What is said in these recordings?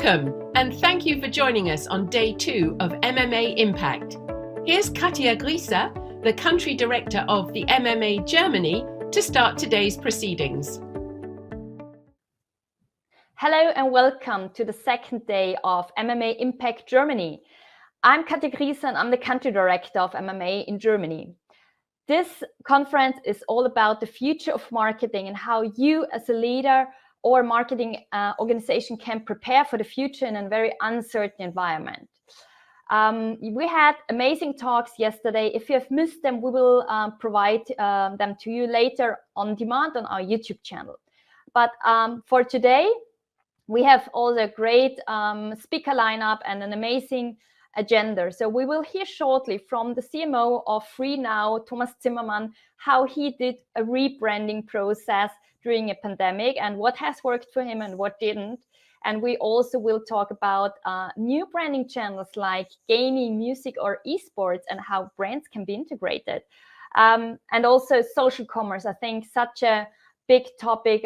Welcome, and thank you for joining us on day 2 of MMA Impact. Here's Katja Grieser, the country director of the MMA Germany, to start today's proceedings. Hello and welcome to the second day of MMA Impact Germany. I'm Katja Grieser and I'm the country director of MMA in Germany. This conference is all about the future of marketing and how you as a leader or marketing organization can prepare for the future in a very uncertain environment. We had amazing talks yesterday. If you have missed them, we will provide them to you later on demand on our YouTube channel. But for today, we have all the great speaker lineup and an amazing agenda. So we will hear shortly from the CMO of FreeNow, Thomas Zimmermann, how he did a rebranding process during a pandemic and what has worked for him and what didn't. And we also will talk about new branding channels like gaming, music, or esports and how brands can be integrated. And also social commerce, I think such a big topic,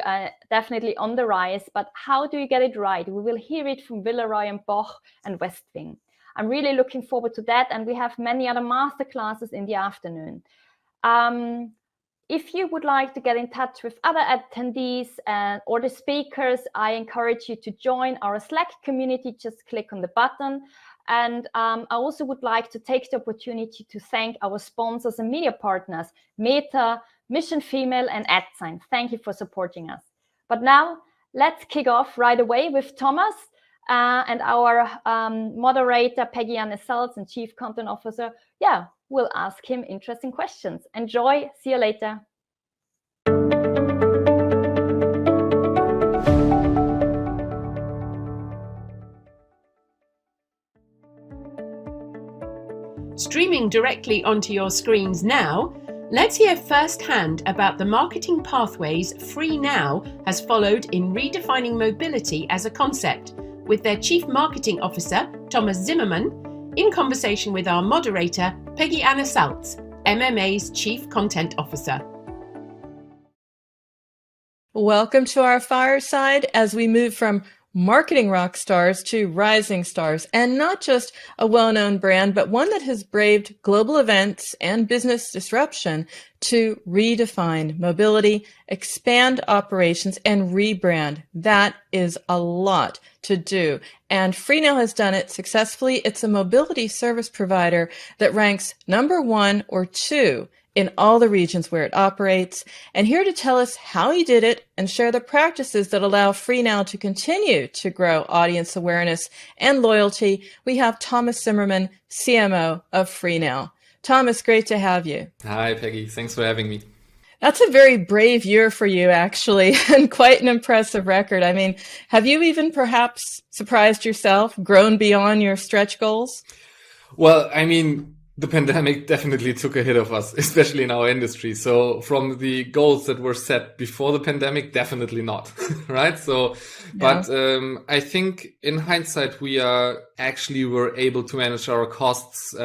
definitely on the rise, but how do you get it right? We will hear it from Villeroy and Boch and Westwing. I'm really looking forward to that, and we have many other masterclasses in the afternoon. If you would like to get in touch with other attendees or the speakers, I encourage you to join our Slack community. Just click on the button. And I also would like to take the opportunity to thank our sponsors and media partners, Meta, Mission Female, and AdSign. Thank you for supporting us. But now let's kick off right away with Thomas and our moderator, Peggy Anne Seltz, and Chief Content Officer. Yeah, we'll ask him interesting questions. Enjoy. See you later. Streaming directly onto your screens now, let's hear firsthand about the marketing pathways FreeNow has followed in redefining mobility as a concept, with their Chief Marketing Officer, Thomas Zimmermann, in conversation with our moderator, Peggy Anne Seltz, MMA's Chief Content Officer. Welcome to our fireside as we move from marketing rock stars to rising stars, and not just a well-known brand, but one that has braved global events and business disruption to redefine mobility, expand operations, and rebrand. That is a lot to do. And FreeNow has done it successfully. It's a mobility service provider that ranks number 1 or 2 in all the regions where it operates. And here to tell us how he did it and share the practices that allow FreeNow to continue to grow audience awareness and loyalty, we have Thomas Zimmermann, CMO of FreeNow. Thomas, great to have you. Hi, Peggy. Thanks for having me. That's a very brave year for you, actually, and quite an impressive record. I mean, have you even perhaps surprised yourself, grown beyond your stretch goals? Well, I mean, the pandemic definitely took a hit of us, especially in our industry. So from the goals that were set before the pandemic, definitely not, right? So, yeah. But I think in hindsight, we were able to manage our costs,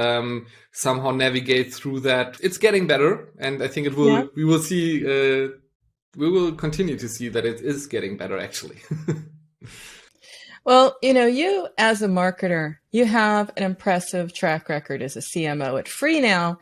somehow navigate through that. It's getting better, and I think it will. Yeah. We will see. We will continue to see that it is getting better, actually. Well, you as a marketer, you have an impressive track record as a CMO at FreeNow.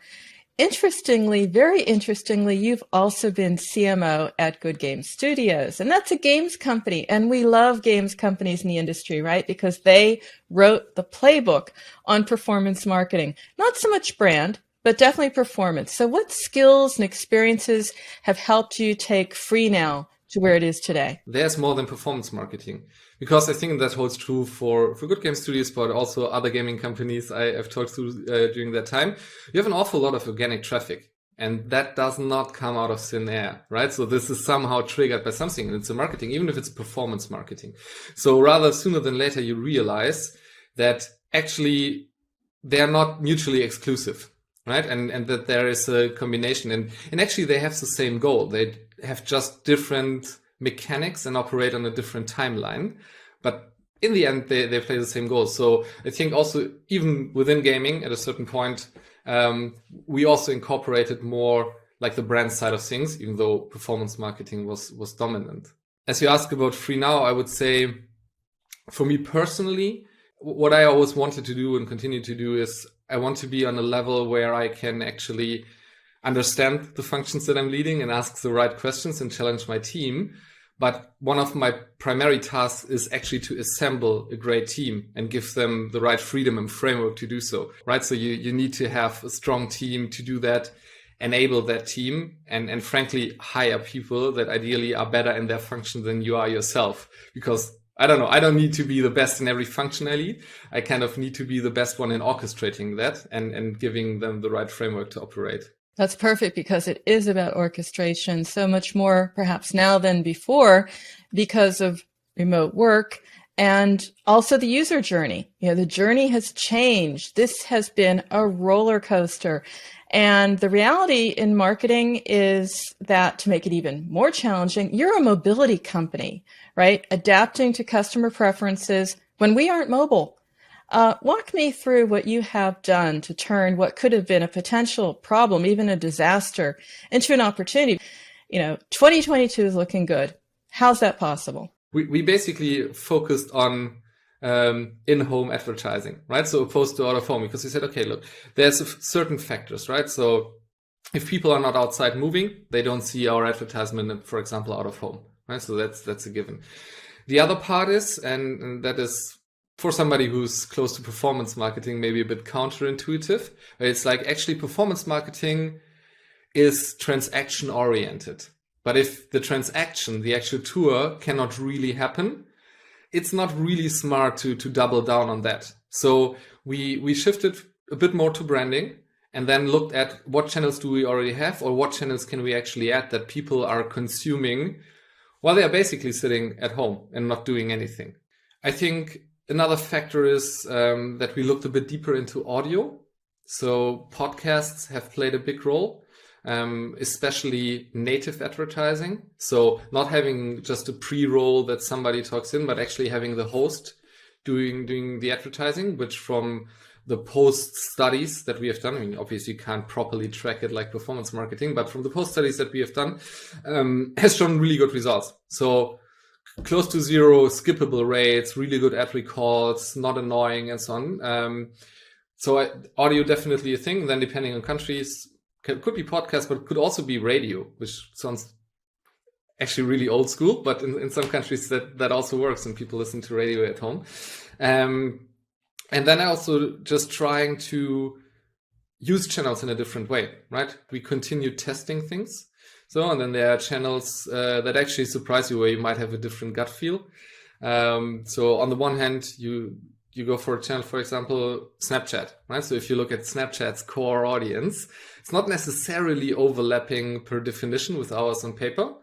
Interestingly, very interestingly, you've also been CMO at Good Game Studios, and that's a games company. And we love games companies in the industry, right? Because they wrote the playbook on performance marketing, not so much brand, but definitely performance. So what skills and experiences have helped you take FreeNow to where it is today? There's more than performance marketing, because I think that holds true for Good Game Studios, but also other gaming companies I've talked to during that time. You have an awful lot of organic traffic, and that does not come out of thin air, right? So this is somehow triggered by something, and it's a marketing, even if it's performance marketing. So rather sooner than later, you realize that actually they're not mutually exclusive, right? And that there is a combination, and actually they have the same goal. They have just different mechanics and operate on a different timeline, but in the end they play the same goals. So I think also even within gaming at a certain point, we also incorporated more like the brand side of things, even though performance marketing was dominant. As you ask about FreeNow, I would say for me personally, what I always wanted to do and continue to do is I want to be on a level where I can actually understand the functions that I'm leading and ask the right questions and challenge my team. But one of my primary tasks is actually to assemble a great team and give them the right freedom and framework to do so, right? So you need to have a strong team to do that, enable that team, and frankly, hire people that ideally are better in their function than you are yourself. Because I don't know, I don't need to be the best in every function I lead. I kind of need to be the best one in orchestrating that and giving them the right framework to operate. That's perfect, because it is about orchestration so much more perhaps now than before because of remote work and also the user journey. The journey has changed. This has been a roller coaster. And the reality in marketing is that, to make it even more challenging, you're a mobility company, right? Adapting to customer preferences when we aren't mobile. Walk me through what you have done to turn what could have been a potential problem, even a disaster, into an opportunity. 2022 is looking good. How's that possible? We basically focused on in-home advertising, right? So opposed to out of home, because we said, okay, look, there's certain factors, right? So if people are not outside moving, they don't see our advertisement, for example, out of home, right? So that's a given. The other part is, and that is for somebody who's close to performance marketing, maybe a bit counterintuitive. It's like actually performance marketing is transaction oriented. But if the transaction, the actual tour cannot really happen, it's not really smart to double down on that. So we shifted a bit more to branding and then looked at what channels do we already have or what channels can we actually add that people are consuming while they are basically sitting at home and not doing anything. I think another factor is that we looked a bit deeper into audio. So podcasts have played a big role, especially native advertising. So not having just a pre-roll that somebody talks in, but actually having the host doing the advertising, which from the post studies that we have done, I mean, obviously you can't properly track it like performance marketing, but from the post studies that we have done, has shown really good results. So close to zero skippable rates, really good ad recalls, not annoying, and so on. So audio definitely a thing. And then depending on countries, could be podcast, but could also be radio, which sounds actually really old school. But in some countries that also works, and people listen to radio at home. And then also just trying to use channels in a different way, right? We continue testing things. So, and then there are channels that actually surprise you where you might have a different gut feel. So on the one hand, you go for a channel, for example, Snapchat, right? So if you look at Snapchat's core audience, it's not necessarily overlapping per definition with ours on paper,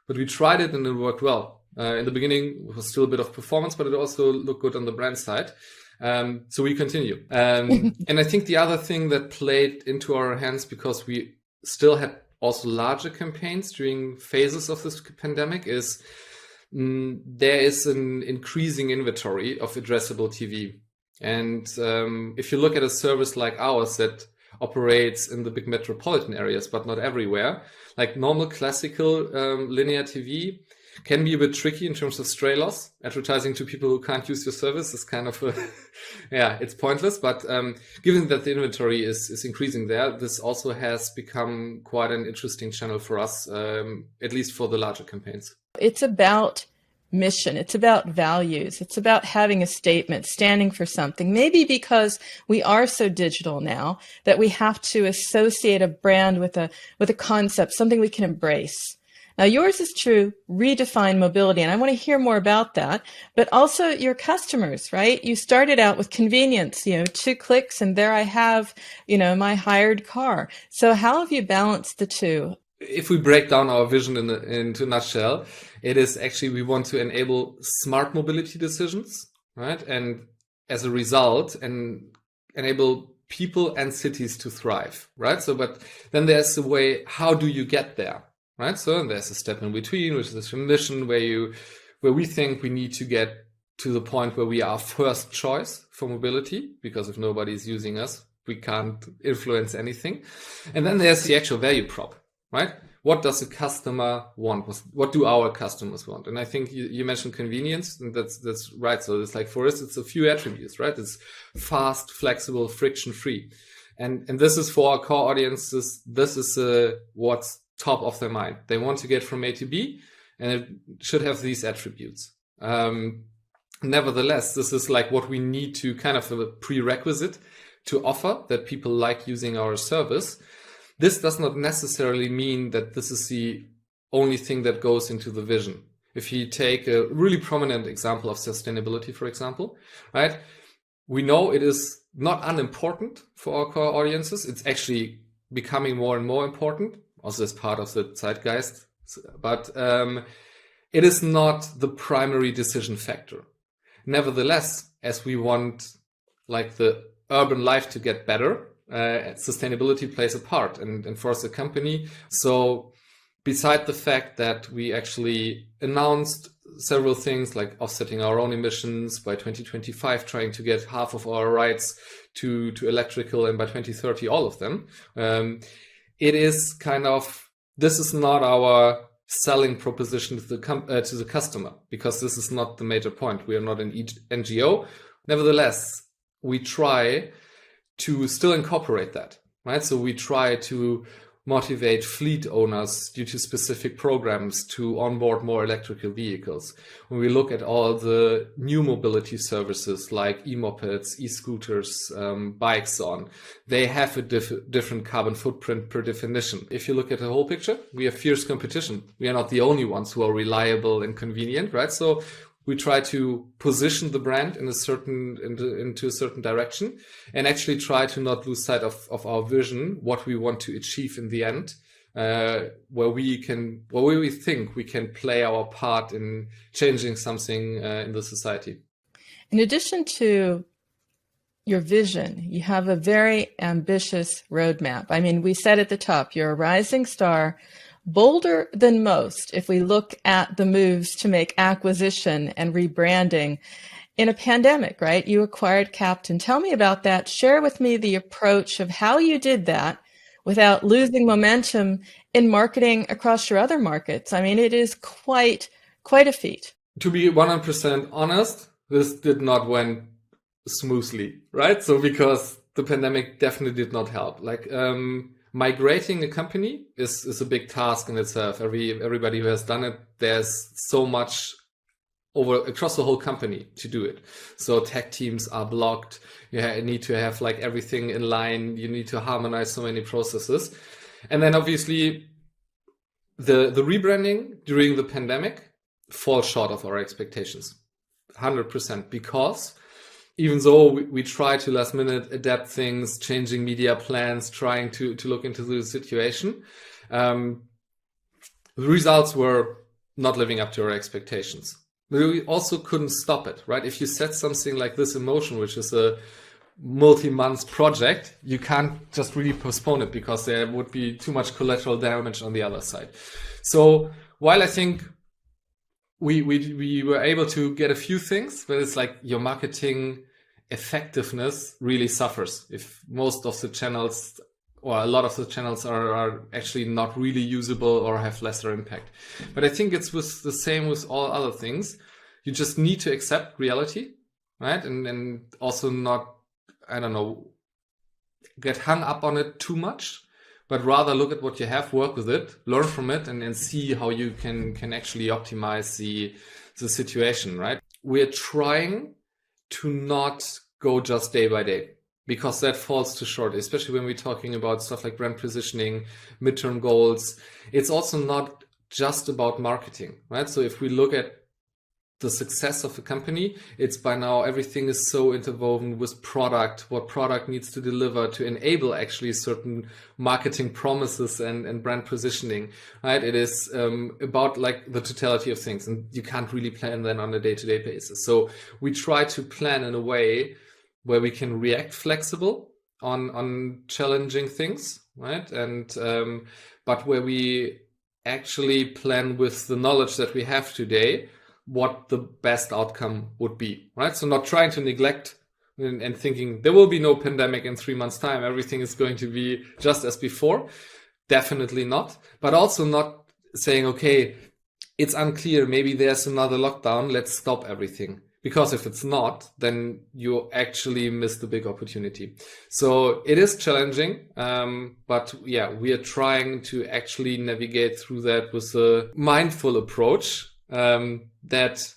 but we tried it and it worked well. In the beginning, it was still a bit of performance, but it also looked good on the brand side. So we continue. And I think the other thing that played into our hands, because we still had also larger campaigns during phases of this pandemic, is there is an increasing inventory of addressable TV. And if you look at a service like ours that operates in the big metropolitan areas, but not everywhere, like normal classical linear TV can be a bit tricky in terms of stray loss. Advertising to people who can't use your service is kind of, it's pointless. But given that the inventory is increasing there, this also has become quite an interesting channel for us, at least for the larger campaigns. It's about mission. It's about values. It's about having a statement, standing for something. Maybe because we are so digital now that we have to associate a brand with a concept, something we can embrace. Now, yours is true, redefine mobility, and I want to hear more about that, but also your customers, right? You started out with convenience, 2 clicks, and there I have, my hired car. So how have you balanced the two? If we break down our vision into a nutshell, it is actually we want to enable smart mobility decisions, right? And as a result, enable people and cities to thrive, right? So, but then there's a way, how do you get there? Right, so there's a step in between, which is a mission where we think we need to get to the point where we are first choice for mobility, because if nobody's using us, we can't influence anything. And then there's the actual value prop, right? what does a customer want? What do our customers want? And I think you mentioned convenience, and that's right. So it's like, for us, it's a few attributes, right? It's fast, flexible, friction-free. And this is for our core audiences. This is what's top of their mind. They want to get from A to B, and it should have these attributes. Nevertheless, this is like what we need to kind of a prerequisite to offer, that people like using our service. This does not necessarily mean that this is the only thing that goes into the vision. If you take a really prominent example of sustainability, for example, right? We know it is not unimportant for our core audiences. It's actually becoming more and more important, also as part of the zeitgeist. But it is not the primary decision factor. Nevertheless, as we want like the urban life to get better, sustainability plays a part, and for us a company. So beside the fact that we actually announced several things like offsetting our own emissions by 2025, trying to get half of our rides to electrical, and by 2030 all of them, it is kind of, this is not our selling proposition to the customer, because this is not the major point. We are not an NGO. Nevertheless, we try to still incorporate that, right? So we try to motivate fleet owners due to specific programs to onboard more electrical vehicles. When we look at all the new mobility services like e-mopeds, e-scooters, bikes, so on, they have a different carbon footprint per definition. If you look at the whole picture, we have fierce competition. We are not the only ones who are reliable and convenient, right? So we try to position the brand in into a certain direction, and actually try to not lose sight of our vision, what we want to achieve in the end, where we think we can play our part in changing something in the society. In addition to your vision, you have a very ambitious roadmap. I mean, we said at the top, you're a rising star, bolder than most if we look at the moves to make acquisition and rebranding in a pandemic, right? You acquired Captain. Tell me about that. Share with me the approach of how you did that without losing momentum in marketing across your other markets. I mean, it is quite a feat. To be 100% honest, this did not went smoothly, right? So because the pandemic definitely did not help. Like, migrating a company is a big task in itself. Everybody who has done it, there's so much across the whole company to do it. So tech teams are blocked. You need to have like everything in line. You need to harmonize so many processes. And then obviously the rebranding during the pandemic falls short of our expectations, 100%, because even though we try to last minute adapt things, changing media plans, trying to look into the situation, the results were not living up to our expectations. But we also couldn't stop it, right? If you set something like this in motion, which is a multi-month project, you can't just really postpone it, because there would be too much collateral damage on the other side. So while I think we were able to get a few things, but it's like your marketing effectiveness really suffers if most of the channels, or a lot of the channels, are actually not really usable or have lesser impact. But I think it's the same with all other things. You just need to accept reality, right? And also not, I don't know, get hung up on it too much, but rather look at what you have, work with it, learn from it, and see how you can actually optimize the situation, right? We're trying to not go just day by day, because that falls too short, especially when we're talking about stuff like brand positioning, midterm goals. It's also not just about marketing, right? So if we look at the success of a company, it's by now everything is so interwoven with product, what product needs to deliver to enable actually certain marketing promises and brand positioning, right? It is about like the totality of things, and you can't really plan then on a day-to-day basis. So we try to plan in a way where we can react flexible on challenging things, right? And but where we actually plan with the knowledge that we have today, what the best outcome would be, right? So not trying to neglect and thinking there will be no pandemic in 3 months' time, everything is going to be just as before. Definitely not. But also not saying, okay, it's unclear, maybe there's another lockdown, let's stop everything. Because if it's not, then you actually miss the big opportunity. So it is challenging, but yeah, we are trying to actually navigate through that with a mindful approach, that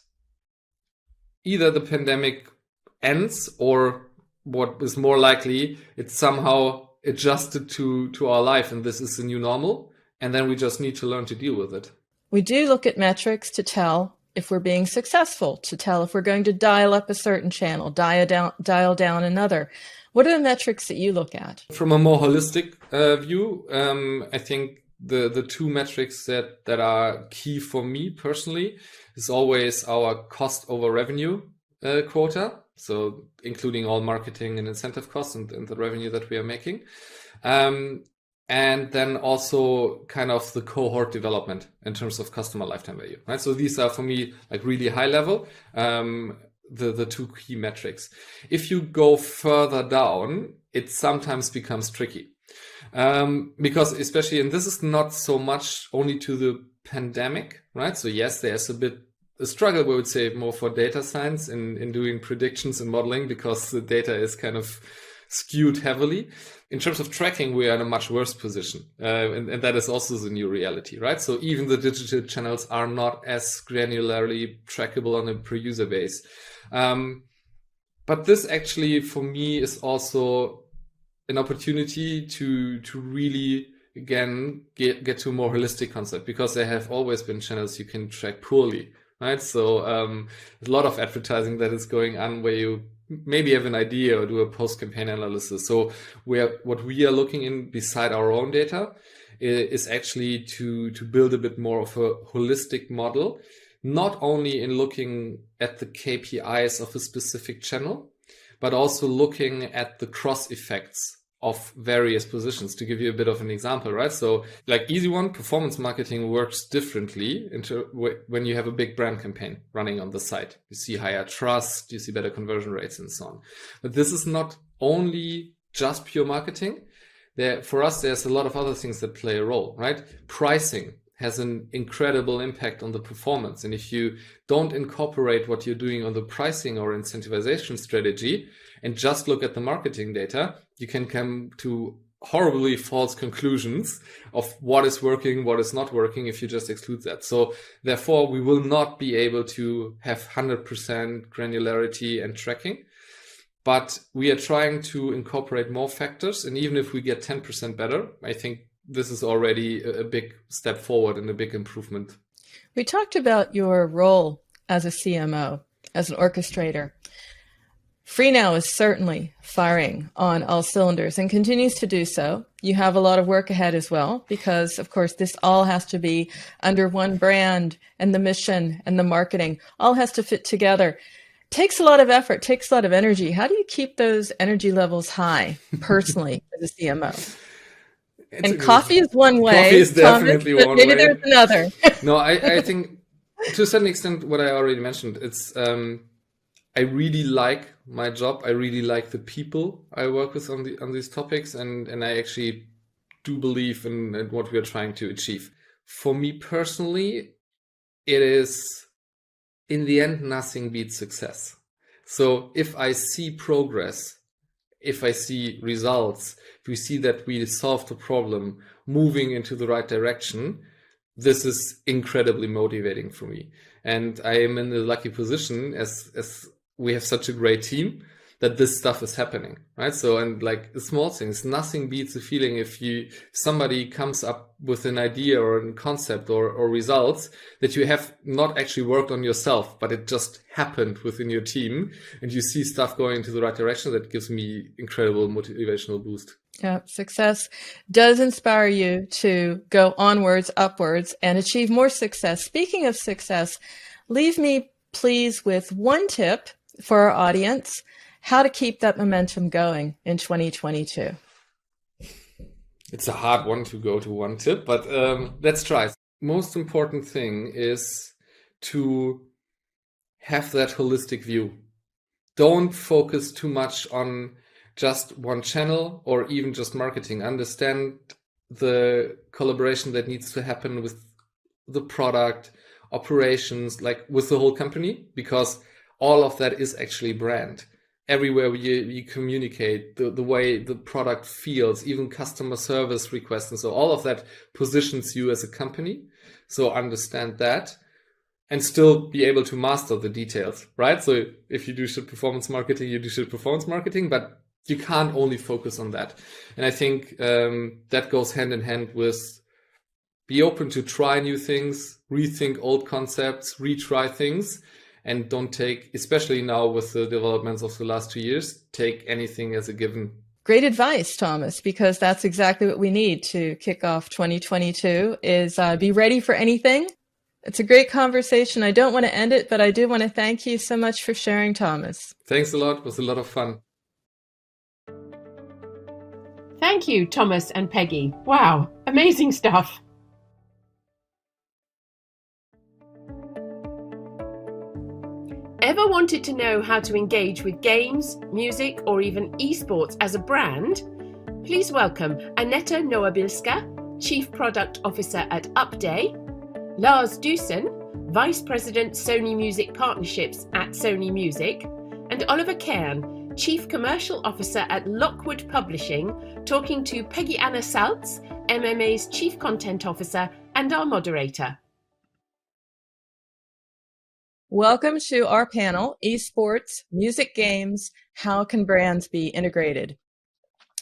either the pandemic ends, or what is more likely, it's somehow adjusted to our life, and this is the new normal, and then we just need to learn to deal with it. We do look at metrics to tell if we're being successful, to tell if we're going to dial up a certain channel, dial down another. What are the metrics that you look at? From a more holistic view, I think the two metrics that are key for me personally is always our cost over revenue quota. So including all marketing and incentive costs and the revenue that we are making. And then also kind of the cohort development in terms of customer lifetime value, right? So these are for me like really high level, the two key metrics. If you go further down, it sometimes becomes tricky. Because especially, and this is not so much only to the pandemic, right? So yes, there's a struggle, we would say, more for data science in doing predictions and modeling, because the data is kind of skewed heavily. In terms of tracking, we are in a much worse position. And that is also the new reality, right? So even the digital channels are not as granularly trackable on a per user base. But this actually, for me, is also an opportunity to really, again, get to a more holistic concept, because there have always been channels you can track poorly, right? So a lot of advertising that is going on where you maybe have an idea or do a post-campaign analysis. So what we are looking in beside our own data is actually to build a bit more of a holistic model, not only in looking at the KPIs of a specific channel, but also looking at the cross effects of various positions. To give you a bit of an example, right? So like easy one, performance marketing works differently when you have a big brand campaign running on the site. You see higher trust, you see better conversion rates and so on. But this is not only just pure marketing. For us, there's a lot of other things that play a role, right? Pricing has an incredible impact on the performance. And if you don't incorporate what you're doing on the pricing or incentivization strategy and just look at the marketing data, you can come to horribly false conclusions of what is working, what is not working if you just exclude that. So therefore, we will not be able to have 100% granularity and tracking, but we are trying to incorporate more factors. And even if we get 10% better, I think this is already a big step forward and a big improvement. We talked about your role as a CMO, as an orchestrator. FreeNow is certainly firing on all cylinders and continues to do so. You have a lot of work ahead as well, because of course this all has to be under one brand, and the mission and the marketing all has to fit together. Takes a lot of effort, takes a lot of energy. How do you keep those energy levels high personally as a CMO? And coffee is one way. Coffee is definitely Thomas, one maybe way. There's another. No, I think to a certain extent what I already mentioned, it's I really like my job. I really like the people I work with on these topics, and I actually do believe in what we are trying to achieve. For me personally, it is, in the end, nothing beats success. So if I see progress, if I see results, if we see that we solved the problem, moving into the right direction, this is incredibly motivating for me. And I am in the lucky position as we have such a great team that this stuff is happening, right? So, and like small things, nothing beats the feeling if somebody comes up with an idea or a concept or results that you have not actually worked on yourself, but it just happened within your team, and you see stuff going into the right direction. That gives me incredible motivational boost. Yeah, success does inspire you to go onwards, upwards, and achieve more success. Speaking of success, leave me please with one tip for our audience, how to keep that momentum going in 2022. It's a hard one to go to one tip, but let's try. Most important thing is to have that holistic view. Don't focus too much on just one channel or even just marketing. Understand the collaboration that needs to happen with the product, operations, like with the whole company, because all of that is actually brand. Everywhere you communicate, the way the product feels, even customer service requests, and so all of that positions you as a company. So understand that and still be able to master the details, right? So if you do shit performance marketing, you do shit performance marketing, but you can't only focus on that. And I think that goes hand in hand with be open to try new things, rethink old concepts, retry things, and don't take, especially now with the developments of the last 2 years, take anything as a given. Great advice, Thomas, because that's exactly what we need to kick off 2022 is be ready for anything. It's a great conversation. I don't want to end it, but I do want to thank you so much for sharing, Thomas. Thanks a lot. It was a lot of fun. Thank you, Thomas and Peggy. Wow, amazing stuff. Ever wanted to know how to engage with games, music, or even esports as a brand? Please welcome Aneta Nowabilska, Chief Product Officer at Upday, Lars Dusen, Vice President Sony Music Partnerships at Sony Music, and Oliver Cairn, Chief Commercial Officer at Lockwood Publishing, talking to Peggy Anna Saltz, MMA's Chief Content Officer and our moderator. Welcome to our panel, Esports, Music Games, How Can Brands Be Integrated?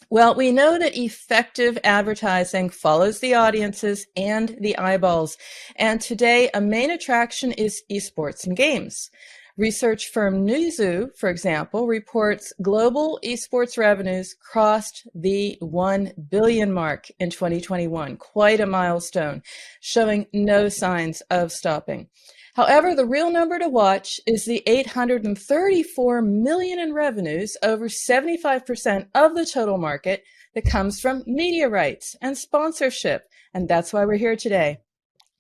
Well, we know that effective advertising follows the audiences and the eyeballs. And today, a main attraction is esports and games. Research firm Newzoo, for example, reports global esports revenues crossed the 1 billion mark in 2021, quite a milestone, showing no signs of stopping. However, the real number to watch is the $834 million in revenues, over 75% of the total market, that comes from media rights and sponsorship. And that's why we're here today.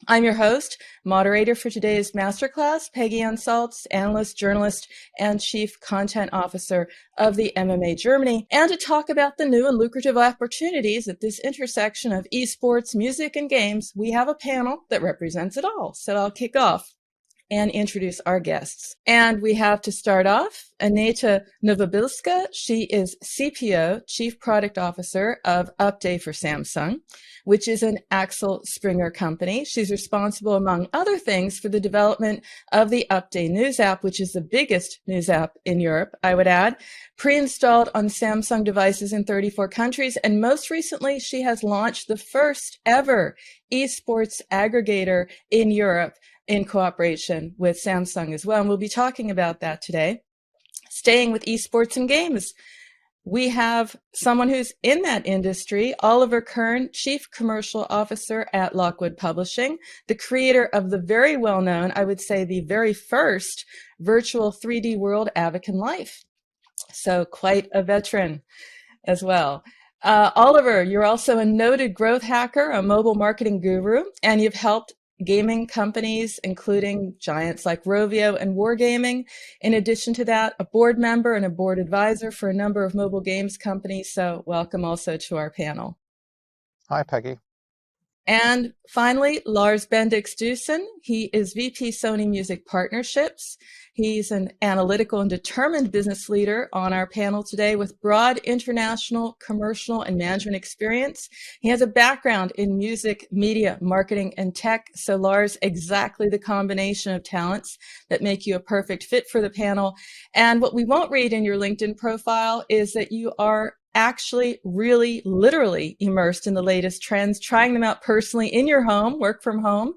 I'm your host, moderator for today's masterclass, Peggy Ann Saltz, analyst, journalist, and chief content officer of the MMA Germany. And to talk about the new and lucrative opportunities at this intersection of esports, music, and games, we have a panel that represents it all. So I'll kick off and introduce our guests. And we have to start off Aneta Nowabilska. She is CPO, Chief Product Officer of Upday for Samsung, which is an Axel Springer company. She's responsible, among other things, for the development of the Upday News app, which is the biggest news app in Europe, I would add, pre-installed on Samsung devices in 34 countries. And most recently, she has launched the first ever esports aggregator in Europe, in cooperation with Samsung as well. And we'll be talking about that today. Staying with esports and games, we have someone who's in that industry, Oliver Kern, Chief Commercial Officer at Lockwood Publishing, the creator of the very well-known, I would say the very first virtual 3D world, Avakin Life. So quite a veteran as well. Oliver, you're also a noted growth hacker, a mobile marketing guru, and you've helped gaming companies, including giants like Rovio and Wargaming. In addition to that, a board member and a board advisor for a number of mobile games companies. So welcome also to our panel. Hi, Peggy. And finally, Lars Bendix Dusen. He is VP Sony Music Partnerships. He's an analytical and determined business leader on our panel today with broad international, commercial, and management experience. He has a background in music, media, marketing, and tech. So Lars, exactly the combination of talents that make you a perfect fit for the panel. And what we won't read in your LinkedIn profile is that you are actually really literally immersed in the latest trends, trying them out personally in your home, work from home.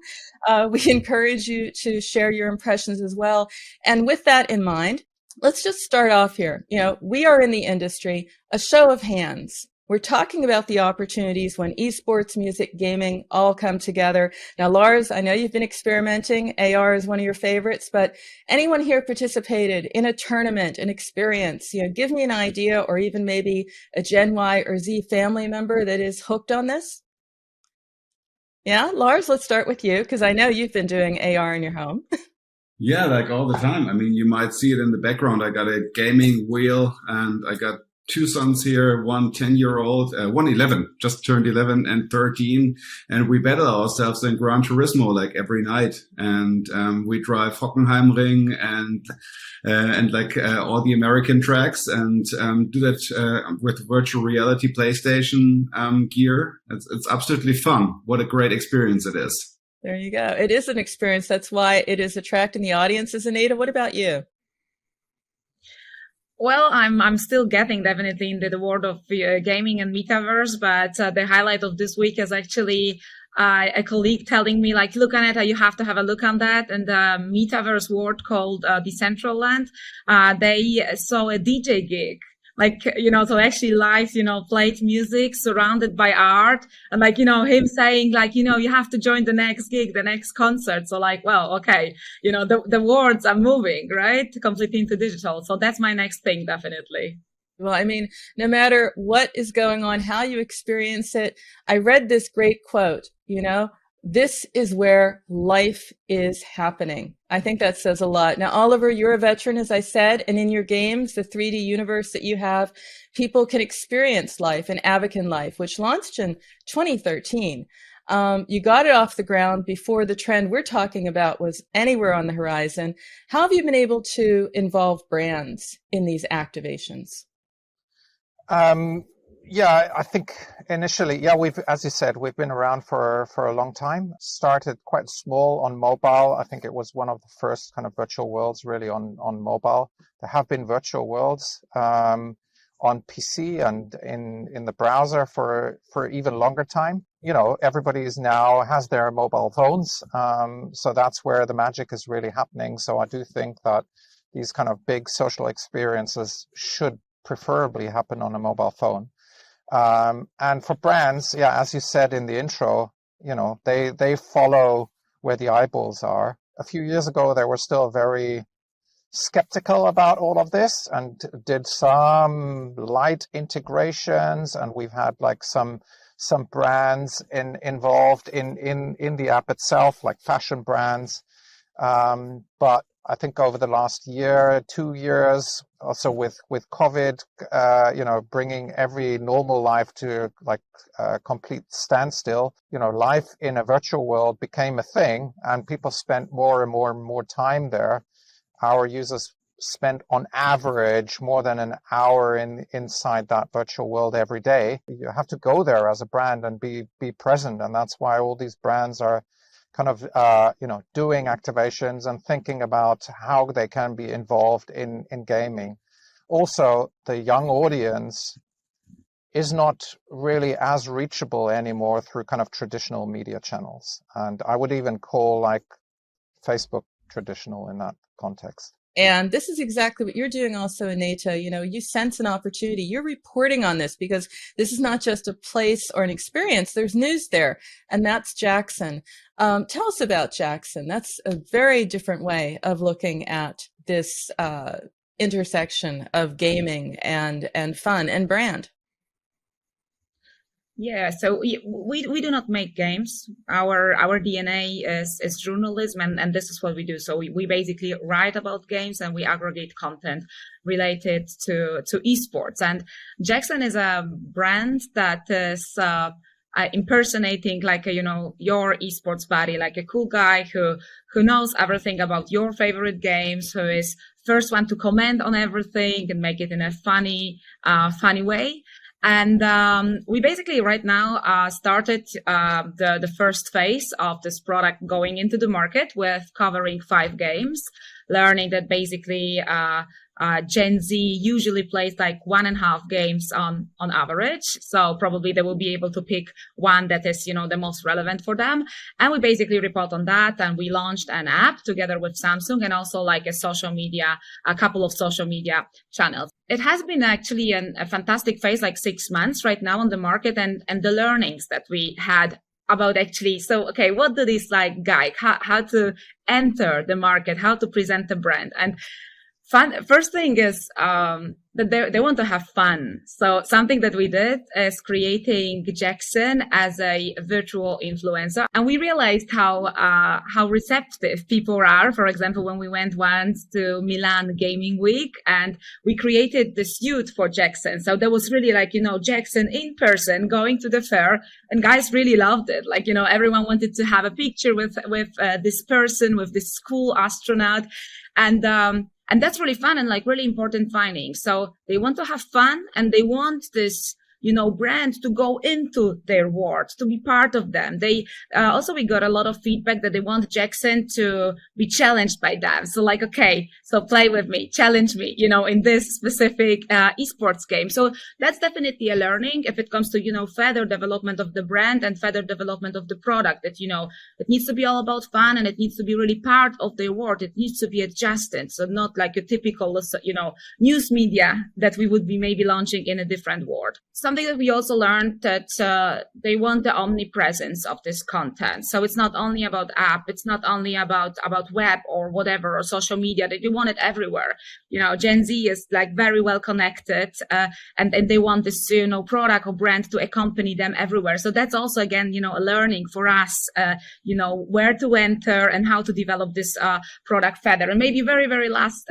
We encourage you to share your impressions as well. And with that in mind, let's just start off here. You know, we are in the industry, a show of hands. We're talking about the opportunities when esports, music, gaming all come together. Now, Lars, I know you've been experimenting. AR is one of your favorites, but anyone here participated in a tournament, an experience? You know, give me an idea, or even maybe a Gen Y or Z family member that is hooked on this. Yeah, Lars, let's start with you, because I know you've been doing AR in your home. Yeah, like all the time. I mean, you might see it in the background. I got a gaming wheel and I got two sons here, one 10-year-old, one 11, just turned 11 and 13. And we battle ourselves in Gran Turismo like every night. And we drive Hockenheimring and like all the American tracks and do that with virtual reality PlayStation gear. It's absolutely fun. What a great experience it is. There you go. It is an experience. That's why it is attracting the audiences. Anita, what about you? Well, I'm still getting definitely into the world of gaming and metaverse, but the highlight of this week is actually a colleague telling me, like, look, Aneta, you have to have a look on that. And the metaverse world called Decentraland, they saw a DJ gig. Like, so actually live, played music surrounded by art and like, him saying like, you have to join the next gig, the next concert. So like, well, okay, the worlds are moving, right? Completely into digital. So that's my next thing, definitely. Well, I mean, no matter what is going on, how you experience it, I read this great quote, this is where life is happening. I think that says a lot. Now, Oliver, you're a veteran, as I said, and in your games, the 3D universe that you have, people can experience life and Avakin Life, which launched in 2013. You got it off the ground before the trend we're talking about was anywhere on the horizon. How have you been able to involve brands in these activations? Yeah, I think initially, as you said, we've been around for a long time. Started quite small on mobile. I think it was one of the first kind of virtual worlds really on mobile. There have been virtual worlds on PC and in the browser for even longer time. Everybody now has their mobile phones. So that's where the magic is really happening. So I do think that these kind of big social experiences should preferably happen on a mobile phone. And for brands, as you said in the intro, they follow where the eyeballs are. A few years ago, they were still very skeptical about all of this and did some light integrations. And we've had like some brands involved in the app itself, like fashion brands. But I think over the last year, 2 years, also with COVID, bringing every normal life to like a complete standstill, life in a virtual world became a thing and people spent more and more time there. Our users spent on average more than an hour inside that virtual world every day. You have to go there as a brand and be present. And that's why all these brands are kind of, doing activations and thinking about how they can be involved in gaming. Also, the young audience is not really as reachable anymore through kind of traditional media channels. And I would even call like Facebook traditional in that context. And this is exactly what you're doing also, Aneta. You sense an opportunity. You're reporting on this because this is not just a place or an experience. There's news there, and that's Jackson. Tell us about Jackson. That's a very different way of looking at this intersection of gaming and fun and brand. Yeah, so we do not make games. Our DNA is journalism, and this is what we do. So we basically write about games and we aggregate content related to esports. And Jackson is a brand that is impersonating like your esports buddy, like a cool guy who knows everything about your favorite games, who is first one to comment on everything and make it in a funny way. And we basically right now started the first phase of this product going into the market with covering 5 games, learning that basically Gen Z usually plays like 1.5 games on average. So probably they will be able to pick one that is, the most relevant for them. And we basically report on that. And we launched an app together with Samsung and also like a couple of social media channels. It has been actually a fantastic phase, like 6 months right now on the market, and the learnings that we had about actually, so, okay, what do these like guide, how to enter the market, how to present the brand. And Fun. First thing is that they want to have fun. So something that we did is creating Jackson as a virtual influencer, and we realized how receptive people are. For example, when we went once to Milan Gaming Week, and we created the suit for Jackson. So that was really like, Jackson in person going to the fair, and guys really loved it. Like, everyone wanted to have a picture with this person, with this cool astronaut, and that's really fun and like really important finding. So they want to have fun, and they want this, brand to go into their world, to be part of them. They also, we got a lot of feedback that they want Jackson to be challenged by them. So like, okay, so play with me, challenge me, in this specific esports game. So that's definitely a learning if it comes to, further development of the brand and further development of the product, that, it needs to be all about fun, and it needs to be really part of their world. It needs to be adjusted. So not like a typical, news media that we would be maybe launching in a different world. Something that we also learned that they want the omnipresence of this content. So it's not only about app, it's not only about web or whatever, or social media, that they want it everywhere. Gen Z is like very well connected, and they want this, product or brand to accompany them everywhere. So that's also, again, a learning for us, where to enter and how to develop this product further. And maybe very, very last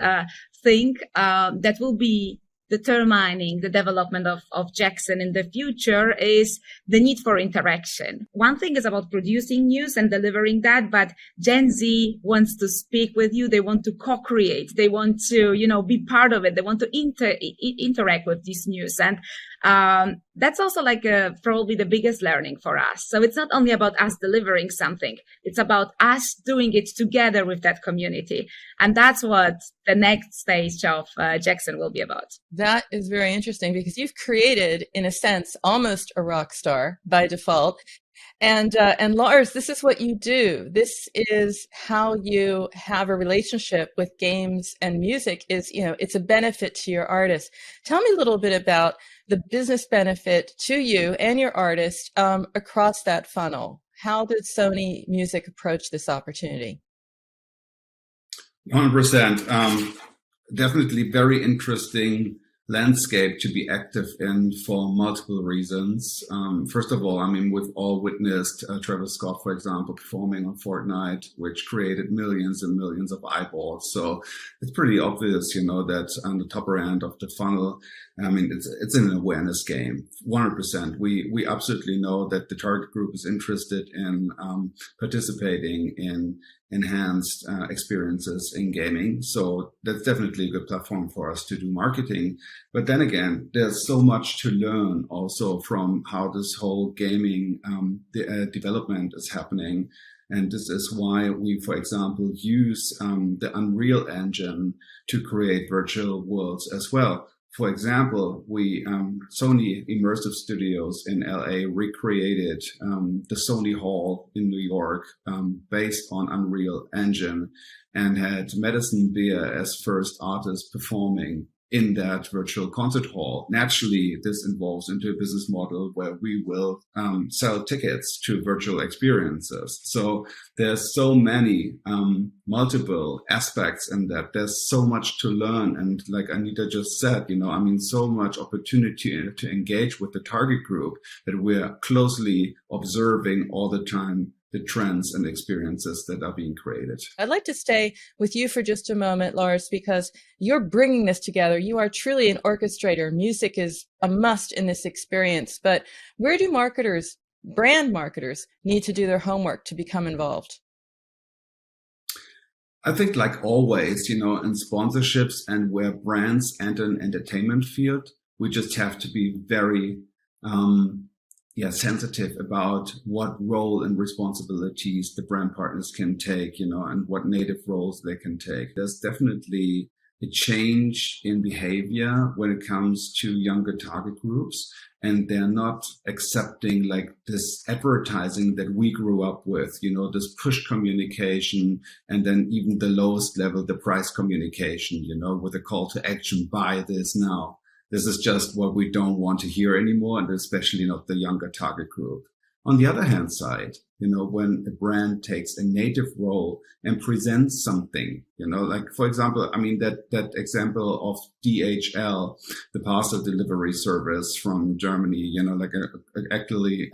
thing that will be determining the development of Jackson in the future is the need for interaction. One thing is about producing news and delivering that, but Gen Z wants to speak with you. They want to co-create. They want to, be part of it. They want to interact with this news. And that's also like probably the biggest learning for us. So it's not only about us delivering something. It's about us doing it together with that community. And that's what the next stage of Jackson will be about. That is very interesting, because you've created, in a sense, almost a rock star by default. And Lars, this is what you do. This is how you have a relationship with games and music. Is, it's a benefit to your artist. Tell me a little bit about the business benefit to you and your artist across that funnel. How did Sony Music approach this opportunity? 100%. Definitely very interesting landscape to be active in for multiple reasons. First of all, we've all witnessed Travis Scott, for example, performing on Fortnite, which created millions and millions of eyeballs. So it's pretty obvious, that on the upper end of the funnel, it's an awareness game, 100%. We absolutely know that the target group is interested in participating in enhanced experiences in gaming. So that's definitely a good platform for us to do marketing. But then again, there's so much to learn also from how this whole gaming development is happening. And this is why we, for example, use the Unreal Engine to create virtual worlds as well. For example, we Sony Immersive Studios in LA recreated the Sony Hall in New York based on Unreal Engine, and had Madison Beer as first artist performing in that virtual concert hall. Naturally, this involves into a business model where we will sell tickets to virtual experiences. So there's so many multiple aspects in that. There's so much to learn. And like Anita just said, so much opportunity to engage with the target group that we're closely observing all the time the trends and experiences that are being created. I'd like to stay with you for just a moment, Lars, because you're bringing this together. You are truly an orchestrator. Music is a must in this experience. But where do marketers, brand marketers, need to do their homework to become involved? I think, like always, in sponsorships and where brands enter an entertainment field, we just have to be very sensitive about what role and responsibilities the brand partners can take, and what native roles they can take. There's definitely a change in behavior when it comes to younger target groups, and they're not accepting like this advertising that we grew up with, this push communication, and then even the lowest level, the price communication, with a call to action, buy this now. This is just what we don't want to hear anymore, and especially not the younger target group. On the other hand side, when a brand takes a native role and presents something, You know, like, for example, I mean, that example of DHL, the parcel delivery service from Germany, you know, like actually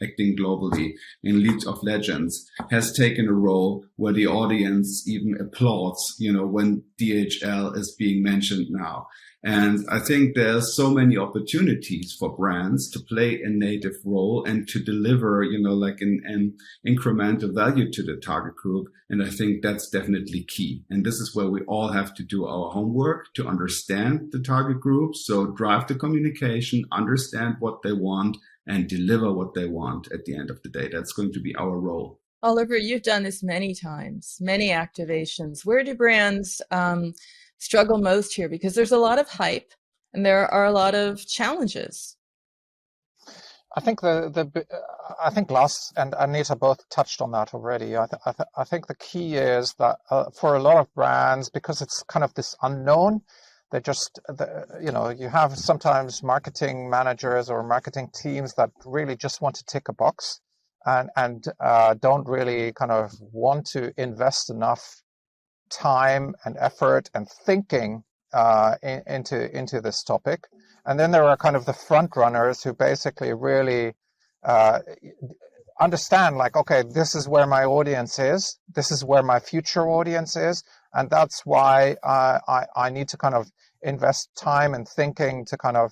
acting globally in League of Legends, has taken a role where the audience even applauds, you know, when DHL is being mentioned now. And I think there's so many opportunities for brands to play a native role and to deliver, you know, like an incremental value to the target group. And I think that's definitely key. And this is where we all have to do our homework to understand the target group. So drive the communication, understand what they want, and deliver what they want at the end of the day. That's going to be our role. Oliver, you've done this many times, many activations. Where do brands struggle most here? Because there's a lot of hype and there are a lot of challenges. I think I think Lars and Anita both touched on that already. I think the key is that for a lot of brands, because it's kind of this unknown, they just, you know, you have sometimes marketing managers or marketing teams that really just want to tick a box and don't really kind of want to invest enough time and effort and thinking into this topic. And then there are kind of the front runners who basically really understand, like, okay, this is where my audience is, this is where my future audience is, and that's why I need to kind of invest time and thinking to kind of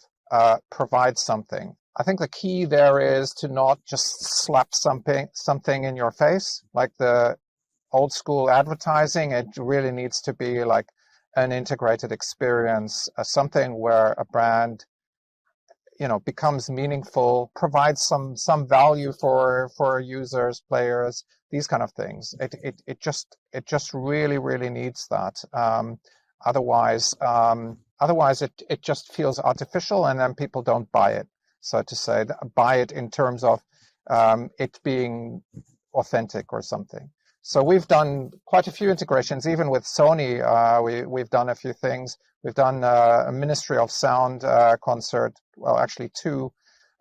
provide something. I think the key there is to not just slap something in your face, like the old school advertising. It really needs to be like an integrated experience, something where a brand, you know, becomes meaningful, provides some value for users, players, these kind of things. It just really needs that. Otherwise it just feels artificial, and then people don't buy it, so to say, buy it in terms of it being authentic or something. So we've done quite a few integrations, even with Sony. We've done a few things. We've done a Ministry of Sound concert, well, actually two,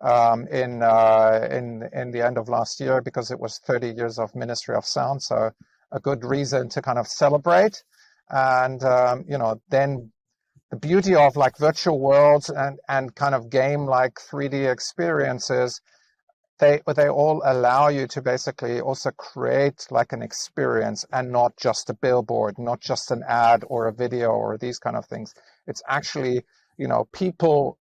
in the end of last year, because it was 30 years of Ministry of Sound. So a good reason to kind of celebrate. And you know, then the beauty of like virtual worlds and kind of game like 3D experiences, they all allow you to basically also create like an experience and not just a billboard, not just an ad or a video or these kind of things. It's actually, you know, people,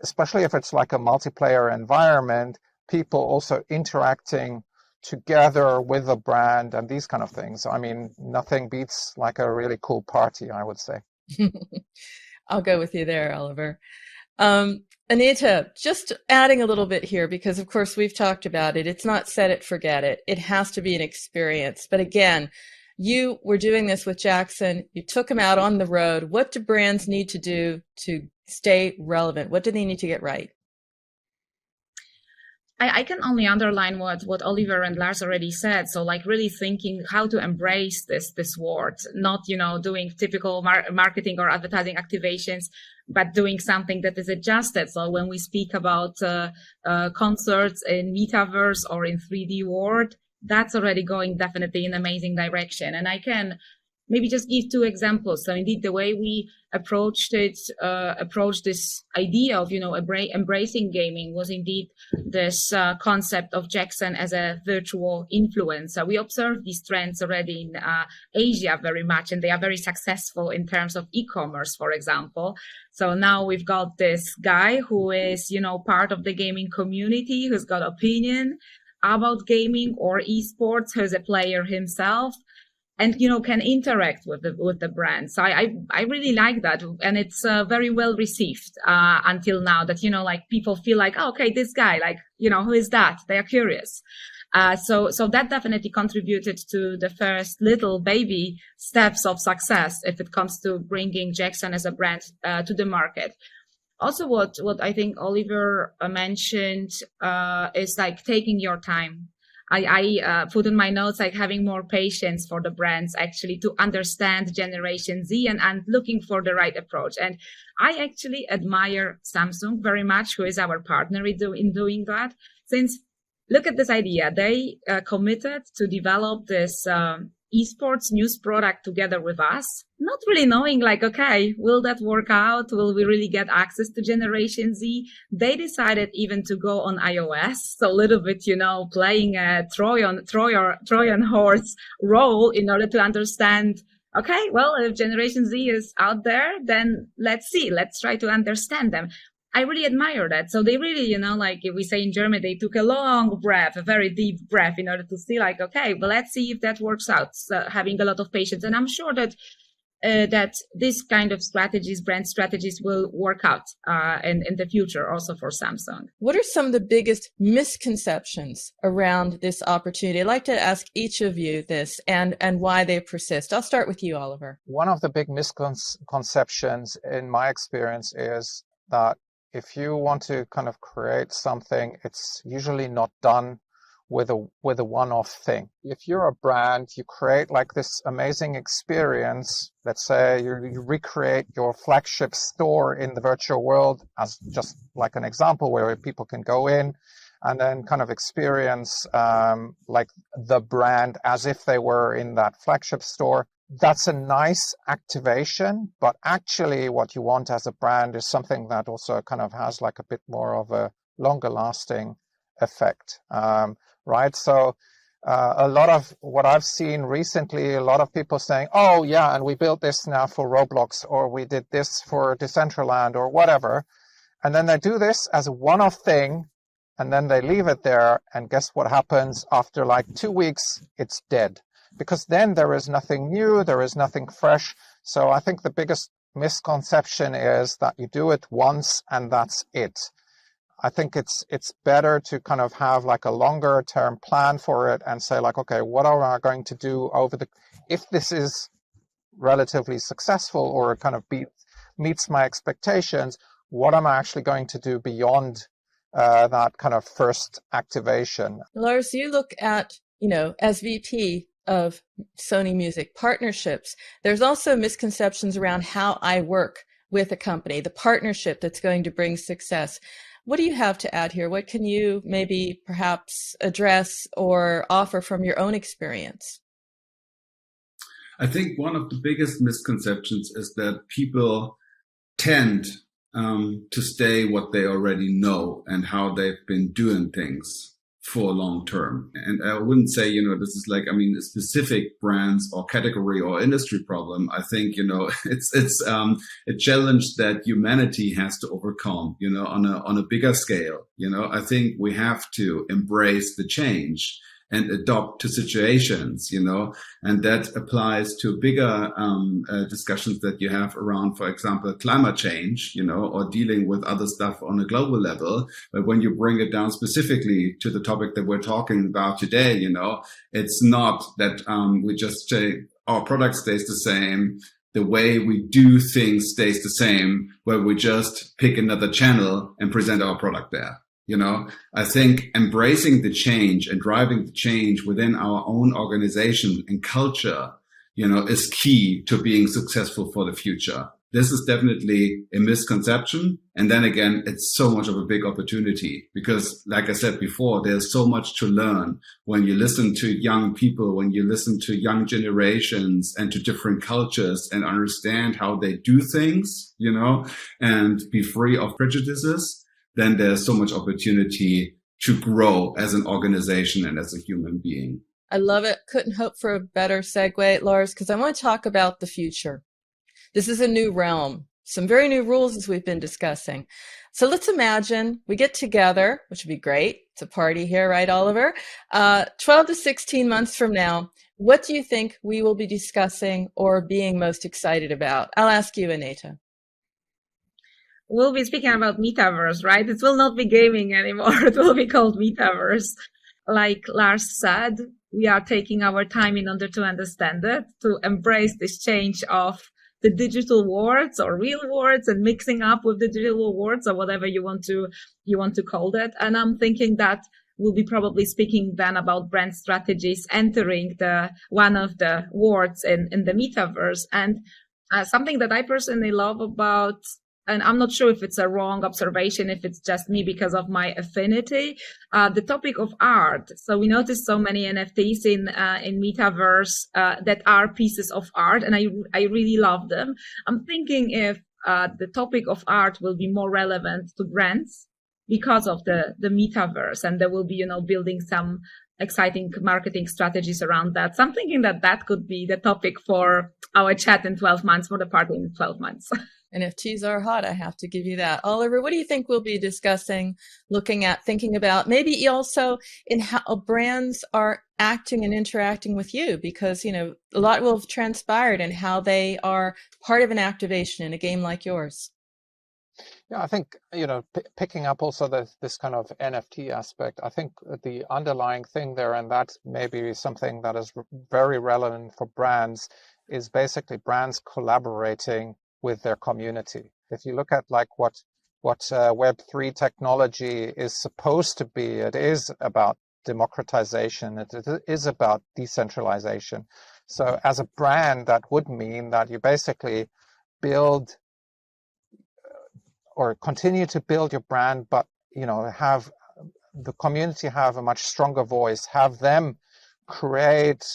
especially if it's like a multiplayer environment, people also interacting together with a brand and these kind of things. I mean, nothing beats like a really cool party, I would say. I'll go with you there, Oliver. Anita, just adding a little bit here, because of course we've talked about it. It's not set it, forget it. It has to be an experience. But again, you were doing this with Jackson. You took him out on the road. What do brands need to do to stay relevant? What do they need to get right? I can only underline what Oliver and Lars already said. So like really thinking how to embrace this word, not, you know, doing typical marketing or advertising activations, but doing something that is adjusted. So when we speak about concerts in metaverse or in 3D world, that's already going definitely in an amazing direction. And I can maybe just give two examples. So indeed, the way we approached this idea of, you know, embracing gaming was indeed this concept of Jackson as a virtual influencer. We observed these trends already in Asia very much, and they are very successful in terms of e-commerce, for example. So now we've got this guy who is, you know, part of the gaming community, who's got opinion about gaming or esports, who's a player himself, and, you know, can interact with the brand. So I really like that. And it's very well received until now, that, you know, like people feel like, oh, okay, this guy, like, you know, who is that? They are curious. So that definitely contributed to the first little baby steps of success if it comes to bringing Jackson as a brand to the market. Also, what I think Oliver mentioned is like taking your time. I put in my notes, like having more patience for the brands actually to understand Generation Z and looking for the right approach. And I actually admire Samsung very much, who is our partner in doing that. Since look at this idea, they committed to develop this esports news product together with us, not really knowing like, okay, will that work out? Will we really get access to Generation Z? They decided even to go on iOS. So a little bit, playing a Trojan horse role in order to understand, okay, well, if Generation Z is out there, then let's try to understand them. I really admire that. So they really, like we say in German, they took a long breath, a very deep breath in order to see like, okay, well, let's see if that works out. So having a lot of patience. And I'm sure that this kind of strategies, brand strategies will work out in the future also for Samsung. What are some of the biggest misconceptions around this opportunity? I'd like to ask each of you this and why they persist. I'll start with you, Oliver. One of the big misconceptions in my experience is that if you want to kind of create something, it's usually not done with a one-off thing. If you're a brand, you create like this amazing experience. Let's say you recreate your flagship store in the virtual world as just like an example where people can go in and then kind of experience like the brand as if they were in that flagship store. That's a nice activation, but actually what you want as a brand is something that also kind of has like a bit more of a longer lasting effect, right? So a lot of what I've seen recently, a lot of people saying, oh yeah, and we built this now for Roblox, or we did this for Decentraland or whatever. And then they do this as a one-off thing, and then they leave it there. And guess what happens after like 2 weeks? It's dead. Because then there is nothing new, there is nothing fresh. So I think the biggest misconception is that you do it once and that's it. I think it's better to kind of have like a longer term plan for it and say like, okay, what am I going to do if this is relatively successful or kind of meets my expectations, what am I actually going to do beyond that kind of first activation? Lars, you look at, as VP of Sony Music partnerships, there's also misconceptions around how I work with a company, the partnership that's going to bring success. What do you have to add here? What can you maybe perhaps address or offer from your own experience? I think one of the biggest misconceptions is that people tend to stay what they already know and how they've been doing things for long term. And I wouldn't say, this is like, a specific brands or category or industry problem. I think, it's a challenge that humanity has to overcome, on a bigger scale. I think we have to embrace the change and adopt to situations, and that applies to bigger discussions that you have around, for example, climate change, or dealing with other stuff on a global level. But when you bring it down specifically to the topic that we're talking about today, it's not that we just say our product stays the same. The way we do things stays the same, where we just pick another channel and present our product there. I think embracing the change and driving the change within our own organization and culture, is key to being successful for the future. This is definitely a misconception. And then again, it's so much of a big opportunity because, like I said before, there's so much to learn when you listen to young people, when you listen to young generations and to different cultures and understand how they do things, and be free of prejudices. Then there's so much opportunity to grow as an organization and as a human being. I love it. Couldn't hope for a better segue, Lars, because I want to talk about the future. This is a new realm, some very new rules as we've been discussing. So let's imagine we get together, which would be great. It's a party here, right, Oliver? 12 to 16 months from now, what do you think we will be discussing or being most excited about? I'll ask you, Aneta. We'll be speaking about metaverse, right? It will not be gaming anymore. It will be called metaverse. Like Lars said, we are taking our time in order to understand it, to embrace this change of the digital worlds or real worlds and mixing up with the digital worlds or whatever you want to call that. And I'm thinking that we'll be probably speaking then about brand strategies entering one of the worlds in the metaverse. And something that I personally love about and I'm not sure if it's a wrong observation, if it's just me because of my affinity, the topic of art. So we noticed so many NFTs in Metaverse that are pieces of art, and I really love them. I'm thinking if the topic of art will be more relevant to brands because of the Metaverse, and there will be, building some exciting marketing strategies around that. So I'm thinking that could be the topic for our chat in 12 months, for the party in 12 months. NFTs are hot, I have to give you that. Oliver, what do you think we'll be discussing, looking at, thinking about, maybe also in how brands are acting and interacting with you? Because, a lot will have transpired in how they are part of an activation in a game like yours. Yeah, I think, picking up also this kind of NFT aspect, I think the underlying thing there, and that may be something that is very relevant for brands, is basically brands collaborating with their community. If you look at like what Web3 technology is supposed to be, it is about democratization, it is about decentralization. So as a brand, that would mean that you basically build or continue to build your brand, but have the community have a much stronger voice, have them create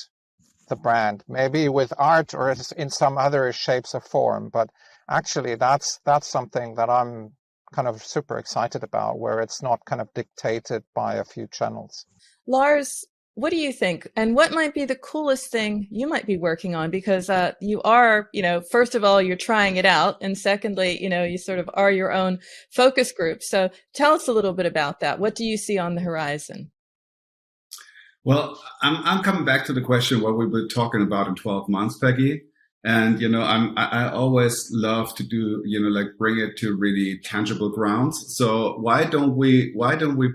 the brand, maybe with art or in some other shapes or form. But actually that's something that I'm kind of super excited about, where it's not kind of dictated by a few channels. Lars, what do you think? And what might be the coolest thing you might be working on? Because you are, first of all, you're trying it out. And secondly, you sort of are your own focus group. So tell us a little bit about that. What do you see on the horizon? Well, I'm coming back to the question what we were talking about in 12 months, Peggy. And, I always love to do, bring it to really tangible grounds. So why don't we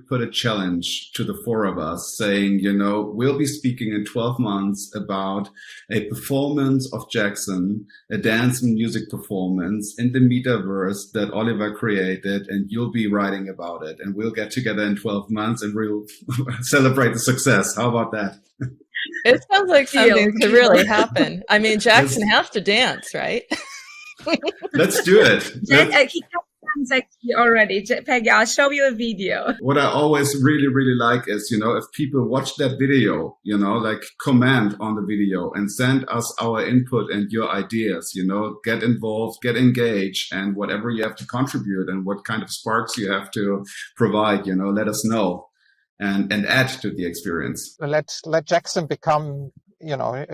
put a challenge to the four of us saying, we'll be speaking in 12 months about a performance of Jackson, a dance and music performance in the metaverse that Oliver created, and you'll be writing about it. And we'll get together in 12 months and we'll celebrate the success. How about that? It sounds like something could really happen. I mean, Jackson has to dance, right? Let's do it. He can dance already. Peggy, I'll show you a video. What I always really, really like is, if people watch that video, comment on the video and send us our input and your ideas, get involved, get engaged, and whatever you have to contribute and what kind of sparks you have to provide, let us know. And add to the experience. Let Jackson become,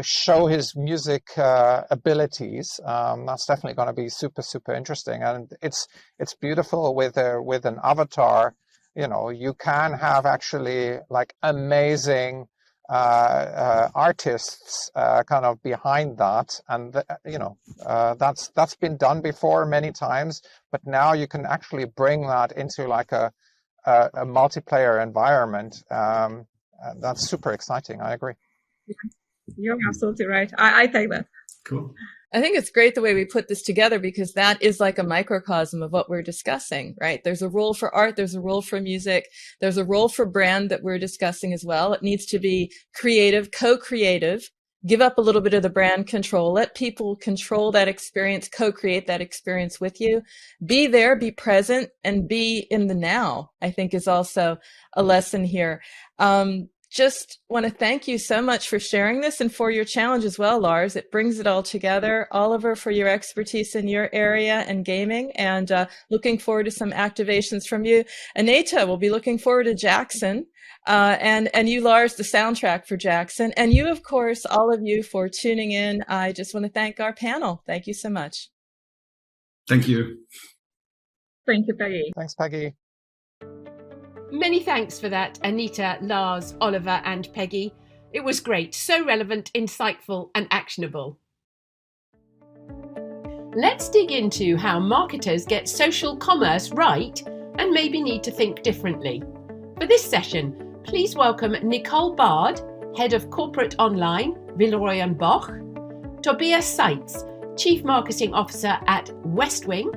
show his music abilities. That's definitely going to be super, super interesting. And it's beautiful with an avatar. You can have actually like amazing artists kind of behind that, and that's been done before many times. But now you can actually bring that into like a multiplayer environment. That's super exciting. I agree. You're absolutely right. I take that. Cool. I think it's great the way we put this together, because that is like a microcosm of what we're discussing, right? There's a role for art. There's a role for music. There's a role for brand that we're discussing as well. It needs to be creative, co-creative. Give up a little bit of the brand control. Let people control that experience, co-create that experience with you. Be there, be present, and be in the now, I think is also a lesson here. Just want to thank you so much for sharing this and for your challenge as well, Lars. It brings it all together. Oliver, for your expertise in your area and gaming, and looking forward to some activations from you. Aneta, we'll be looking forward to Jackson. And you, Lars, the soundtrack for Jackson. And you, of course, all of you for tuning in. I just want to thank our panel. Thank you so much. Thank you. Thank you, Peggy. Thanks, Peggy. Many thanks for that, Aneta, Lars, Oliver, and Peggy. It was great, so relevant, insightful, and actionable. Let's dig into how marketers get social commerce right and maybe need to think differently. For this session, please welcome Nicole Bard, Head of Corporate Online, Villeroy & Boch, Tobias Seitz, Chief Marketing Officer at Westwing,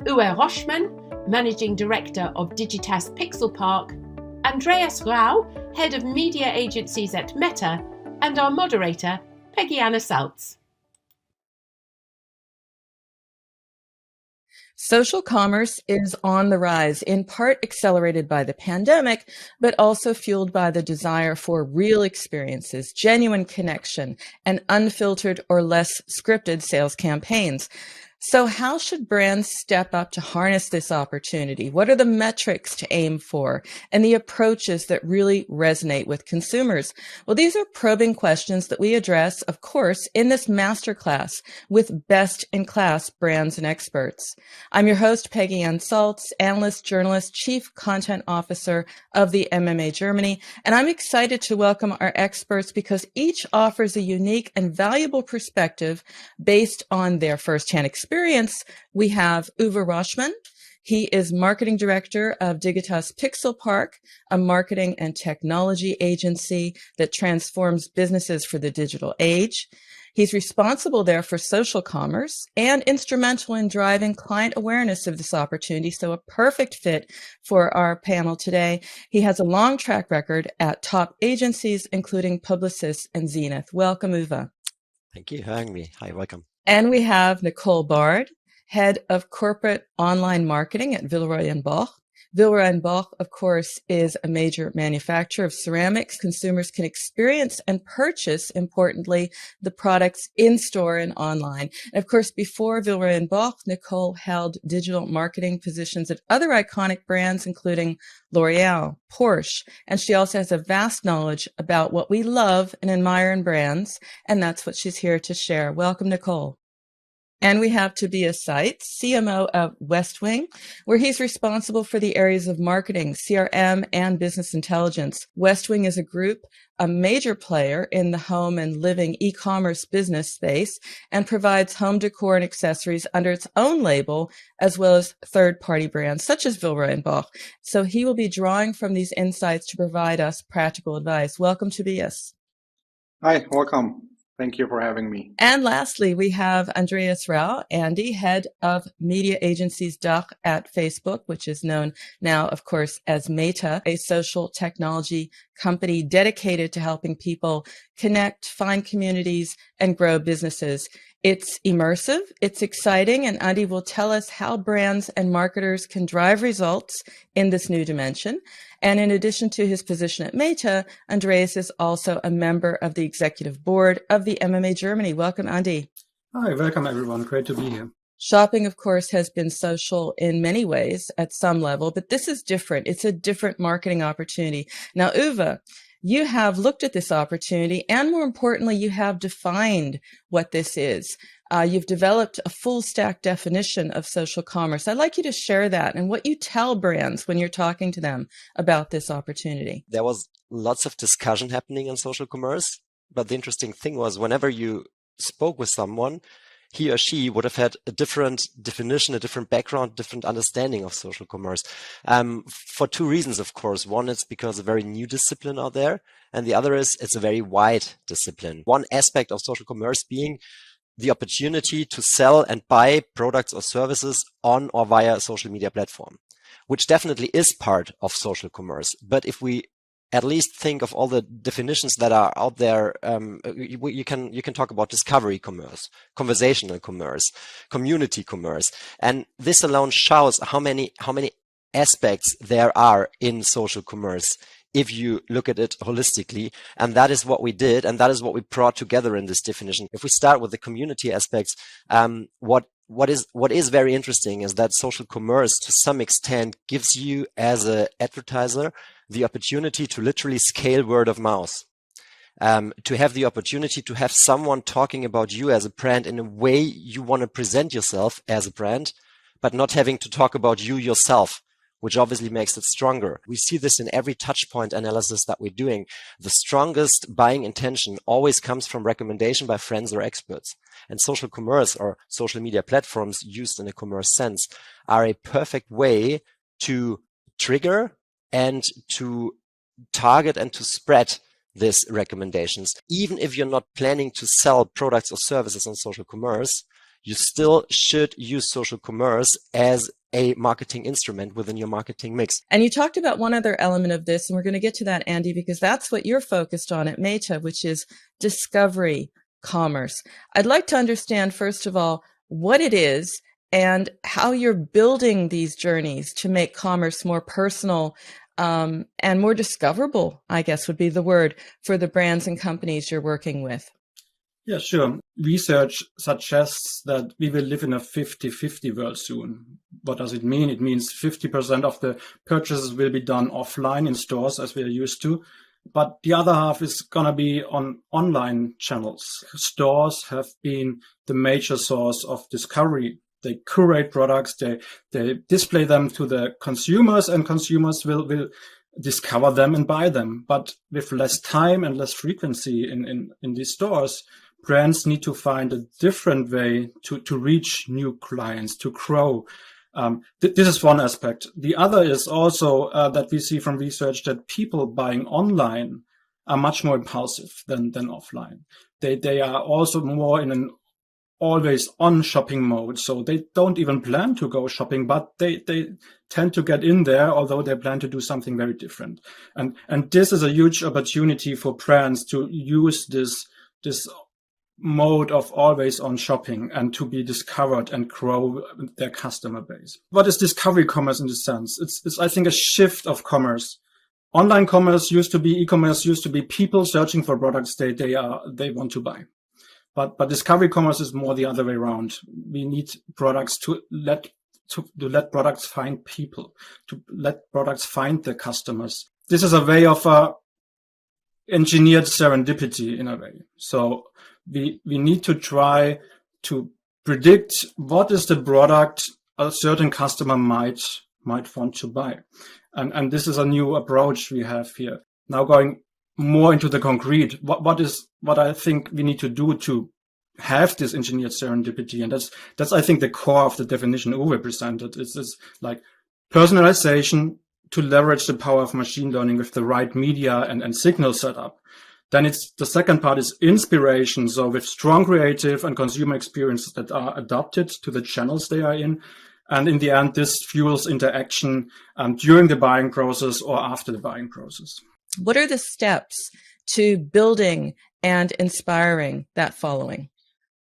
Uwe Roschmann, Managing Director of Digitas Pixel Park, Andreas Rau, Head of Media Agencies at Meta, and our moderator, Peggy Anna Saltz. Social commerce is on the rise, in part accelerated by the pandemic, but also fueled by the desire for real experiences, genuine connection, and unfiltered or less scripted sales campaigns. So how should brands step up to harness this opportunity? What are the metrics to aim for and the approaches that really resonate with consumers? Well, these are probing questions that we address, of course, in this masterclass with best-in-class brands and experts. I'm your host, Peggy Ann Saltz, analyst, journalist, chief content officer of the MMA Germany, and I'm excited to welcome our experts because each offers a unique and valuable perspective based on their firsthand experience. We have Uwe Roschmann. He is marketing director of Digitas Pixel Park, a marketing and technology agency that transforms businesses for the digital age. He's responsible there for social commerce and instrumental in driving client awareness of this opportunity. So a perfect fit for our panel today. He has a long track record at top agencies, including Publicis and Zenith. Welcome, Uwe. Thank you for having me. Hi, welcome. And we have Nicole Bard, head of corporate online marketing at Villeroy & Boch. Villeroy & Boch, of course, is a major manufacturer of ceramics. Consumers can experience and purchase, importantly, the products in-store and online. And of course, before Villeroy & Boch, Nicole held digital marketing positions at other iconic brands, including L'Oreal, Porsche, and she also has a vast knowledge about what we love and admire in brands, and that's what she's here to share. Welcome, Nicole. And we have Tobias Seitz, CMO of Westwing, where he's responsible for the areas of marketing, CRM, and business intelligence. Westwing is a group, a major player in the home and living e-commerce business space, and provides home decor and accessories under its own label, as well as third-party brands such as Villeroy & Boch. So he will be drawing from these insights to provide us practical advice. Welcome, Tobias. Hi, welcome. Thank you for having me. And lastly, we have Andreas Rau, Andy, head of media agencies DACH at Facebook, which is known now, of course, as Meta, a social technology company dedicated to helping people connect, find communities, and grow businesses. It's immersive, it's exciting, and Andy will tell us how brands and marketers can drive results in this new dimension. And in addition to his position at Meta, Andreas is also a member of the executive board of the MMA Germany. Welcome, Andy. Hi, welcome everyone. Great to be here. Shopping, of course, has been social in many ways at some level, but this is different. It's a different marketing opportunity. Now, Uwe, you have looked at this opportunity, and more importantly, you have defined what this is. You've developed a full stack definition of social commerce. I'd like you to share that and what you tell brands when you're talking to them about this opportunity. There was lots of discussion happening in social commerce, but the interesting thing was whenever you spoke with someone, he or she would have had a different definition, a different background, different understanding of social commerce. For two reasons, of course. One is because a very new discipline out there, and the other is it's a very wide discipline. One aspect of social commerce being the opportunity to sell and buy products or services on or via a social media platform, which definitely is part of social commerce. But if we at least think of all the definitions that are out there, you can talk about discovery commerce, conversational commerce, community commerce, and this alone shows how many aspects there are in social commerce if you look at it holistically. And that is what we did, and that is what we brought together in this definition. If we start with the community aspects, what is very interesting is that social commerce to some extent gives you as an advertiser the opportunity to literally scale word of mouth, to have the opportunity to have someone talking about you as a brand in a way you want to present yourself as a brand, but not having to talk about you yourself, which obviously makes it stronger. We see this in every touch point analysis that we're doing. The strongest buying intention always comes from recommendation by friends or experts. And social commerce or social media platforms used in a commerce sense are a perfect way to trigger and to target and to spread these recommendations. Even if you're not planning to sell products or services on social commerce, you still should use social commerce as a marketing instrument within your marketing mix. And you talked about one other element of this, and we're going to get to that, Andy, because that's what you're focused on at Meta, which is discovery commerce. I'd like to understand, first of all, what it is and how you're building these journeys to make commerce more personal and more discoverable, I guess would be the word, for the brands and companies you're working with. Yeah, sure. Research suggests that we will live in a 50-50 world soon. What does it mean? It means 50% of the purchases will be done offline in stores as we are used to, but the other half is going to be on online channels. Stores have been the major source of discovery. They curate products, they display them to the consumers, and consumers will discover them and buy them. But with less time and less frequency in these stores, brands need to find a different way to reach new clients, to grow. This is one aspect. The other is also that we see from research that people buying online are much more impulsive than offline. They are also more in an always on shopping mode. So they don't even plan to go shopping, but they tend to get in there, although they plan to do something very different. And this is a huge opportunity for brands to use this mode of always on shopping and to be discovered and grow their customer base. What is discovery commerce in this sense? It's I think a shift of commerce. Online commerce used to be, e-commerce used to be people searching for products they want to buy. But discovery commerce is more the other way around. We need products to let products find people, to let products find their customers. This is a way of engineered serendipity in a way. So we need to try to predict what is the product a certain customer might want to buy. And this is a new approach we have here. Now going more into the concrete, what I think we need to do to have this engineered serendipity. And that's I think the core of the definition Uwe presented. It's like personalization to leverage the power of machine learning with the right media and signal setup. Then the second part is inspiration. So with strong creative and consumer experiences that are adapted to the channels they are in. And in the end, this fuels interaction during the buying process or after the buying process. What are the steps to building and inspiring that following?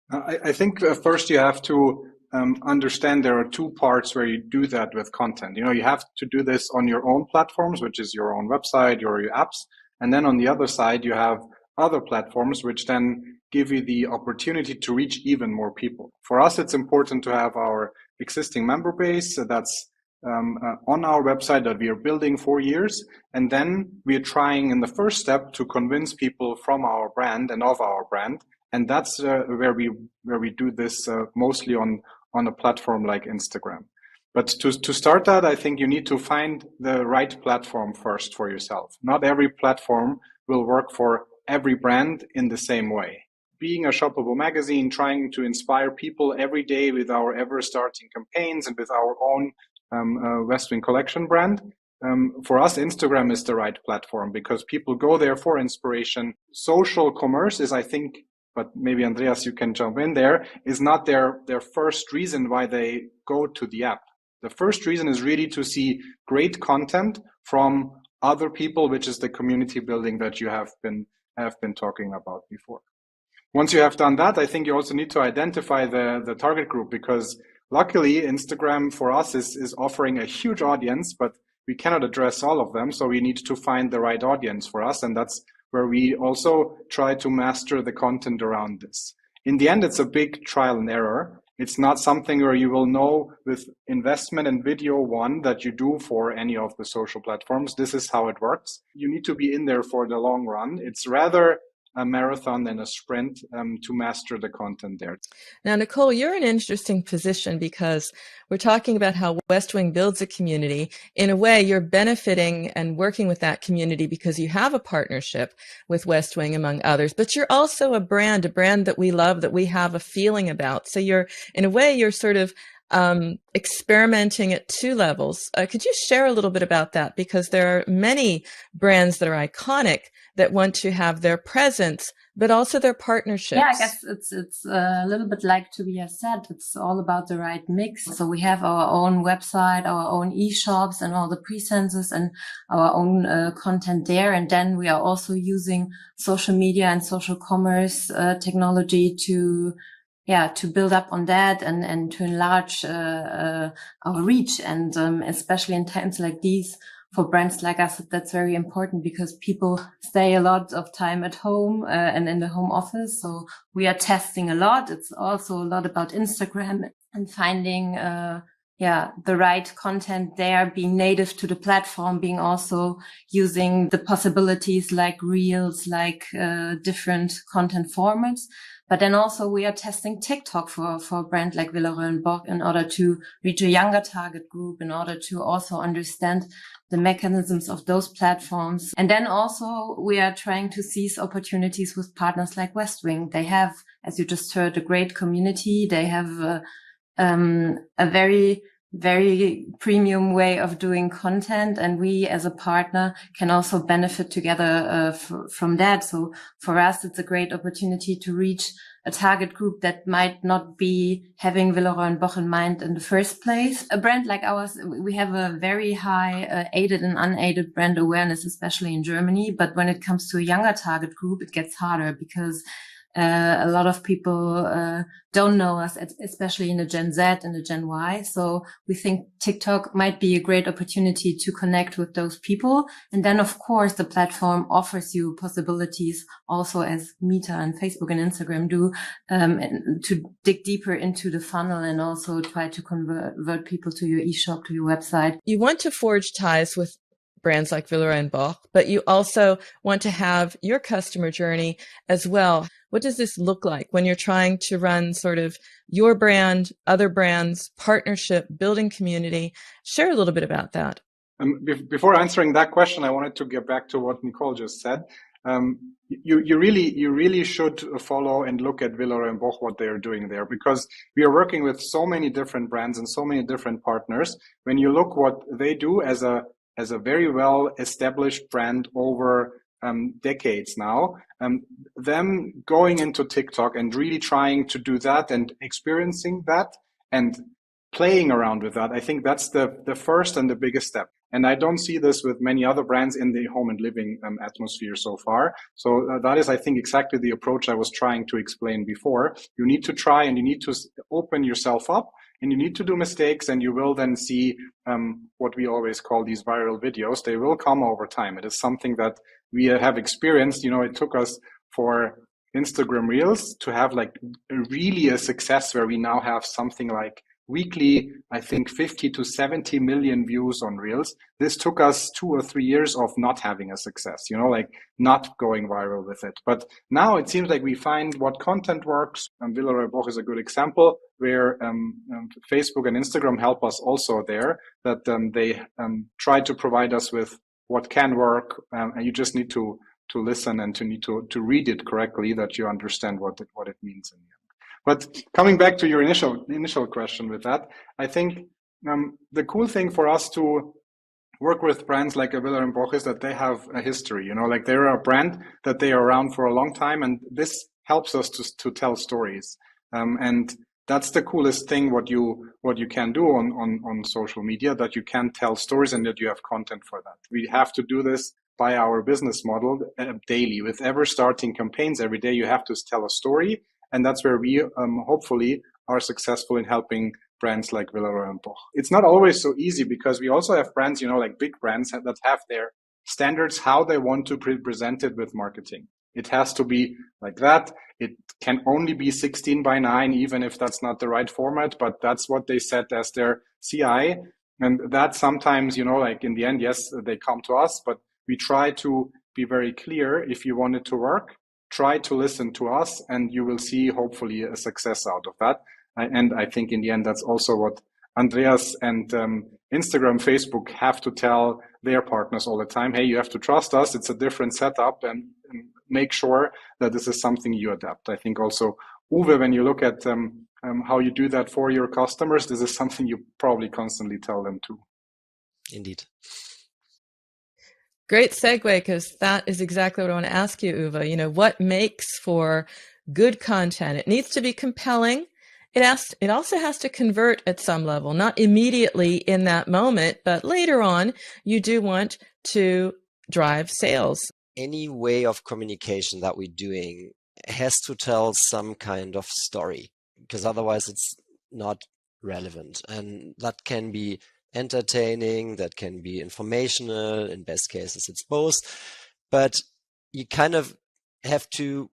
I think first you have to understand there are two parts where you do that with content. You have to do this on your own platforms, which is your own website or your apps. And then on the other side, you have other platforms which then give you the opportunity to reach even more people. For us, it's important to have our existing member base that's on our website that we are building for years. And then we are trying in the first step to convince people from our brand and of our brand. And that's where we do this mostly on a platform like Instagram. But to start that, I think you need to find the right platform first for yourself. Not every platform will work for every brand in the same way. Being a shoppable magazine, trying to inspire people every day with our ever-starting campaigns and with our own Westwing Collection brand, for us, Instagram is the right platform because people go there for inspiration. Social commerce is, I think, but maybe Andreas, you can jump in there, is not their first reason why they go to the app. The first reason is really to see great content from other people, which is the community building that you have been talking about before. Once you have done that, I think you also need to identify the target group because luckily Instagram for us is offering a huge audience, but we cannot address all of them. So we need to find the right audience for us. And that's where we also try to master the content around this. In the end, it's a big trial and error. It's not something where you will know with investment in video one that you do for any of the social platforms. This is how it works. You need to be in there for the long run. It's rather a marathon than a sprint to master the content there. Now, Nicole, you're in an interesting position because we're talking about how Westwing builds a community. In a way, you're benefiting and working with that community because you have a partnership with Westwing, among others, but you're also a brand that we love, that we have a feeling about. So in a way, you're sort of experimenting at two levels. Could you share a little bit about that? Because there are many brands that are iconic that want to have their presence, but also their partnerships. Yeah, I guess it's a little bit like Tobias said, it's all about the right mix. So we have our own website, our own e-shops and all the presences and our own content there. And then we are also using social media and social commerce technology to to build up on that and to enlarge our reach. And especially in times like these, for brands like us, that's very important because people stay a lot of time at home and in the home office. So we are testing a lot. It's also a lot about Instagram and finding the right content there, being native to the platform, being also using the possibilities like Reels, like different content formats. But then also we are testing TikTok for a brand like Villeroy & Boch in order to reach a younger target group, in order to also understand the mechanisms of those platforms. And then also we are trying to seize opportunities with partners like Westwing. They have, as you just heard, a great community. They have a very, very premium way of doing content. And we as a partner can also benefit together from that. So for us, it's a great opportunity to reach a target group that might not be having Villeroy & Boch in mind in the first place. A brand like ours, we have a very high aided and unaided brand awareness, especially in Germany. But when it comes to a younger target group, it gets harder because a lot of people don't know us, especially in the Gen Z and the Gen Y. So we think TikTok might be a great opportunity to connect with those people. And then, of course, the platform offers you possibilities also as Meta and Facebook and Instagram do to dig deeper into the funnel and also try to convert people to your eShop, to your website. You want to forge ties with brands like Villeroy & Boch, but you also want to have your customer journey as well. What does this look like when you're trying to run sort of your brand, other brands, partnership, building community? Share a little bit about that. Before answering that question, I wanted to get back to what Nicole just said. You really should follow and look at Villeroy & Boch, what they're doing there, because we are working with so many different brands and so many different partners. When you look what they do as a very well established brand over decades now, them going into TikTok and really trying to do that and experiencing that and playing around with that, I think that's the first and the biggest step. And I don't see this with many other brands in the home and living atmosphere so far. So that is, I think, exactly the approach I was trying to explain before. You need to try and you need to open yourself up. And you need to do mistakes, and you will then see what we always call these viral videos. They will come over time. It is something that we have experienced. You know, it took us for Instagram Reels to have like really a success where we now have something like weekly, I think 50 to 70 million views on Reels. This took us 2 or 3 years of not having a success, you know, like not going viral with it. But now it seems like we find what content works. Villeroy & Boch is a good example where Facebook and Instagram help us also there, that they try to provide us with what can work. And you just need to listen and to read it correctly, that you understand what it means in the end. But coming back to your initial question with that, I think the cool thing for us to work with brands like Villeroy & Boch is that they have a history, you know, like they're a brand that they are around for a long time, and this helps us to tell stories. And that's the coolest thing what you can do on social media, that you can tell stories and that you have content for that. We have to do this by our business model daily. With ever starting campaigns every day, you have to tell a story. And that's where we hopefully are successful in helping brands like Villeroy & Boch. It's not always so easy because we also have brands, you know, like big brands that have their standards, how they want to present it with marketing. It has to be like that. It can only be 16:9, even if that's not the right format, but that's what they set as their CI. And that sometimes, you know, like in the end, yes, they come to us, but we try to be very clear. If you want it to work, try to listen to us, and you will see hopefully a success out of that. And I think in the end, that's also what Andreas and Instagram, Facebook have to tell their partners all the time. Hey, you have to trust us. It's a different setup, and make sure that this is something you adapt. I think also, Uwe, when you look at how you do that for your customers, this is something you probably constantly tell them too. Indeed. Great segue, because that is exactly what I want to ask you, Uwe. You know, what makes for good content? It needs to be compelling. It also has to convert at some level, not immediately in that moment, but later on, you do want to drive sales. Any way of communication that we're doing has to tell some kind of story. because otherwise it's not relevant. And that can be entertaining, that can be informational, in best cases it's both, but you kind of have to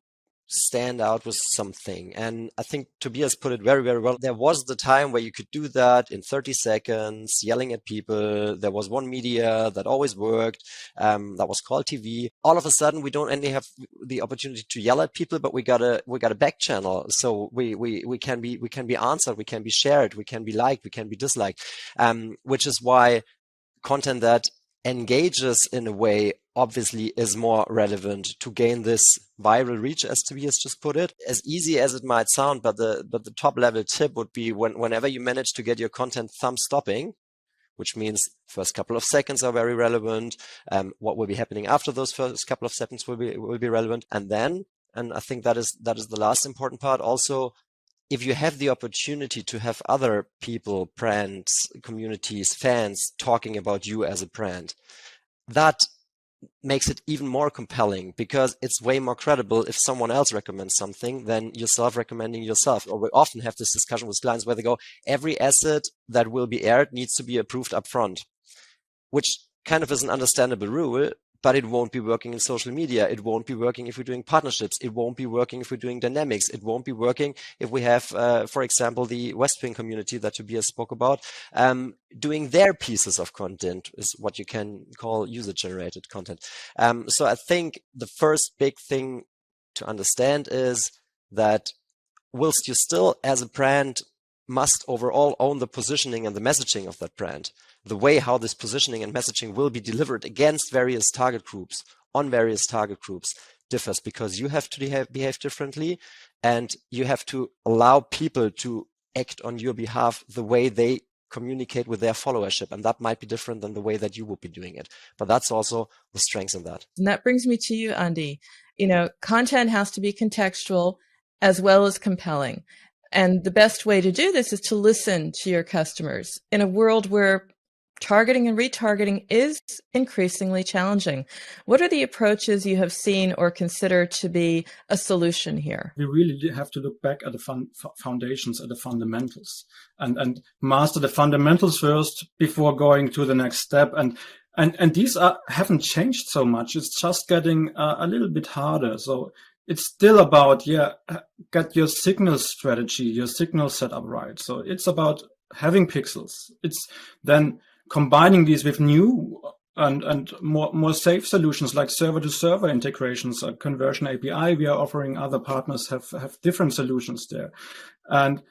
stand out with something. And I think Tobias put it very, very well. There was the time where you could do that in 30 seconds, yelling at people. There was one media that always worked. That was called TV. All of a sudden, we don't only have the opportunity to yell at people, but we got a back channel. So we can be answered, we can be shared, we can be liked, we can be disliked. Which is why content that engages in a way obviously is more relevant to gain this viral reach, as Tobias just put it. As easy as it might sound, but the top level tip would be whenever you manage to get your content thumb stopping, which means first couple of seconds are very relevant. What will be happening after those first couple of seconds will be relevant. And then, and I think that is the last important part also, if you have the opportunity to have other people, brands, communities, fans talking about you as a brand, that makes it even more compelling, because it's way more credible if someone else recommends something than yourself recommending yourself. Or we often have this discussion with clients where they go, every asset that will be aired needs to be approved upfront, which kind of is an understandable rule, but it won't be working in social media. It won't be working if we're doing partnerships. It won't be working if we're doing dynamics. It won't be working if we have, for example, the Westwing community that Tobias spoke about, doing their pieces of content is what you can call user-generated content. So I think the first big thing to understand is that whilst you still, as a brand, must overall own the positioning and the messaging of that brand, the way how this positioning and messaging will be delivered against various target groups, on various target groups, differs, because you have to behave differently, and you have to allow people to act on your behalf the way they communicate with their followership. And that might be different than the way that you would be doing it. But that's also the strengths in that. And that brings me to you, Andy. You know, content has to be contextual as well as compelling. And the best way to do this is to listen to your customers in a world where targeting and retargeting is increasingly challenging. What are the approaches you have seen or consider to be a solution here? We really have to look back at the foundations, at the fundamentals, and master the fundamentals first before going to the next step. And these haven't changed so much. It's just getting a little bit harder. So it's still about, get your signal strategy, your signal setup right. So it's about having pixels. It's then combining these with new and more safe solutions like server-to-server integrations, Conversion API. We are offering, other partners have different solutions there. And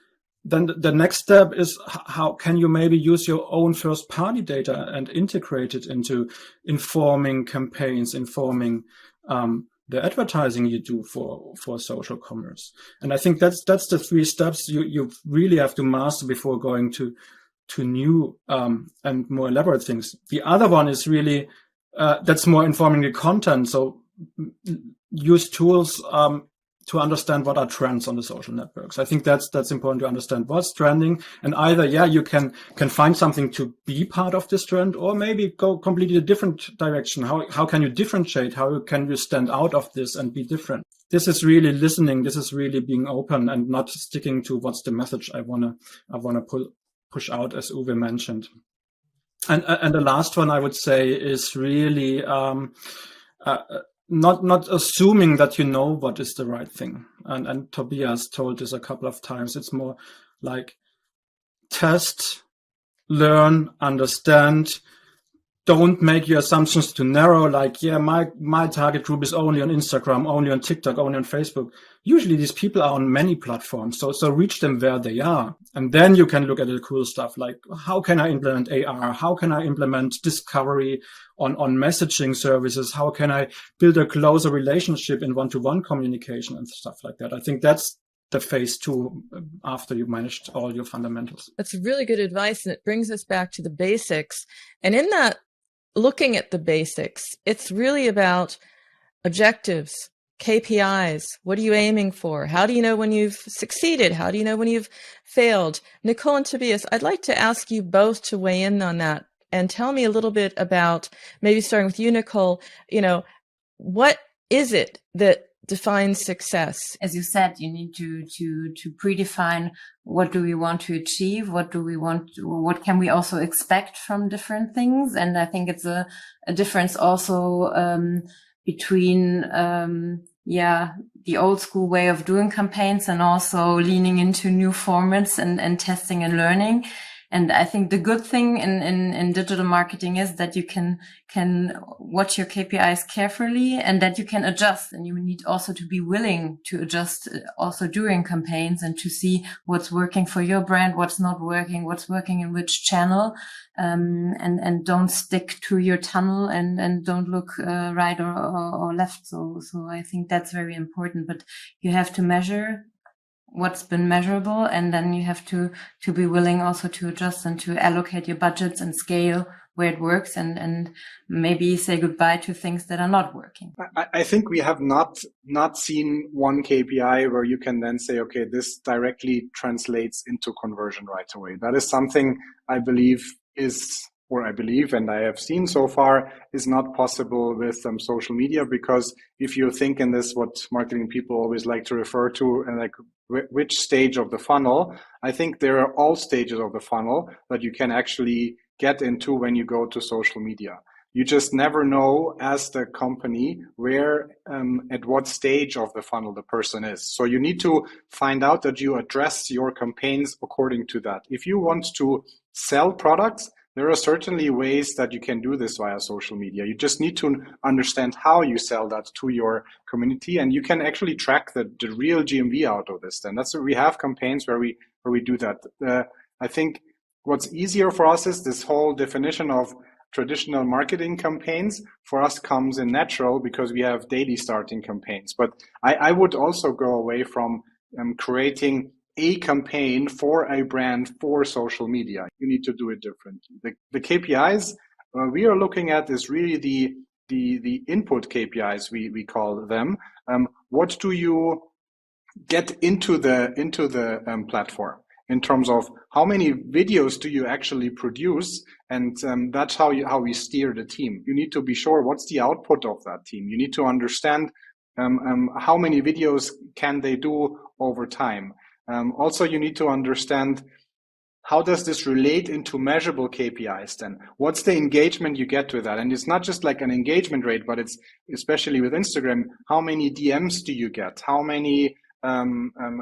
then the next step is how can you maybe use your own first-party data and integrate it into informing campaigns, informing the advertising you do for social commerce. And I think that's the three steps you really have to master before going to new and more elaborate things. The other one is really that's more informing the content. So use tools to understand what are trends on the social networks. I think that's important to understand what's trending, and either you can find something to be part of this trend, or maybe go completely a different direction. How can you differentiate? How can you stand out of this and be different? This is really listening. This is really being open and not sticking to what's the message I wanna push out, as Uwe mentioned. And the last one I would say is really not assuming that you know what is the right thing. And Tobias told this a couple of times. It's more like test, learn, understand. Don't make your assumptions too narrow, like, my target group is only on Instagram, only on TikTok, only on Facebook. Usually these people are on many platforms, so reach them where they are. And then you can look at the cool stuff, like how can I implement AR? How can I implement discovery on messaging services? How can I build a closer relationship in one-to-one communication and stuff like that? I think that's the phase 2 after you've managed all your fundamentals. That's really good advice, and it brings us back to the basics. And in that, looking at the basics, it's really about objectives, KPIs. What are you aiming for? How do you know when you've succeeded? How do you know when you've failed? Nicole and Tobias, I'd like to ask you both to weigh in on that and tell me a little bit about, maybe starting with you, Nicole, what is it that defines success? As you said, you need to predefine what do we want to achieve, what can we also expect from different things. And I think it's a difference also between the old school way of doing campaigns and also leaning into new formats and testing and learning. And I think the good thing in digital marketing is that you can watch your KPIs carefully and that you can adjust, and you need also to be willing to adjust also during campaigns and to see what's working for your brand, what's not working, what's working in which channel, and don't stick to your tunnel and don't look right or left. So I think that's very important, but you have to measure what's been measurable, and then you have to be willing also to adjust and to allocate your budgets and scale where it works, and maybe say goodbye to things that are not working. I think we have not seen one KPI where you can then say, okay, this directly translates into conversion right away. That is something I believe and I have seen so far is not possible with social media, because if you think in this, what marketing people always like to refer to, and like which stage of the funnel, I think there are all stages of the funnel that you can actually get into when you go to social media. You just never know as the company where, at what stage of the funnel the person is. So you need to find out that you address your campaigns according to that. If you want to sell products, there are certainly ways that you can do this via social media. You just need to understand how you sell that to your community, and you can actually track the real GMV out of this. And that's where we have campaigns where we do that. I think what's easier for us is this whole definition of traditional marketing campaigns for us comes in natural because we have daily starting campaigns. But I would also go away from creating a campaign for a brand for social media. You need to do it differently. The KPIs we are looking at is really the input KPIs, we call them. What do you get into the platform in terms of how many videos do you actually produce? And that's how we steer the team. You need to be sure what's the output of that team. You need to understand how many videos can they do over time. Also, you need to understand how does this relate into measurable KPIs then? What's the engagement you get with that? And it's not just like an engagement rate, but it's especially with Instagram, how many DMs do you get? How many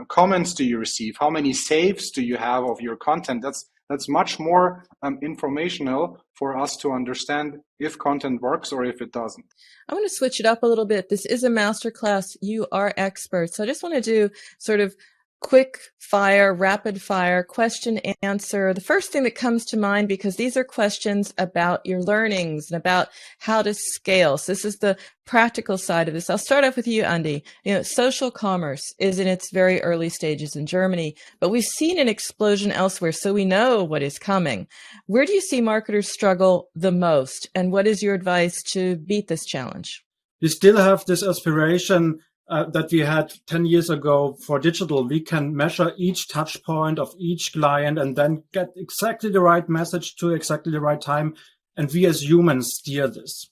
comments do you receive? How many saves do you have of your content? That's much more informational for us to understand if content works or if it doesn't. I want to switch it up a little bit. This is a masterclass. You are experts. So I just want to do sort of quick fire, rapid fire, question answer. The first thing that comes to mind, because these are questions about your learnings and about how to scale. So this is the practical side of this. I'll start off with you, Andy. Social commerce is in its very early stages in Germany, but we've seen an explosion elsewhere, so we know what is coming. Where do you see marketers struggle the most, and what is your advice to beat this challenge? We still have this aspiration that we had 10 years ago for digital. We can measure each touch point of each client and then get exactly the right message to exactly the right time. And we as humans steer this.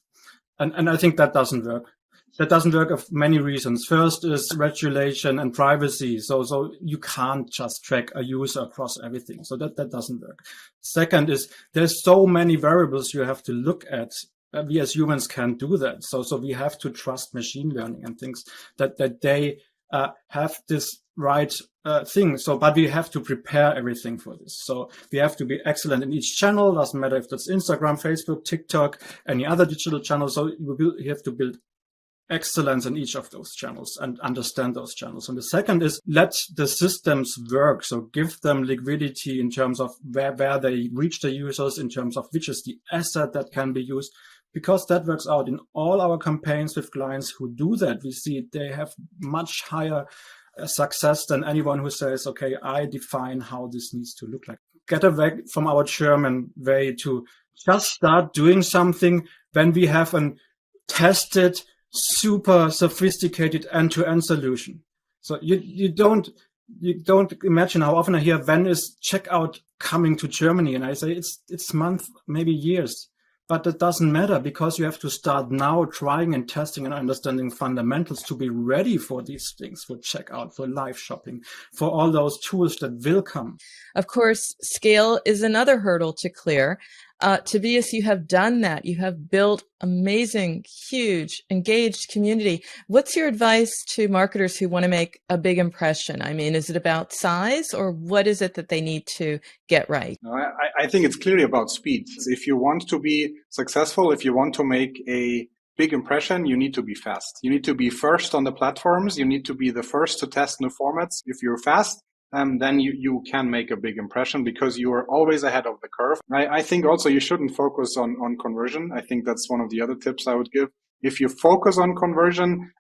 And I think that doesn't work. That doesn't work for many reasons. First is regulation and privacy. So you can't just track a user across everything. So that doesn't work. Second is there's so many variables you have to look at. We as humans can't do that. So we have to trust machine learning and things that they have this right thing. But we have to prepare everything for this. So we have to be excellent in each channel. Doesn't matter if that's Instagram, Facebook, TikTok, any other digital channel. So you have to build excellence in each of those channels and understand those channels. And the second is let the systems work. So give them liquidity in terms of where they reach the users, in terms of which is the asset that can be used. Because that works out in all our campaigns with clients who do that. We see they have much higher success than anyone who says, okay, I define how this needs to look like. Get away from our German way to just start doing something when we have a tested, super sophisticated end-to-end solution. So you don't imagine how often I hear, when is checkout coming to Germany? And I say it's months, maybe years. But that doesn't matter because you have to start now trying and testing and understanding fundamentals to be ready for these things, for checkout, for live shopping, for all those tools that will come. Of course, scale is another hurdle to clear. Tobias, you have done that. You have built amazing, huge, engaged community. What's your advice to marketers who want to make a big impression? I mean, is it about size, or what is it that they need to get right? No, I think it's clearly about speed. If you want to be successful, if you want to make a big impression, you need to be fast. You need to be first on the platforms. You need to be the first to test new formats. If you're fast, then you can make a big impression because you are always ahead of the curve. I think also you shouldn't focus on conversion. I think that's one of the other tips I would give. If you focus on conversion,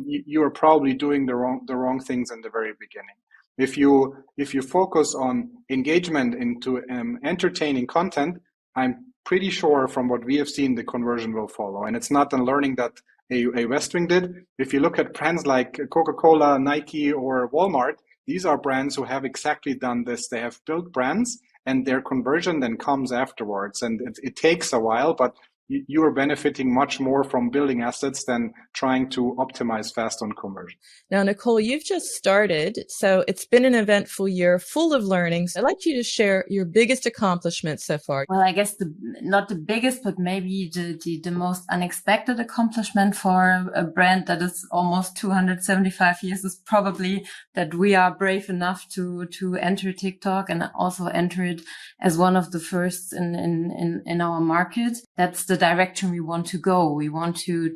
you are probably doing the wrong things in the very beginning. If you focus on engagement into entertaining content, I'm pretty sure from what we have seen, the conversion will follow. And it's not a learning that a Westwing did. If you look at brands like Coca-Cola, Nike, or Walmart, these are brands who have exactly done this. They have built brands and their conversion then comes afterwards. And it takes a while, but you are benefiting much more from building assets than trying to optimize fast on conversion. Now, Nicole, you've just started, so it's been an eventful year full of learnings. I'd like you to share your biggest accomplishments so far. Well, I guess not the biggest, but maybe the most unexpected accomplishment for a brand that is almost 275 years is probably that we are brave enough to enter TikTok and also enter it as one of the first in our market. That's the direction we want to go. We want to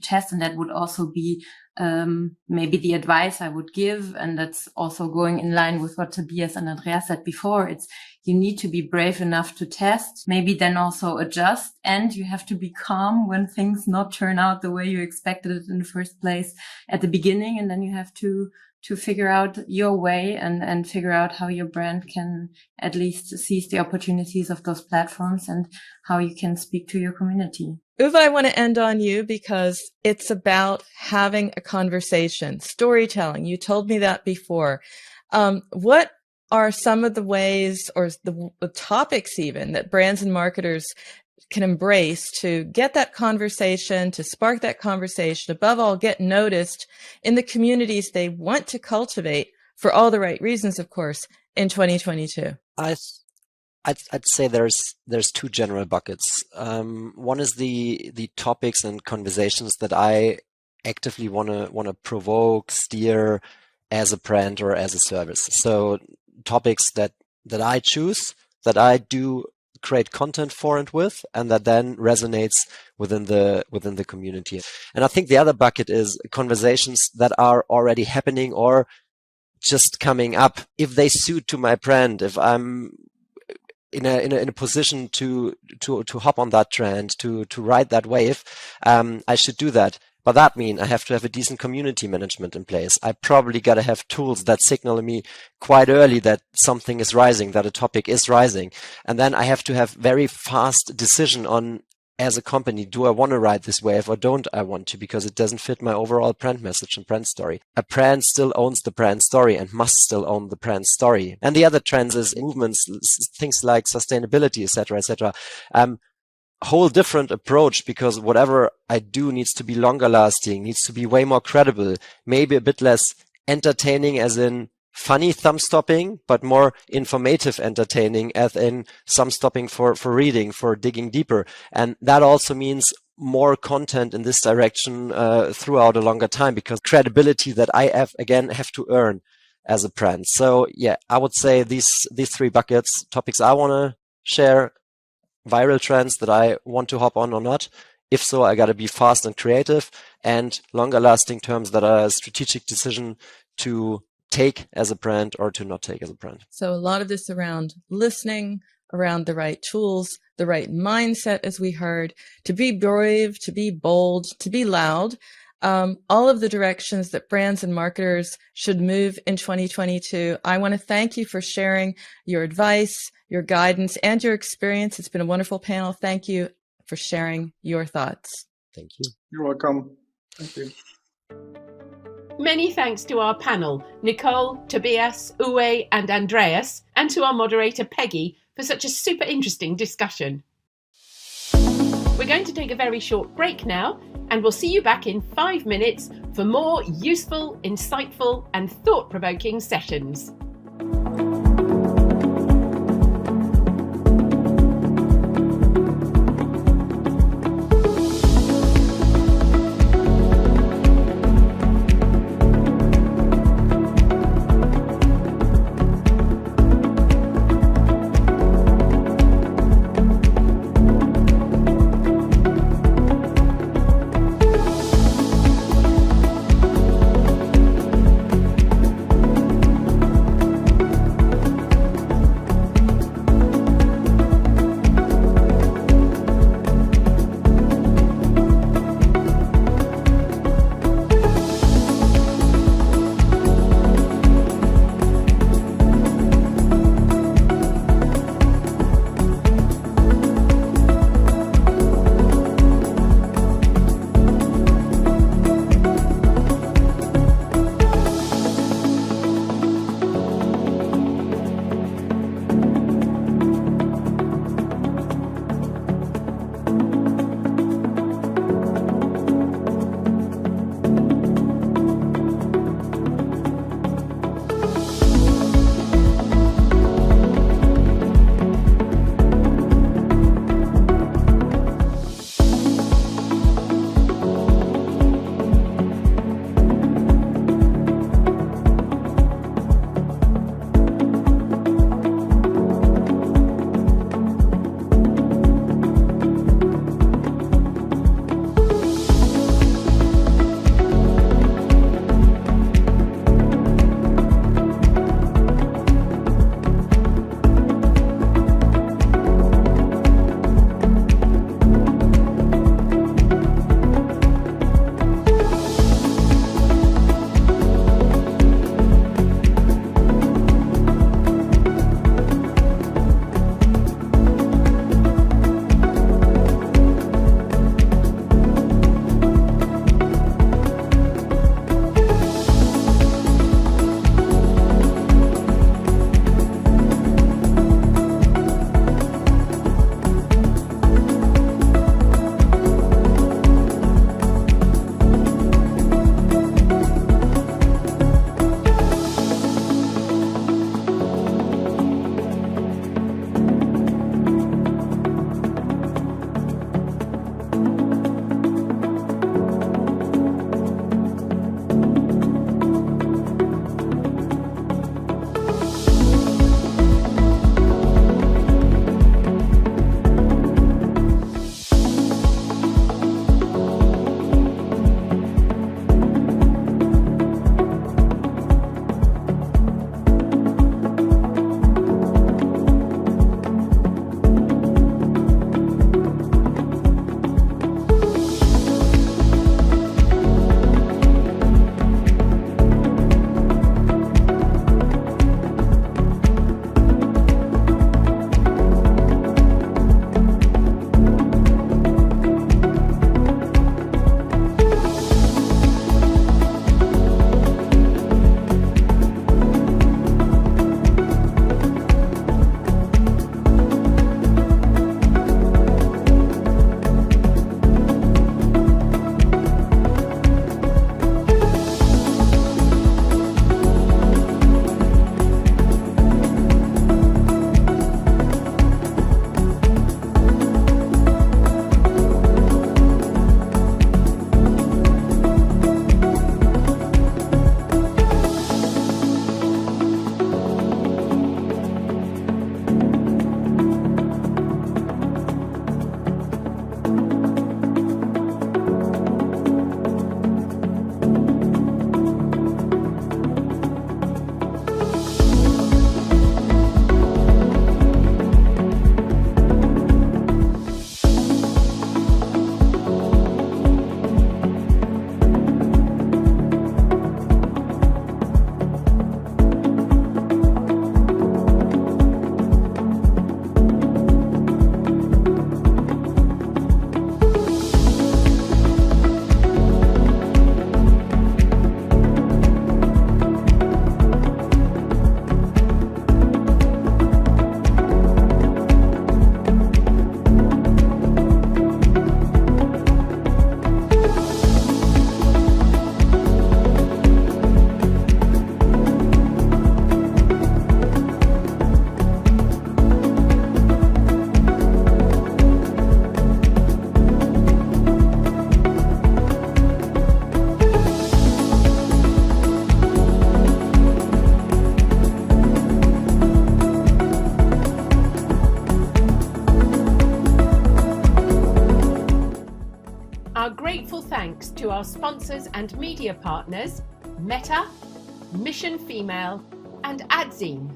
test, and that would also be maybe the advice I would give. And that's also going in line with what Tobias and Andreas said before. It's you need to be brave enough to test, maybe then also adjust, and you have to be calm when things not turn out the way you expected it in the first place at the beginning. And then you have to figure out your way and figure out how your brand can at least seize the opportunities of those platforms and how you can speak to your community. Uwe, I want to end on you because it's about having a conversation, storytelling. You told me that before. What are some of the ways or the topics even that brands and marketers can embrace to get that conversation, to spark that conversation, above all, get noticed in the communities they want to cultivate for all the right reasons, of course, in 2022? I'd say there's two general buckets. One is the topics and conversations that I actively want to provoke, steer as a brand or as a service. So topics that I choose, that I do create content for and with, and that then resonates within the community. And I think the other bucket is conversations that are already happening or just coming up. If they suit to my brand, if I'm in a position to hop on that trend, to ride that wave, I should do that. But that means I have to have a decent community management in place. I probably got to have tools that signal me quite early that something is rising, that a topic is rising. And then I have to have very fast decision on, as a company, do I want to ride this wave or don't I want to, because it doesn't fit my overall brand message and brand story. A brand still owns the brand story and must still own the brand story. And the other trends is movements, things like sustainability, etc., whole different approach, because whatever I do needs to be longer lasting, needs to be way more credible, maybe a bit less entertaining as in funny thumb stopping, but more informative entertaining as in thumb stopping for reading, for digging deeper. And that also means more content in this direction throughout a longer time, because credibility that I have to earn as a brand. So yeah, I would say these three buckets, topics I want to share, viral trends that I want to hop on or not. If so, I got to be fast and creative, and longer lasting terms that are a strategic decision to take as a brand or to not take as a brand. So a lot of this around listening, around the right tools, the right mindset, as we heard, to be brave, to be bold, to be loud. All of the directions that brands and marketers should move in 2022. I want to thank you for sharing your advice, your guidance, and your experience. It's been a wonderful panel. Thank you for sharing your thoughts. Thank you. You're welcome. Thank you. Many thanks to our panel, Nicole, Tobias, Uwe, and Andreas, and to our moderator, Peggy, for such a super interesting discussion. We're going to take a very short break now, and we'll see you back in 5 minutes for more useful, insightful, and thought-provoking sessions. thanks to our sponsors and media partners, Meta, Mission Female, and Adzine.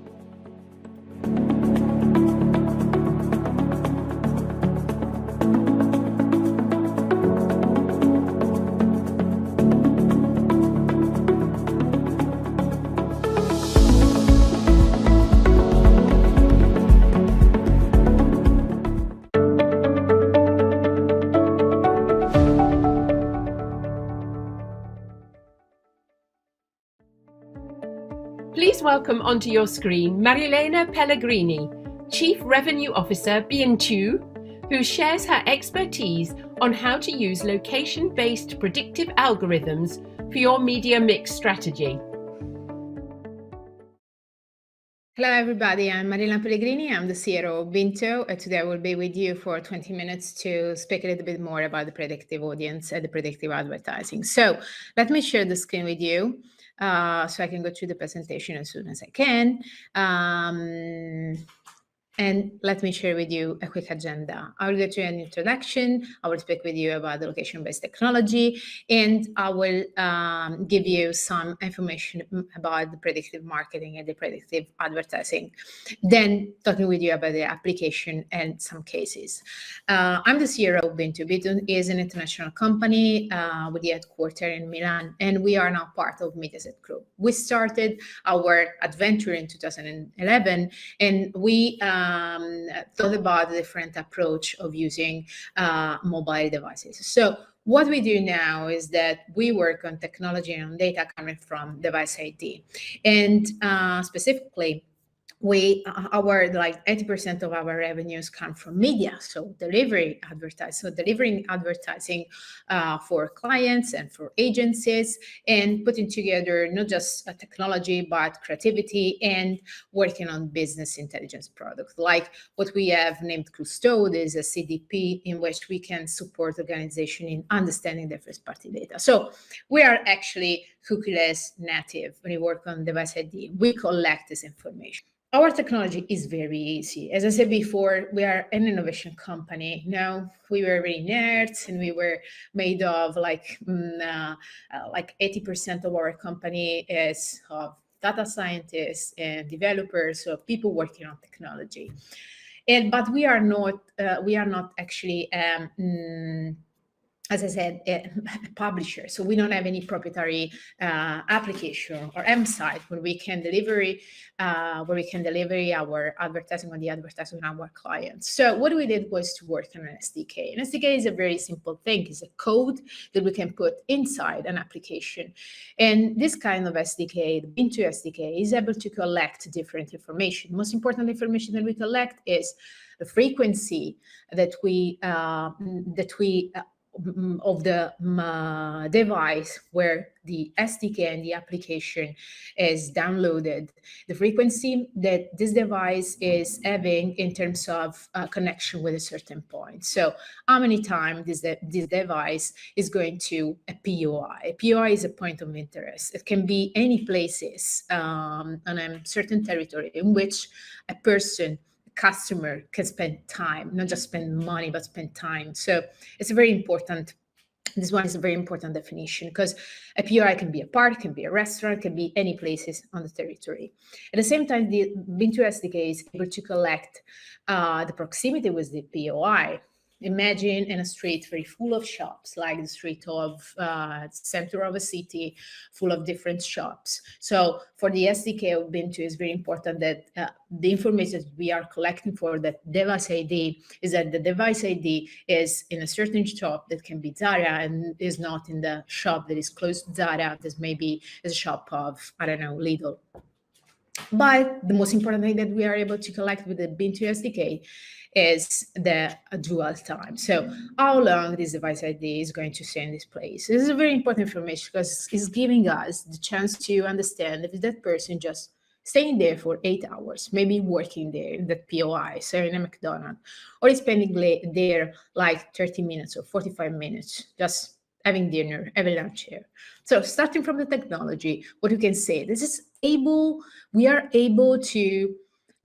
Please welcome onto your screen Marilena Pellegrini, Chief Revenue Officer B&Q, who shares her expertise on how to use location-based predictive algorithms for your media mix strategy. Hello everybody, I'm Marilena Pellegrini, I'm the CRO of B&Q, and today I will be with you for 20 minutes to speak a little bit more about the predictive audience and the predictive advertising. So let me share the screen with you. So I can go through the presentation as soon as I can. And let me share with you a quick agenda. I will go through an introduction. I will speak with you about the location-based technology, and I will give you some information about the predictive marketing and the predictive advertising. Then talking with you about the application and some cases. I'm the CRO of B&Q. B&Q is an international company with the headquarters in Milan, and we are now part of Mediaset Group. We started our adventure in 2011, and we thought about a different approach of using mobile devices. So what we do now is that we work on technology and on data coming from device ID. And specifically, like 80% of our revenues come from media, so delivering advertising for clients and for agencies, and putting together not just technology but creativity and working on business intelligence products, like what we have named Custode is a CDP in which we can support organization in understanding their first-party data. So we are actually cookieless native when we work on device ID. We collect this information. Our technology is very easy. As I said before, we are an innovation company. Now, we were very nerds, and we were made of like 80% of our company is of data scientists and developers, so people working on technology. But we are not actually as I said, a publisher. So we don't have any proprietary application or M site where we can deliver our advertising on the advertising on our clients. So what we did was to work on an SDK. An SDK is a very simple thing. It's a code that we can put inside an application. And this kind of SDK, the B&Q SDK, is able to collect different information. The most important information that we collect is the frequency that we of the device where the SDK and the application is downloaded, the frequency that this device is having in terms of connection with a certain point. So how many times this device is going to a POI. A POI is a point of interest. It can be any places on a certain territory in which a customer can spend time, not just spend money, but spend time. So it's a very important, this one is a very important definition, because a POI can be a park, can be a restaurant, can be any places on the territory. At the same time, the B&Q SDK is able to collect the proximity with the POI. Imagine in a street very full of shops, like the street of center of a city, full of different shops. So for the SDK of B&Q, it's very important that the information we are collecting for that device ID is that the device ID is in a certain shop that can be Zara and is not in the shop that is close to Zara, that maybe is a shop of, I don't know, Lidl. But the most important thing that we are able to collect with the B&Q SDK is the dwell time. So how long this device ID is going to stay in this place. This is a very important information because it's giving us the chance to understand if that person just staying there for 8 hours, maybe working there in that POI, so in a McDonald's, or is spending there like 30 minutes or 45 minutes, just having dinner, having lunch here. So starting from the technology, what you can say, we are able to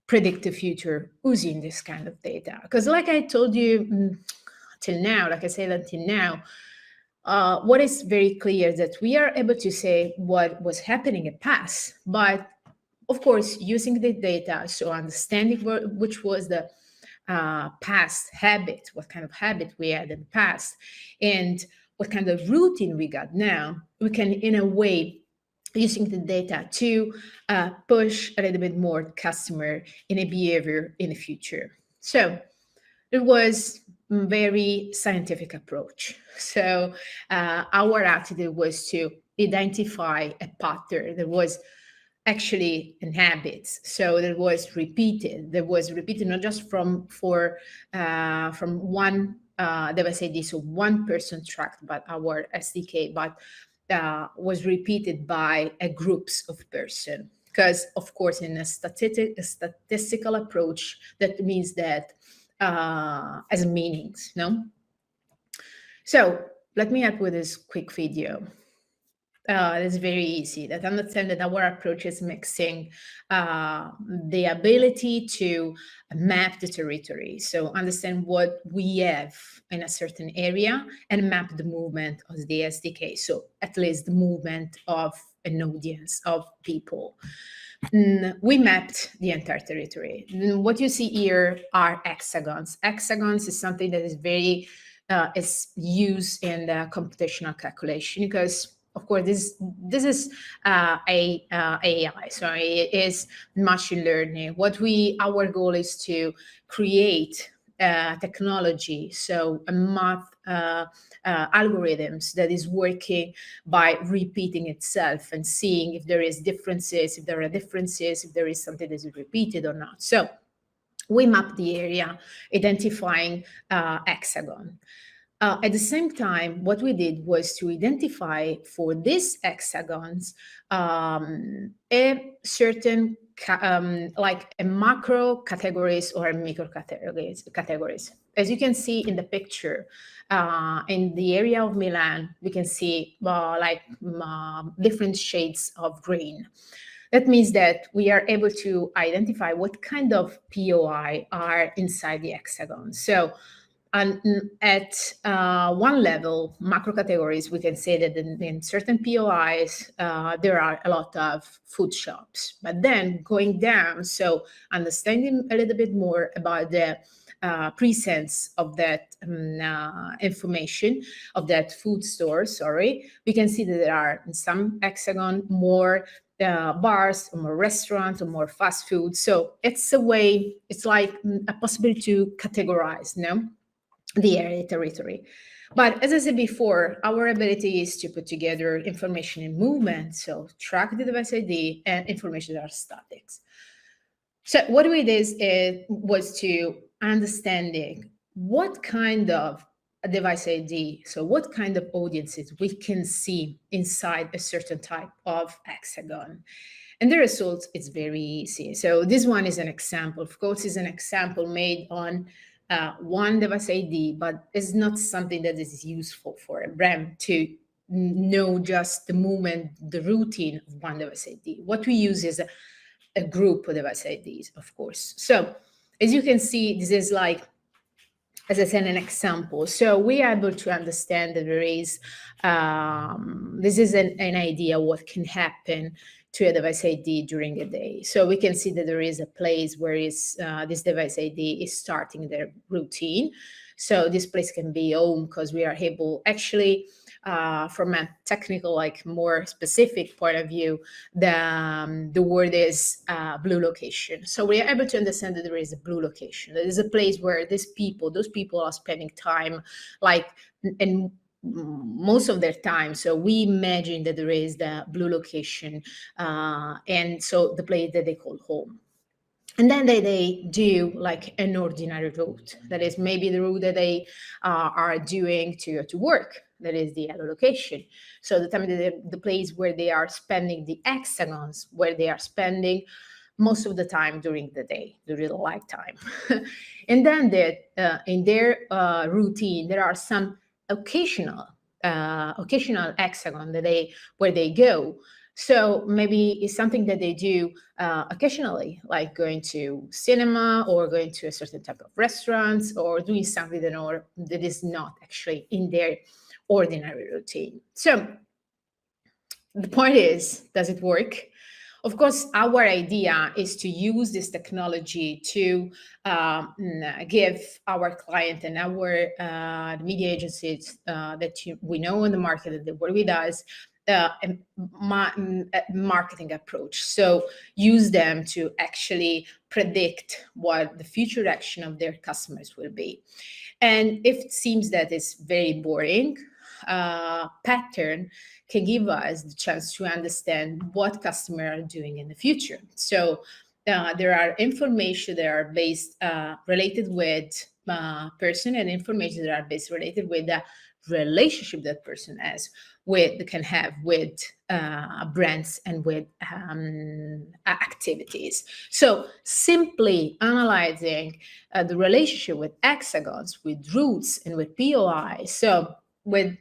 predict the future using this kind of data. Because like I told you till now, like I said until now, what is very clear is that we are able to say what was happening in the past, but of course, using the data, so understanding which was the past habit, what kind of habit we had in the past, and what kind of routine we got now, we can, in a way, using the data to push a little bit more customer in a behavior in the future. So it was a very scientific approach. So our attitude was to identify a pattern that was actually in habits, so that was repeated. That was repeated not just from one device ID, so one person tracked by our SDK, but was repeated by a groups of person. Because of course, in a statistical approach, that means that as meanings, no. So let me help with this quick video. It's very easy that understand that our approach is mixing the ability to map the territory. So understand what we have in a certain area and map the movement of the SDK. So at least the movement of an audience of people. We mapped the entire territory. What you see here are hexagons. Hexagons is something that is very is used in the computational calculation because, of course, this is AI, so it is machine learning. Our goal is to create technology, so a math algorithms that is working by repeating itself and seeing if there is differences, if there are differences, if there is something that is repeated or not. So we map the area, identifying hexagon. At the same time, what we did was to identify for these hexagons a certain like a macro categories or micro categories. As you can see in the picture, in the area of Milan, we can see different shades of green. That means that we are able to identify what kind of POI are inside the hexagon. So at one level, macro categories, we can say that in certain POIs, there are a lot of food shops. But then going down, so understanding a little bit more about the presence of that information, of that food store, we can see that there are in some hexagon more bars, or more restaurants, or more fast food. So it's a way, it's like a possibility to categorize, the area territory. But as I said before, our ability is to put together information in movement, so track the device ID and information that are static. So what we did was to understanding what kind of device ID, so what kind of audiences we can see inside a certain type of hexagon. And the result is very easy. So this one is an example. Of course, it's an example made on one device ID, but it's not something that is useful for a brand to know just the movement, the routine of one device ID. What we use is a group of device IDs, of course. So as you can see, this is like, as I said, an example. So we are able to understand that there is, this is an idea what can happen to a device ID during a day. So we can see that there is a place where this device ID is starting their routine. So this place can be home because we are able, actually, from a technical, more specific point of view, the word is blue location. So we are able to understand that there is a blue location. There is a place where those people are spending time, and most of their time. So we imagine that there is the blue location, and so the place that they call home. And then they do like an ordinary route. That is maybe the route that they are doing to work. That is the yellow location. So the place where they are spending the hexagons, where they are spending most of the time during the day, during the lifetime. And then in their routine, there are some occasional hexagon where they go. So maybe it's something that they do occasionally, like going to cinema or going to a certain type of restaurants or doing something that is not actually in their ordinary routine. So the point is, does it work? Of course, our idea is to use this technology to give our client and our media agencies that we know in the market that work with us a marketing approach. So use them to actually predict what the future action of their customers will be. And if it seems that it's very boring, pattern can give us the chance to understand what customers are doing in the future. So there are information that are based related with person, and information that are based related with the relationship that person has can have with brands and with activities. So simply analyzing the relationship with hexagons, with roots, and with POI. So with,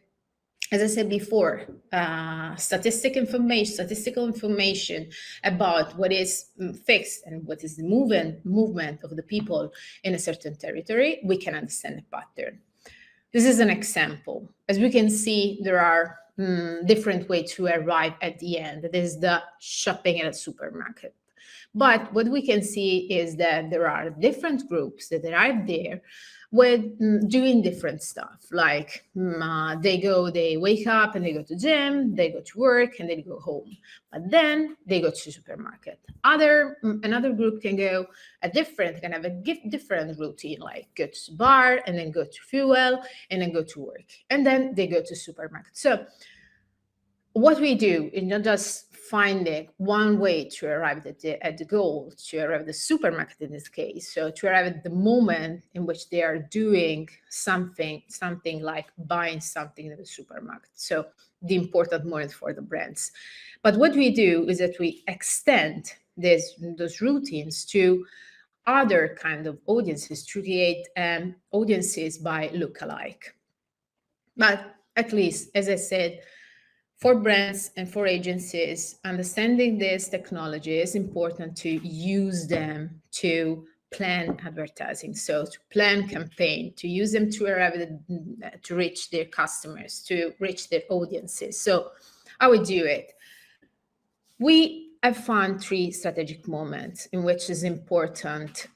as I said before, statistical information about what is fixed and what is the movement of the people in a certain territory, we can understand the pattern. This is an example. As we can see, there are different ways to arrive at the end. That is the shopping at a supermarket. But what we can see is that there are different groups that arrive there with doing different stuff. Like they wake up and they go to gym, they go to work, and they go home. But then they go to supermarket. Another group can go can have a different routine, like go to bar and then go to fuel and then go to work, and then they go to supermarket. So what we do is not just finding one way to arrive at the goal, to arrive at the supermarket in this case. So to arrive at the moment in which they are doing something like buying something in the supermarket. So the important moment for the brands. But what we do is that we extend those routines to other kind of audiences to create audiences by lookalike. But at least, as I said, for brands and for agencies, understanding this technology is important to use them to plan advertising. So to plan campaign, to use them to arrive to reach their customers, to reach their audiences. So how we do it? We have found 3 strategic moments in which it's important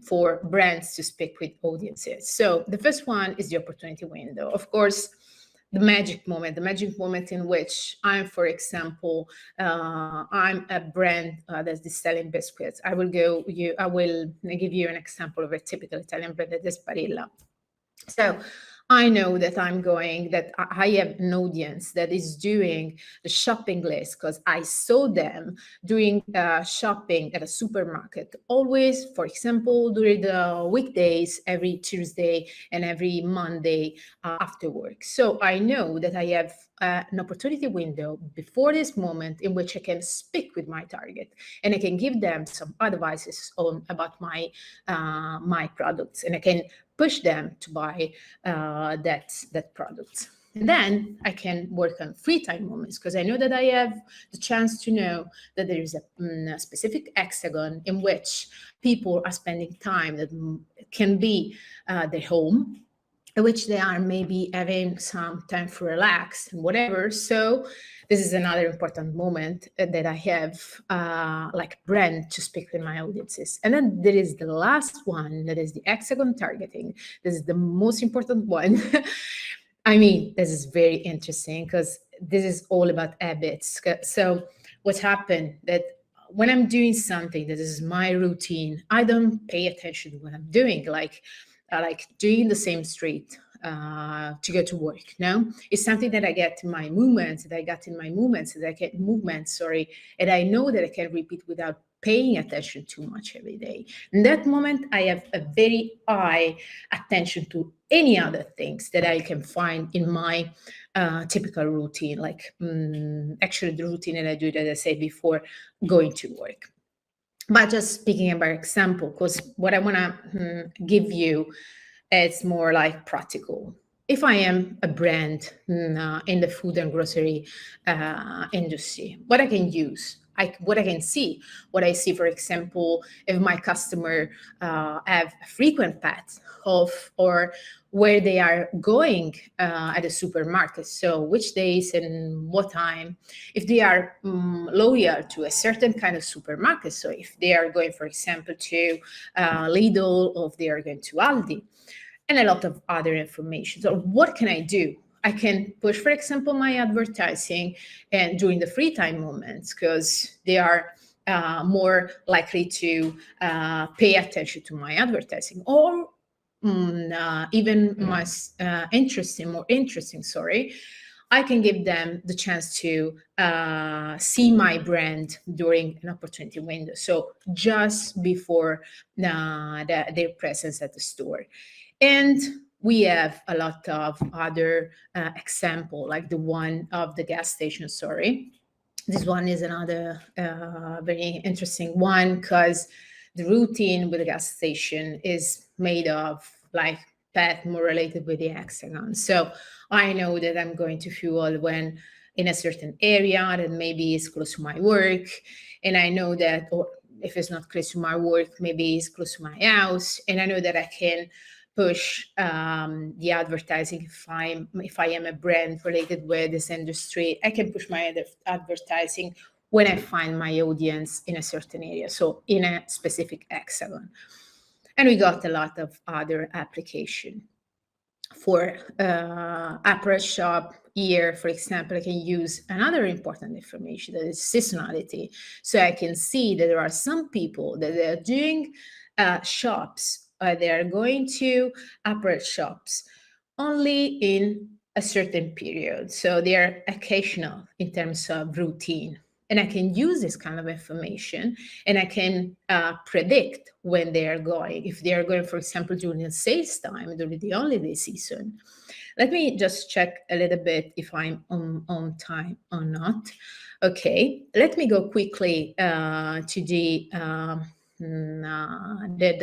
for brands to speak with audiences. So the first one is the opportunity window. Of course, the magic moment in which I'm, for example, I'm a brand that's selling biscuits. I will give you an example of a typical Italian brand, that is Barilla. So I know that I have an audience that is doing the shopping list because I saw them doing shopping at a supermarket, always, for example, during the weekdays, every Tuesday and every Monday after work. So I know that I have an opportunity window before this moment in which I can speak with my target and I can give them some advices about my products, and I can push them to buy that product. And then I can work on free time moments because I know that I have the chance to know that there is a specific hexagon in which people are spending time that can be their home, in which they are maybe having some time to relax and whatever. So this is another important moment that I have like brand to speak with my audiences. And then there is the last one, that is the hexagon targeting. This is the most important one. I mean, this is very interesting because this is all about habits. So what happened that when I'm doing something that is my routine, I don't pay attention to what I'm doing, like doing the same street to go to work. No, it's something that I get in my movements, and I know that I can repeat without paying attention too much every day. In that moment, I have a very high attention to any other things that I can find in my typical routine, like actually the routine that I do, that I said before, going to work. But just speaking about example, because what I want to give you, it's more like practical. If I am a brand in the food and grocery industry, what I can use? what I can see. What I see, for example, if my customer have a frequent path of or where they are going at a supermarket. So which days and what time, if they are loyal to a certain kind of supermarket. So if they are going, for example, to Lidl, or if they are going to Aldi, and a lot of other information. So what can I do? I can push, for example, my advertising and during the free time moments, because they are more likely to pay attention to my advertising, or even more interesting, I can give them the chance to see my brand during an opportunity window. So just before their presence at the store. And we have a lot of other example, like the one of the gas station, This one is another very interesting one, because the routine with the gas station is made of like path more related with the hexagon. So I know that I'm going to fuel when in a certain area that maybe is close to my work. And I know that, or if it's not close to my work, maybe it's close to my house. And I know that I can push the advertising if I am a brand related with this industry. I can push my advertising when I find my audience in a certain area, so in a specific hexagon. And we got a lot of other application. For apparel shop here, for example, I can use another important information, that is seasonality. So I can see that there are some people that they are doing shops, they are going to apparel shops only in a certain period. So they are occasional in terms of routine. And I can use this kind of information, and I can predict when they are going. If they are going, for example, during the sales time, during the holiday season. Let me just check a little bit if I'm on time or not. Okay, let me go quickly to the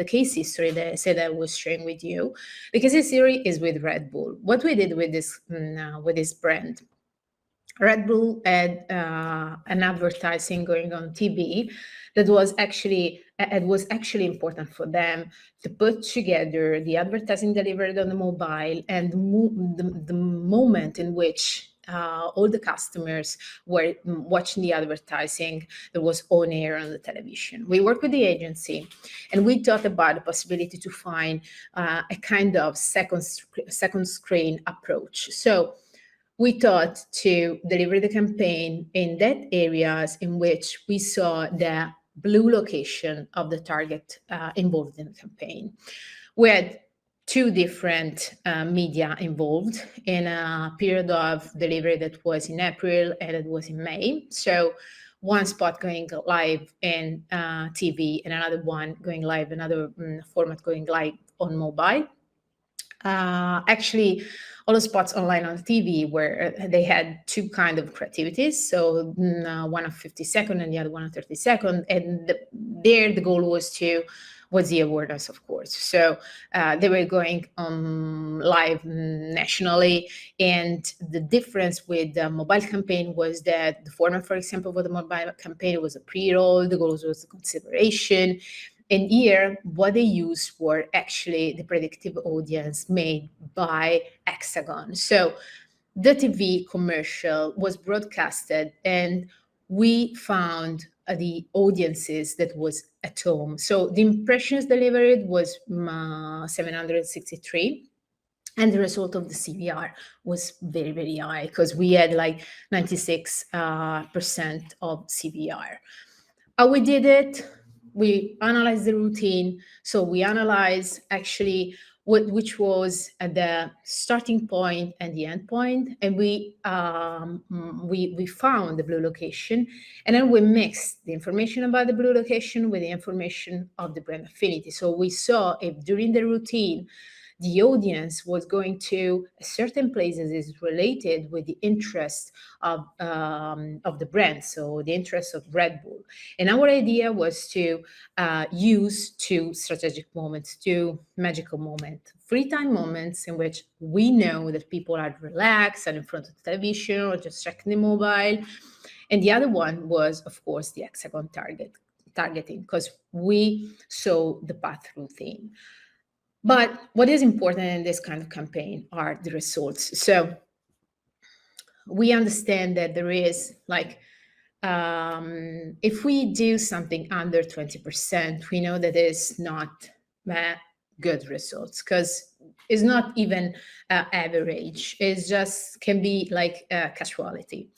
case history that I said I was sharing with you. The case history is with Red Bull. What we did with this brand. Red Bull had an advertising going on TV that was actually important for them to put together the advertising delivered on the mobile and the moment in which all the customers were watching the advertising that was on air on the television. We worked with the agency, and we thought about the possibility to find a kind of second screen approach. So we thought to deliver the campaign in that areas in which we saw the blue location of the target involved in the campaign. We had two different media involved in a period of delivery that was in April and it was in May. So one spot going live in TV and another one going live, another format going live on mobile. Actually, all the spots online on TV where they had two kind of creativities. So one of 50 seconds and the other one of 30 seconds. And there the goal was the awareness, of course. So they were going live nationally. And the difference with the mobile campaign was that the format, for example, for the mobile campaign was a pre-roll. The goal was the consideration. And here, what they used were actually the predictive audience made by Hexagon. So the TV commercial was broadcasted, and we found the audiences that was at home. So the impressions delivered was 763. And the result of the CVR was very, very high, because we had like 96% of CVR. How we did it? We analyzed the routine. So we analyzed actually which was at the starting point and the end point, and we found the blue location, and then we mixed the information about the blue location with the information of the brand affinity. So we saw if during the routine the audience was going to certain places is related with the interest of the brand, so the interest of Red Bull. And our idea was to use two strategic moments, two magical moments, free time moments in which we know that people are relaxed and in front of the television or just checking the mobile. And the other one was, of course, the hexagon targeting, because we saw the path-through theme. But what is important in this kind of campaign are the results. So we understand that there is like, if we do something under 20%, we know that it's not good results, because it's not even average. It's just can be like casualty.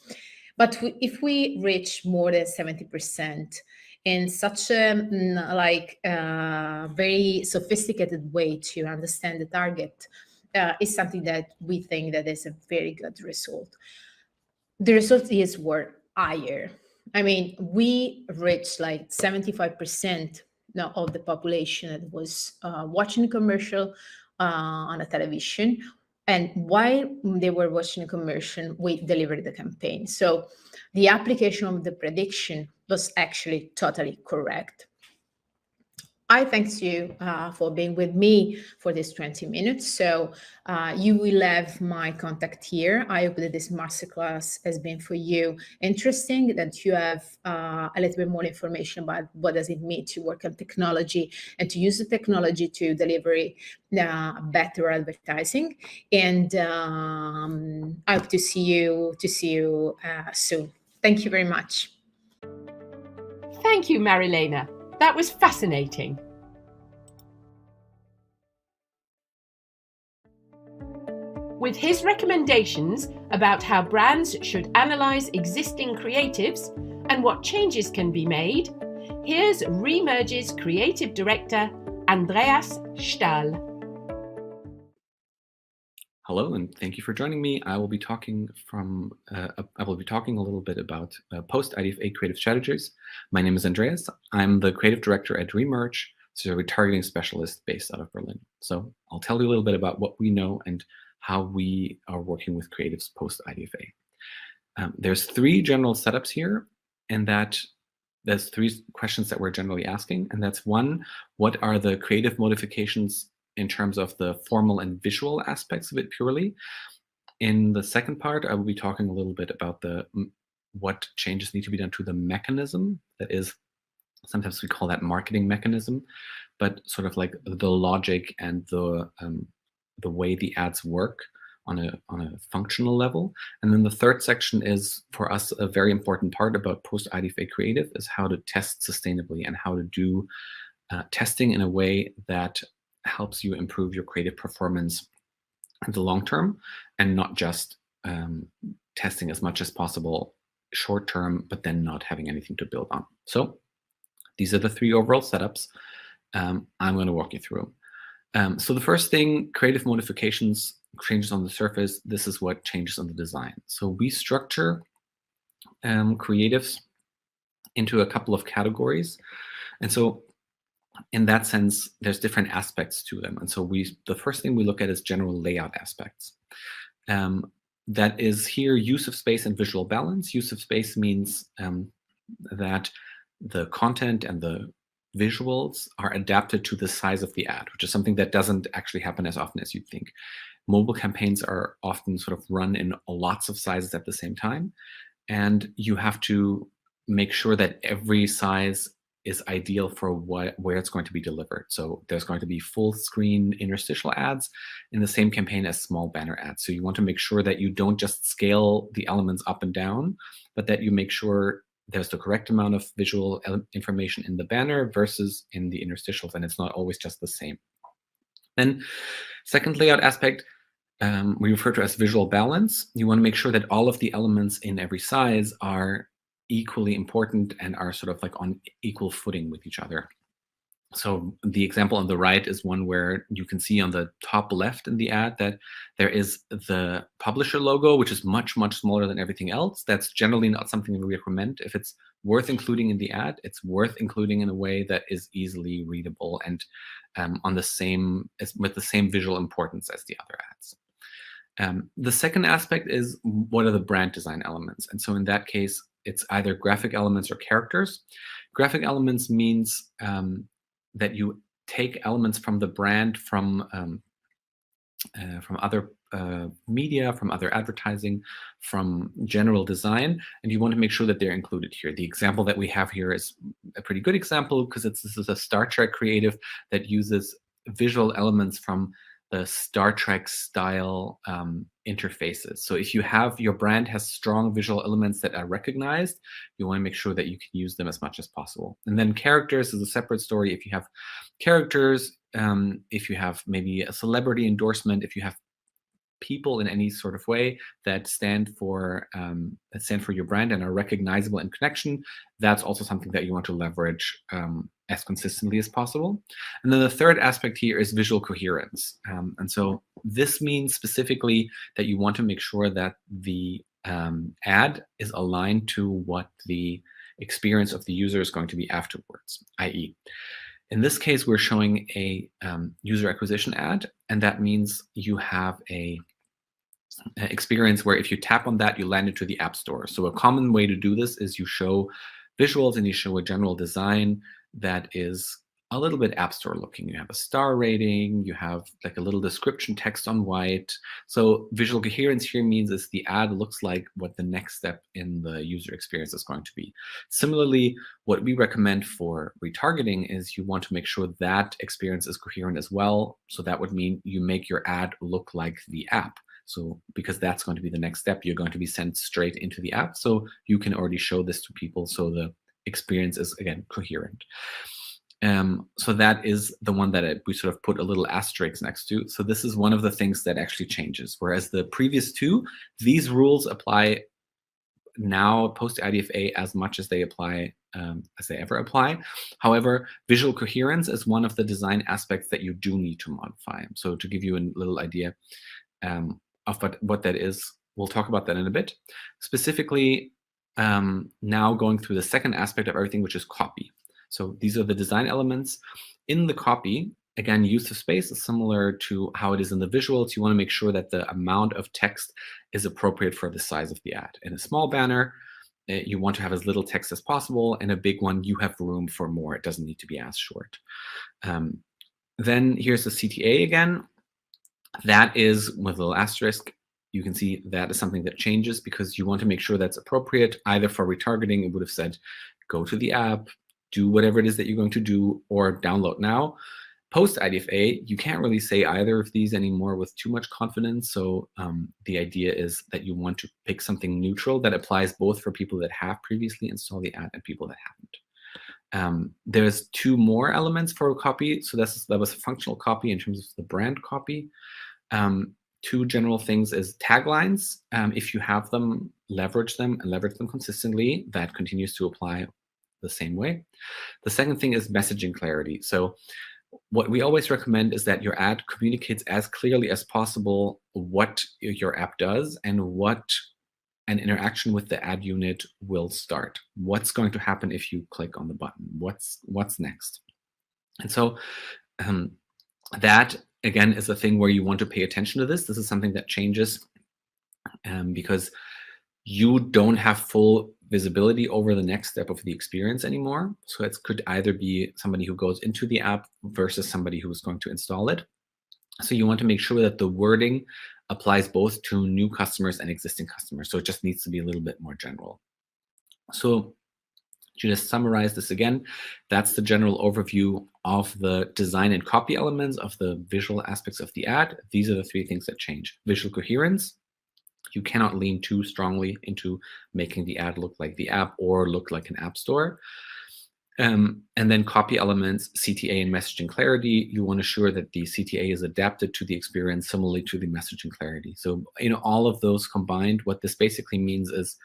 But if we reach more than 70% in such a very sophisticated way to understand the target, is something that we think that is a very good result. The result is were higher. I mean, we reached like 75% of the population that was watching a commercial on a television. And while they were watching a commercial, we delivered the campaign. So the application of the prediction was actually totally correct. I thank you for being with me for this 20 minutes. So you will have my contact here. I hope that this masterclass has been for you interesting, that you have a little bit more information about what does it mean to work on technology and to use the technology to deliver better advertising. And I hope to see you soon. Thank you very much. Thank you, Marilena. That was fascinating. With his recommendations about how brands should analyze existing creatives and what changes can be made, here's Remerge's creative director, Andreas Stahl. Hello, and thank you for joining me. I will be talking a little bit about post-IDFA creative strategies. My name is Andreas. I'm the creative director at Remerge, so a retargeting specialist based out of Berlin. So I'll tell you a little bit about what we know and how we are working with creatives post-IDFA. There's three general setups here, and there's three questions that we're generally asking. And that's one, what are the creative modifications in terms of the formal and visual aspects of it purely? In the second part, I will be talking a little bit about what changes need to be done to the mechanism. That is, sometimes we call that marketing mechanism, but sort of like the logic and the way the ads work on a functional level. And then the third section is, for us, a very important part about post-IDFA creative is how to test sustainably and how to do testing in a way that helps you improve your creative performance in the long term, and not just testing as much as possible short term, but then not having anything to build on. So these are the three overall setups. I'm going to walk you through. So the first thing, creative modifications, changes on the surface. This is what changes on the design. So we structure creatives into a couple of categories. And so in that sense, there's different aspects to them. And so the first thing we look at is general layout aspects. That is here use of space and visual balance. Use of space means that the content and the visuals are adapted to the size of the ad, which is something that doesn't actually happen as often as you'd think. Mobile campaigns are often sort of run in lots of sizes at the same time. And you have to make sure that every size is ideal for where it's going to be delivered. So there's going to be full screen interstitial ads in the same campaign as small banner ads. So you want to make sure that you don't just scale the elements up and down, but that you make sure there's the correct amount of visual information in the banner versus in the interstitials, and it's not always just the same. Then second layout aspect, we refer to as visual balance. You want to make sure that all of the elements in every size are equally important and are sort of like on equal footing with each other. So the example on the right is one where you can see on the top left in the ad that there is the publisher logo, which is much, much smaller than everything else. That's generally not something we recommend. If it's worth including in the ad, it's worth including in a way that is easily readable and with the same visual importance as the other ads. The second aspect is, what are the brand design elements? And so in that case, it's either graphic elements or characters. Graphic elements means that you take elements from the brand from other media, from other advertising, from general design, and you want to make sure that they're included here. The example that we have here is a pretty good example because this is a Star Trek creative that uses visual elements from the Star Trek style interfaces. So if you have your brand has strong visual elements that are recognized, you want to make sure that you can use them as much as possible. And then characters is a separate story. If you have characters, if you have maybe a celebrity endorsement, if you have people in any sort of way that stand for your brand and are recognizable in connection, that's also something that you want to leverage as consistently as possible. And then the third aspect here is visual coherence. And so this means specifically that you want to make sure that the ad is aligned to what the experience of the user is going to be afterwards, i.e., in this case, we're showing a user acquisition ad, and that means you have an experience where if you tap on that, you land into the App Store. So a common way to do this is you show visuals and you show a general design that is a little bit App Store looking. You have a star rating, you have like a little description text on white. So visual coherence here means is the ad looks like what the next step in the user experience is going to be. Similarly, what we recommend for retargeting is you want to make sure that experience is coherent as well. So that would mean you make your ad look like the app. So because that's going to be the next step, you're going to be sent straight into the app. So you can already show this to people so the experience is, again, coherent. So that is the one that we sort of put a little asterisk next to. So this is one of the things that actually changes. Whereas the previous two, these rules apply now post IDFA as much as they apply, as they ever apply. However, visual coherence is one of the design aspects that you do need to modify. So to give you a little idea of what that is, we'll talk about that in a bit. Specifically, now going through the second aspect of everything, which is copy. So these are the design elements. In the copy, again, use of space is similar to how it is in the visuals. You want to make sure that the amount of text is appropriate for the size of the ad. In a small banner, you want to have as little text as possible. In a big one, you have room for more. It doesn't need to be as short. Then here's the CTA again. That is with a little asterisk. You can see that is something that changes because you want to make sure that's appropriate. Either for retargeting, it would have said, go to the app, do whatever it is that you're going to do, or download now. Post IDFA, you can't really say either of these anymore with too much confidence. So the idea is that you want to pick something neutral that applies both for people that have previously installed the ad and people that haven't. There's two more elements for a copy. So that was a functional copy in terms of the brand copy. Two general things is taglines. If you have them, leverage them and leverage them consistently. That continues to apply the same way. The second thing is messaging clarity. So what we always recommend is that your ad communicates as clearly as possible what your app does and what an interaction with the ad unit will start. What's going to happen if you click on the button? What's next? And so that, again, is a thing where you want to pay attention to this. This is something that changes because you don't have full visibility over the next step of the experience anymore. So it could either be somebody who goes into the app versus somebody who is going to install it. So you want to make sure that the wording applies both to new customers and existing customers. So it just needs to be a little bit more general. So to just summarize this again, that's the general overview of the design and copy elements of the visual aspects of the ad. These are the three things that change. Visual coherence. You cannot lean too strongly into making the ad look like the app or look like an app store. And then copy elements, CTA and messaging clarity. You want to ensure that the CTA is adapted to the experience similarly to the messaging clarity. So, all of those combined, what this basically means is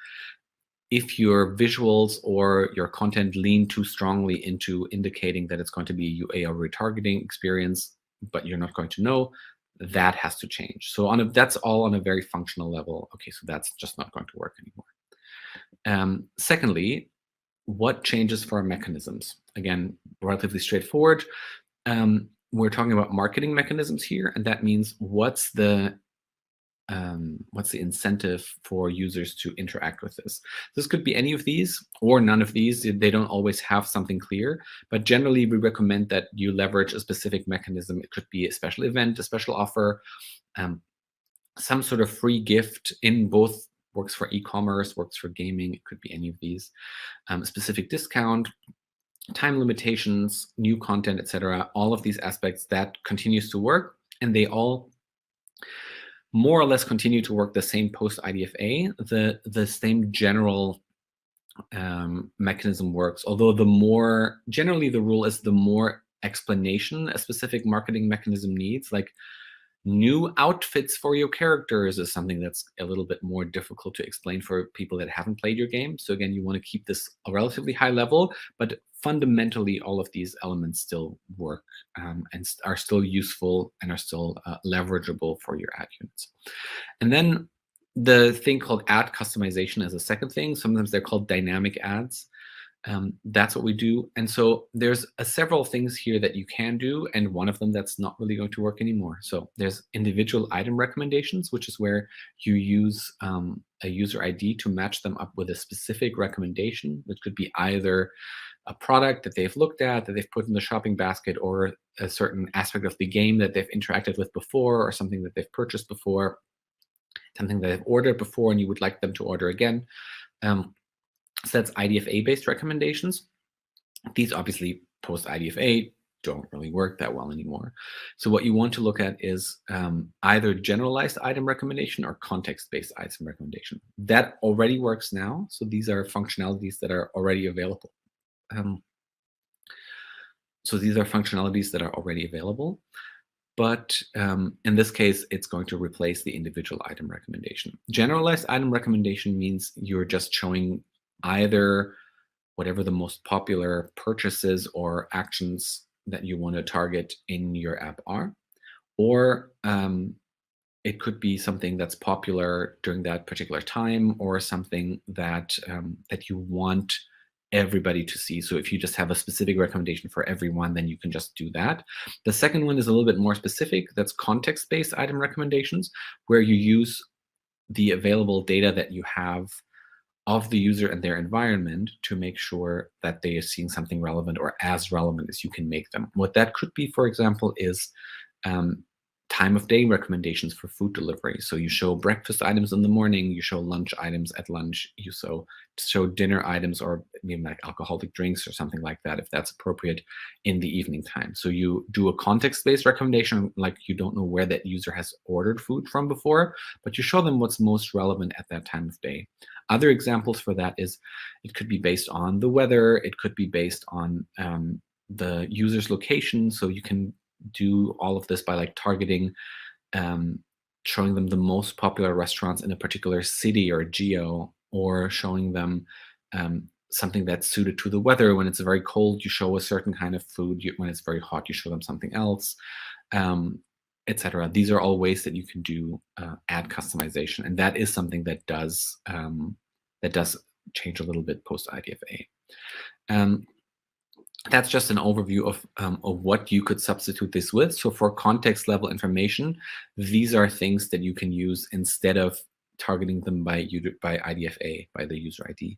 if your visuals or your content lean too strongly into indicating that it's going to be a UA or retargeting experience, but you're not going to know, that has to change. So that's all on a very functional level. Okay, so that's just not going to work anymore. Secondly, what changes for our mechanisms? Again, relatively straightforward. We're talking about marketing mechanisms here, and that means what's the what's the incentive for users to interact with this? This could be any of these or none of these. They don't always have something clear, but generally we recommend that you leverage a specific mechanism. It could be a special event, a special offer, some sort of free gift in both. Works for e-commerce, works for gaming. It could be any of these. A specific discount, time limitations, new content, etc. All of these aspects, that continues to work, and they all more or less continue to work the same post IDFA. The same general mechanism works, although generally the rule is the more explanation a specific marketing mechanism needs, like new outfits for your characters is something that's a little bit more difficult to explain for people that haven't played your game. So again, you want to keep this a relatively high level, but fundamentally all of these elements still work and are still useful and are still leverageable for your ad units. And then the thing called ad customization is a second thing. Sometimes they're called dynamic ads. That's what we do. And so there's several things here that you can do, and one of them that's not really going to work anymore. So there's individual item recommendations, which is where you use a user ID to match them up with a specific recommendation, which could be either a product that they've looked at, that they've put in the shopping basket, or a certain aspect of the game that they've interacted with before, or something that they've purchased before, something that they've ordered before and you would like them to order again. So that's IDFA-based recommendations. These obviously post-IDFA don't really work that well anymore. So what you want to look at is either generalized item recommendation or context-based item recommendation. That already works now. So these are functionalities that are already available. But in this case, it's going to replace the individual item recommendation. Generalized item recommendation means you're just showing either whatever the most popular purchases or actions that you want to target in your app are, or it could be something that's popular during that particular time, or something that that you want everybody to see. So if you just have a specific recommendation for everyone, then you can just do that. The second one is a little bit more specific. That's context-based item recommendations, where you use the available data that you have of the user and their environment to make sure that they are seeing something relevant, or as relevant as you can make them. What that could be, for example, is time of day recommendations for food delivery. So you show breakfast items in the morning, you show lunch items at lunch, you show dinner items, or maybe like alcoholic drinks or something like that, if that's appropriate, in the evening time. So you do a context-based recommendation, like you don't know where that user has ordered food from before, but you show them what's most relevant at that time of day. Other examples for that is it could be based on the weather, it could be based on the user's location. So you can do all of this by like targeting, showing them the most popular restaurants in a particular city or geo, or showing them something that's suited to the weather. When it's very cold, you show a certain kind of food. When it's very hot, you show them something else, etc. These are all ways that you can do ad customization, and that is something that does change a little bit post IDFA. That's just an overview of what you could substitute this with. So for context level information, these are things that you can use instead of targeting them by IDFA, by the user ID.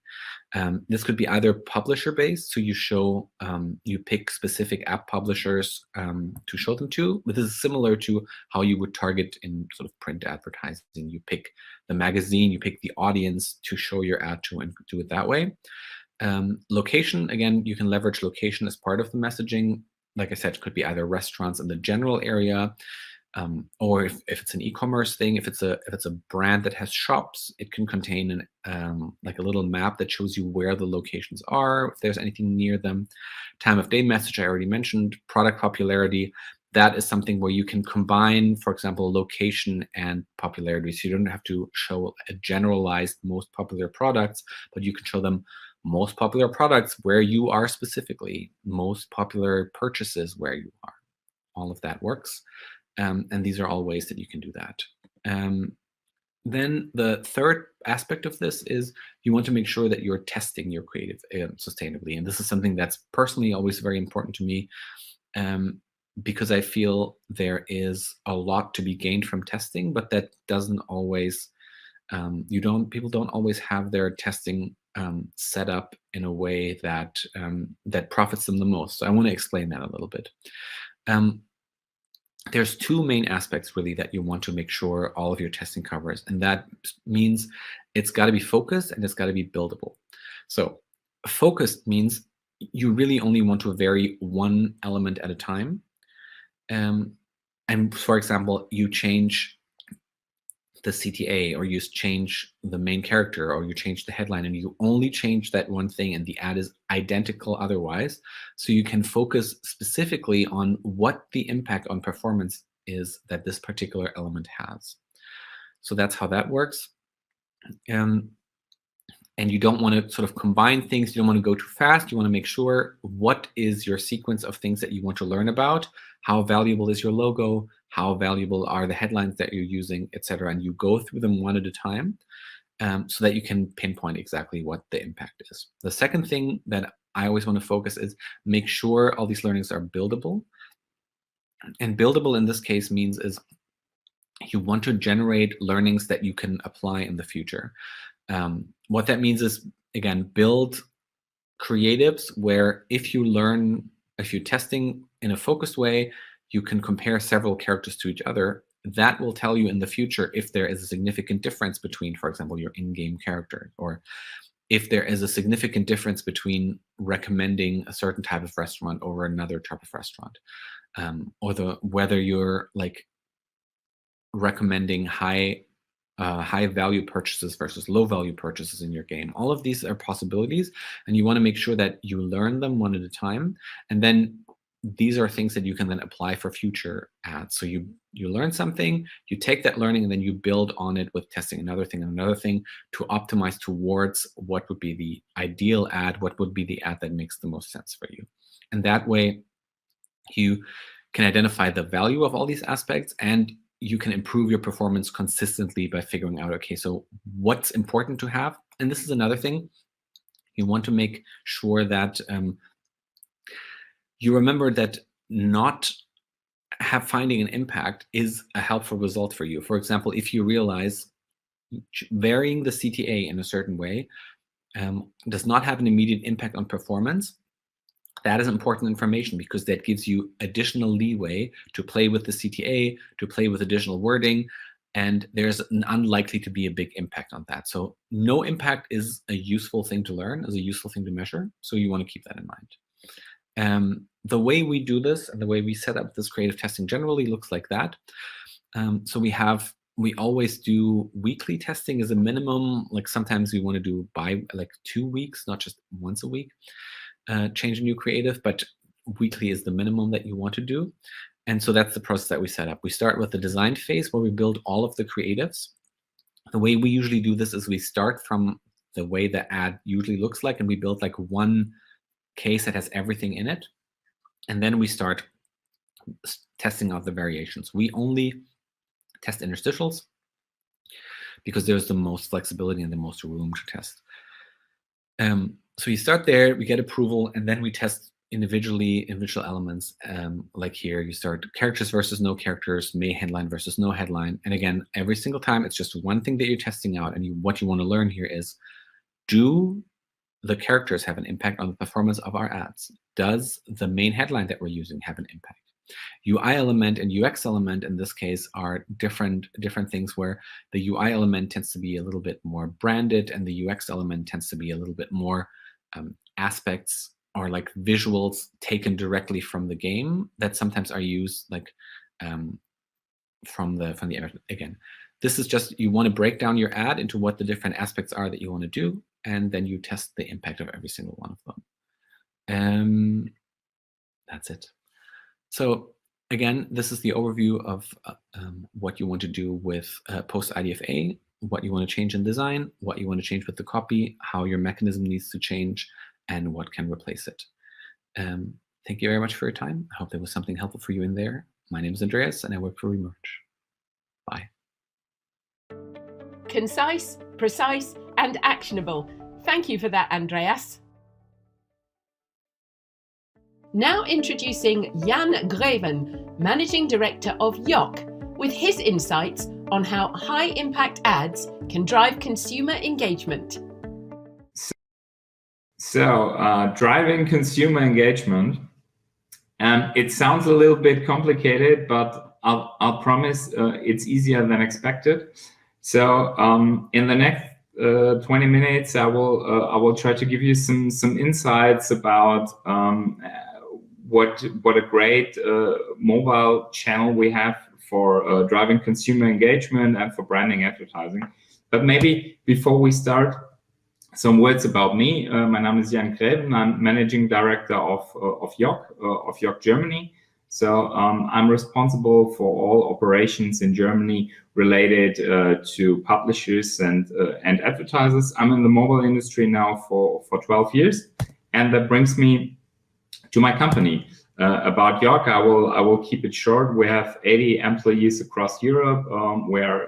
This could be either publisher based, so you pick specific app publishers to show them to. This is similar to how you would target in sort of print advertising. You pick the magazine, you pick the audience to show your ad to, and do it that way. Location, again, you can leverage location as part of the messaging. Like I said, it could be either restaurants in the general area, or if it's an e-commerce thing, if it's a brand that has shops, it can contain like a little map that shows you where the locations are, if there's anything near them. Time of day message, I already mentioned. Product popularity, that is something where you can combine, for example, location and popularity. So you don't have to show a generalized most popular products, but you can show them most popular products where you are specifically, most popular purchases where you are. All of that works. And these are all ways that you can do that. Then the third aspect of this is you want to make sure that you're testing your creative sustainably. And this is something that's personally always very important to me. because I feel there is a lot to be gained from testing, but that doesn't always, people don't always have their testing set up in a way that that profits them the most. So I want to explain that a little bit. There's two main aspects really that you want to make sure all of your testing covers, and that means it's got to be focused and it's got to be buildable. So focused means you really only want to vary one element at a time. And for example, you change the CTA, or you change the main character, or you change the headline, and you only change that one thing and the ad is identical otherwise. So you can focus specifically on what the impact on performance is that this particular element has. So that's how that works. And you don't want to sort of combine things. You don't want to go too fast. You want to make sure what is your sequence of things that you want to learn about, how valuable is your logo, how valuable are the headlines that you're using, etc. And you go through them one at a time so that you can pinpoint exactly what the impact is. The second thing that I always want to focus is make sure all these learnings are buildable. And buildable in this case means is you want to generate learnings that you can apply in the future. What that means is, again, build creatives where if you're testing in a focused way, you can compare several characters to each other. That will tell you in the future if there is a significant difference between, for example, your in-game character, or if there is a significant difference between recommending a certain type of restaurant over another type of restaurant, or whether you're like recommending high value purchases versus low value purchases in your game. All of these are possibilities, and you want to make sure that you learn them one at a time. And then these are things that you can then apply for future ads. So you learn something, you take that learning, and then you build on it with testing another thing and another thing to optimize towards what would be the ideal ad, what would be the ad that makes the most sense for you. And that way you can identify the value of all these aspects, and you can improve your performance consistently by figuring out, okay, so what's important to have? And this is another thing. You want to make sure that you remember that not finding an impact is a helpful result for you. For example, if you realize varying the CTA in a certain way does not have an immediate impact on performance, that is important information because that gives you additional leeway to play with the CTA, to play with additional wording, and there's an unlikely to be a big impact on that. So no impact is a useful thing to learn, is a useful thing to measure. So you want to keep that in mind. The way we do this and the way we set up this creative testing generally looks like that. So we always do weekly testing as a minimum. Like sometimes we want to do by like 2 weeks, not just once a week. Change a new creative, but weekly is the minimum that you want to do. And so that's the process that we set up. We start with the design phase where we build all of the creatives. The way we usually do this is we start from the way the ad usually looks like, and we build like one case that has everything in it. And then we start testing out the variations. We only test interstitials because there's the most flexibility and the most room to test. So you start there, we get approval, and then we test individual elements. Like here, you start characters versus no characters, main headline versus no headline. And again, every single time, it's just one thing that you're testing out. And what you want to learn here is, do the characters have an impact on the performance of our ads? Does the main headline that we're using have an impact? UI element and UX element in this case are different things, where the UI element tends to be a little bit more branded and the UX element tends to be a little bit more aspects or like visuals taken directly from the game that sometimes are used like from the again. This is just, you want to break down your ad into what the different aspects are that you want to do, and then you test the impact of every single one of them. That's it. So again, this is the overview of what you want to do with post IDFA, what you want to change in design, what you want to change with the copy, how your mechanism needs to change, and what can replace it. Thank you very much for your time. I hope there was something helpful for you in there. My name is Andreas, and I work for Remerge. Bye. Concise, precise, and actionable. Thank you for that, Andreas. Now introducing Jan Greven, Managing Director of Yoc, with his insights on how high-impact ads can drive consumer engagement. So, driving consumer engagement. It sounds a little bit complicated, but I'll promise it's easier than expected. So, in the next 20 minutes, I will try to give you some insights about what a great mobile channel we have for driving consumer engagement and for branding advertising. But maybe before we start, some words about me. My name is Jan Greven. I'm Managing Director of Yoc Germany. So I'm responsible for all operations in Germany related to publishers and advertisers. I'm in the mobile industry now for 12 years, and that brings me to my company. About Yoc, I will keep it short. We have 80 employees across Europe. We are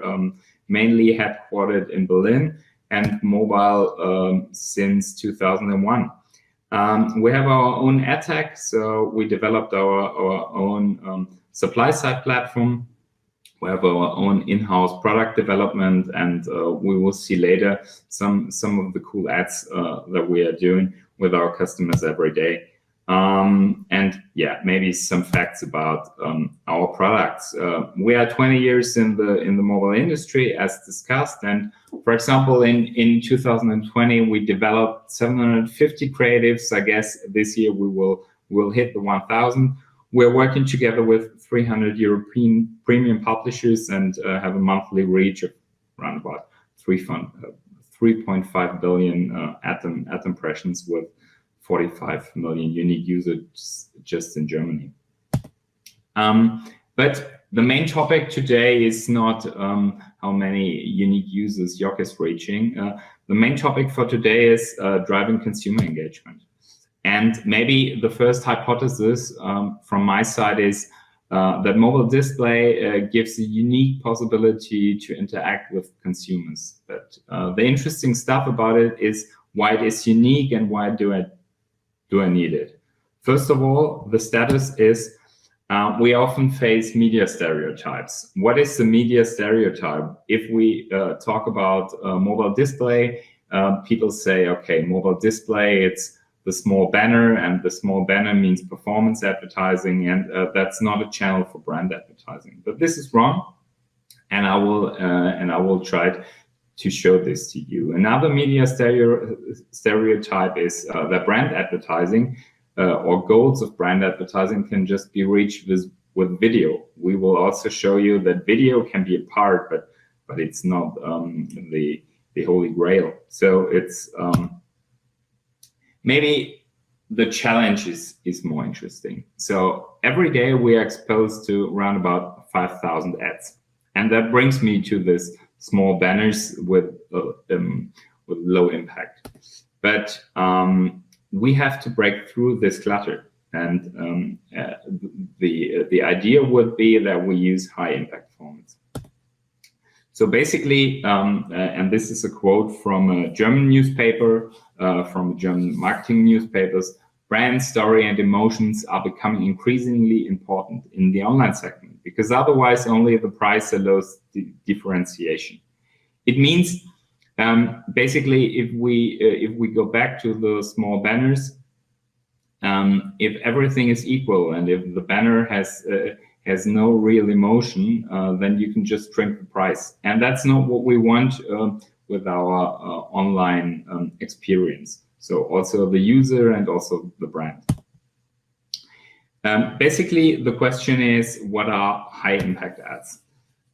mainly headquartered in Berlin and mobile since 2001. We have our own ad tech, so we developed our own supply side platform. We have our own in-house product development, and we will see later some of the cool ads that we are doing with our customers every day. And yeah, maybe some facts about our products. We are 20 years in the mobile industry, as discussed. And for example, in 2020, we developed 750 creatives. I guess this year we'll hit the 1,000. We're working together with 300 European premium publishers and have a monthly reach of around about 3.5 billion ad impressions with 45 million unique users just in Germany. But the main topic today is not how many unique users Yoc is reaching. The main topic for today is driving consumer engagement. And maybe the first hypothesis from my side is that mobile display gives a unique possibility to interact with consumers. But the interesting stuff about it is why it is unique and why do I need it? First of all, the status is we often face media stereotypes. What is the media stereotype? If we talk about mobile display, people say, okay, mobile display, it's the small banner, and the small banner means performance advertising, and that's not a channel for brand advertising. But this is wrong, and I will try to show this to you. Another media stereotype is that brand advertising or goals of brand advertising can just be reached with video. We will also show you that video can be a part, but it's not the holy grail. So it's maybe the challenge is more interesting. So every day we are exposed to around about 5,000 ads, and that brings me to this small banners with low impact. But we have to break through this clutter, and the idea would be that we use high impact formats. So basically, and this is a quote from a German newspaper, from German marketing newspapers, brand, story, and emotions are becoming increasingly important in the online segment, because otherwise only the price allows differentiation. It means basically if we go back to the small banners, if everything is equal and if the banner has no real emotion, then you can just shrink the price, and that's not what we want with our online experience. So also the user and also the brand. Basically, the question is, what are high impact ads?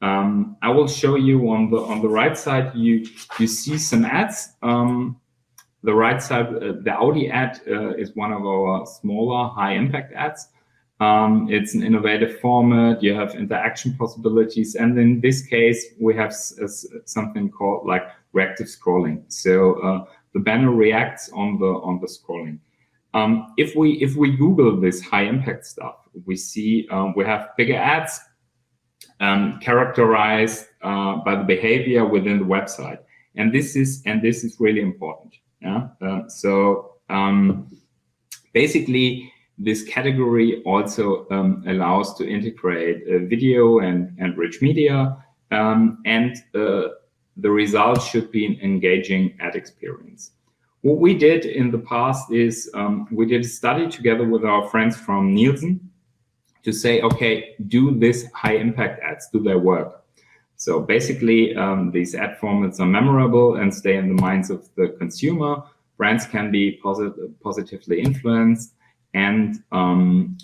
I will show you on the right side. You see some ads. The right side, the Audi ad is one of our smaller high impact ads. It's an innovative format. You have interaction possibilities, and in this case, we have something called like reactive scrolling. So the banner reacts on the scrolling. If we Google this high impact stuff, we see we have bigger ads characterized by the behavior within the website, and this is really important. Yeah. Basically, this category also allows to integrate video and rich media, and the result should be an engaging ad experience. What we did in the past is we did a study together with our friends from Nielsen to say, okay, do this high impact ads, do they work? So basically, these ad formats are memorable and stay in the minds of the consumer. Brands can be positively influenced, and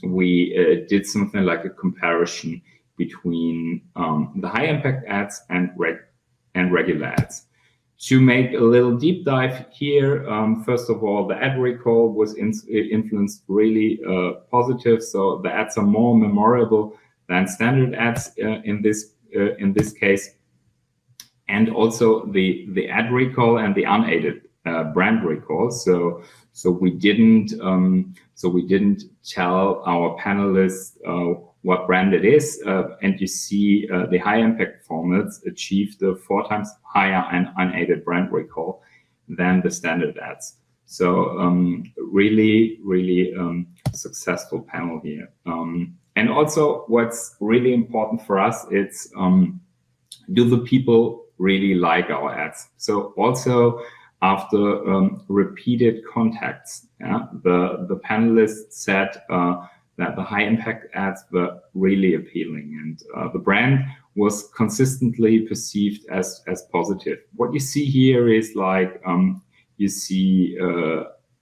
we did something like a comparison between the high impact ads and regular ads. To make a little deep dive here, first of all, the ad recall was influenced really positive, so the ads are more memorable than standard ads in this case, and also the ad recall and the unaided brand recall. So we didn't tell our panelists what brand it is, and you see the high impact formats achieved a 4 times higher and unaided brand recall than the standard ads. So really successful panel here. And also what's really important for us, it's do the people really like our ads? So also after repeated contacts, the panelists said that the high impact ads were really appealing, and the brand was consistently perceived as positive. What you see here is like you see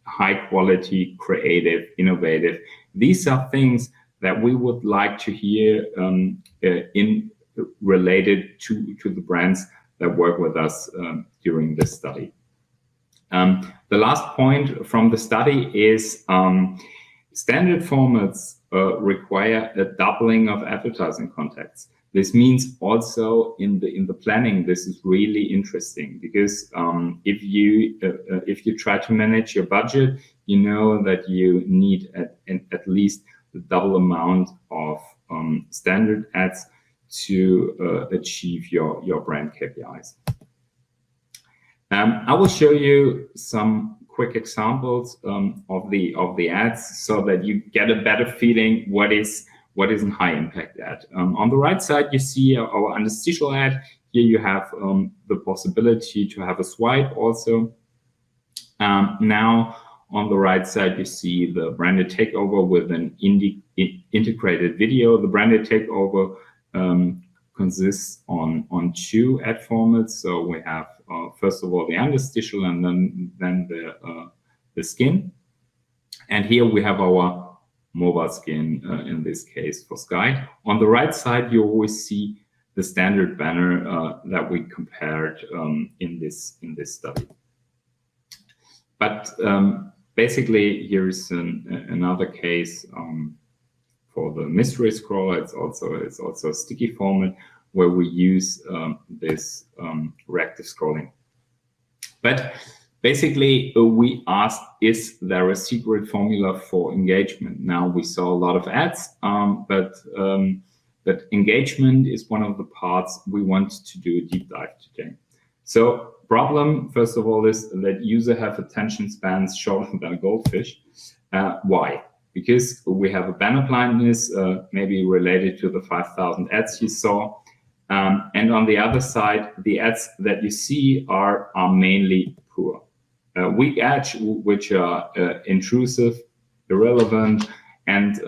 high quality, creative, innovative. These are things that we would like to hear in related to the brands that work with us during this study. The last point from the study is standard formats require a doubling of advertising contacts. This means also in the planning, this is really interesting, because if you try to manage your budget, you know that you need at least the double amount of standard ads to achieve your brand KPIs. I will show you some quick examples of the ads so that you get a better feeling what is a high impact ad. On the right side, you see our interstitial ad. Here you have the possibility to have a swipe also. Now on the right side, you see the branded takeover with an integrated video. The branded takeover consists on 2 ad formats. So we have first of all the interstitial, and then the skin. And here we have our mobile skin in this case for Sky. On the right side, you always see the standard banner that we compared in this study. But basically, here is another case for the mystery scroller. It's also a sticky format where we use this reactive scrolling. But basically, we asked, is there a secret formula for engagement? Now we saw a lot of ads, but engagement is one of the parts we want to do a deep dive today. So problem, first of all, is that users have attention spans shorter than a goldfish. Why? Because we have a banner blindness, maybe related to the 5,000 ads you saw. And on the other side, the ads that you see are mainly poor. Weak ads, which are intrusive, irrelevant, and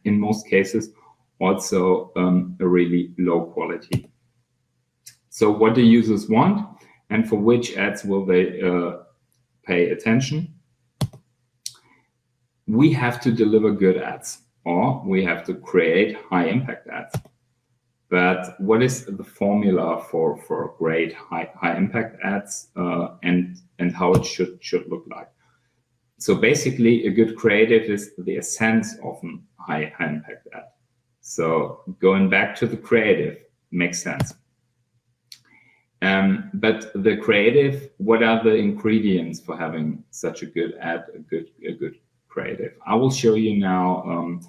in most cases also a really low quality. So what do users want, and for which ads will they pay attention? We have to deliver good ads, or we have to create high impact ads. But what is the formula for great high impact ads and how it should look like? So basically, a good creative is the essence of a high impact ad. So going back to the creative makes sense. But the creative, what are the ingredients for having such a good ad, a good creative? I will show you now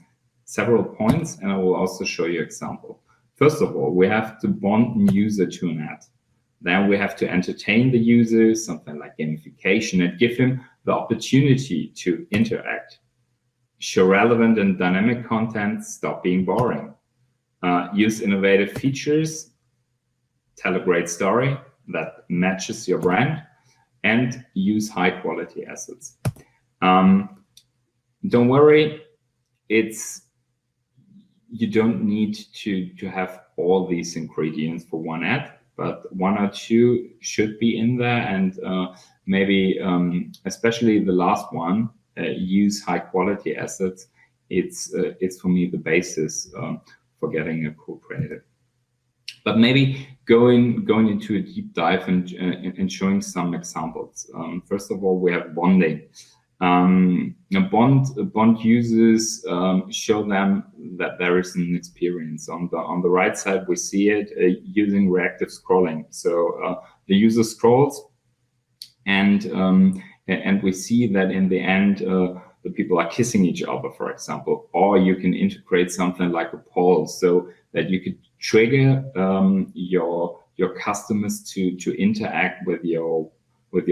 several points, and I will also show you example. First of all, we have to bond user to an ad. Then we have to entertain the user, something like gamification, and give him the opportunity to interact. show relevant and dynamic content, stop being boring. Use innovative features, tell a great story that matches your brand, and use high quality assets. Don't worry, you don't need to have all these ingredients for one ad, but one or two should be in there, and maybe especially the last one, use high quality assets. It's for me the basis for getting a cool creative. But maybe going into a deep dive and showing some examples. First of all, we have bonding. Bond users show them that there is an experience. On the right side, we see it using reactive scrolling. So the user scrolls, and we see that in the end, the people are kissing each other, for example. Or you can integrate something like a poll, so that you could trigger your customers to interact with your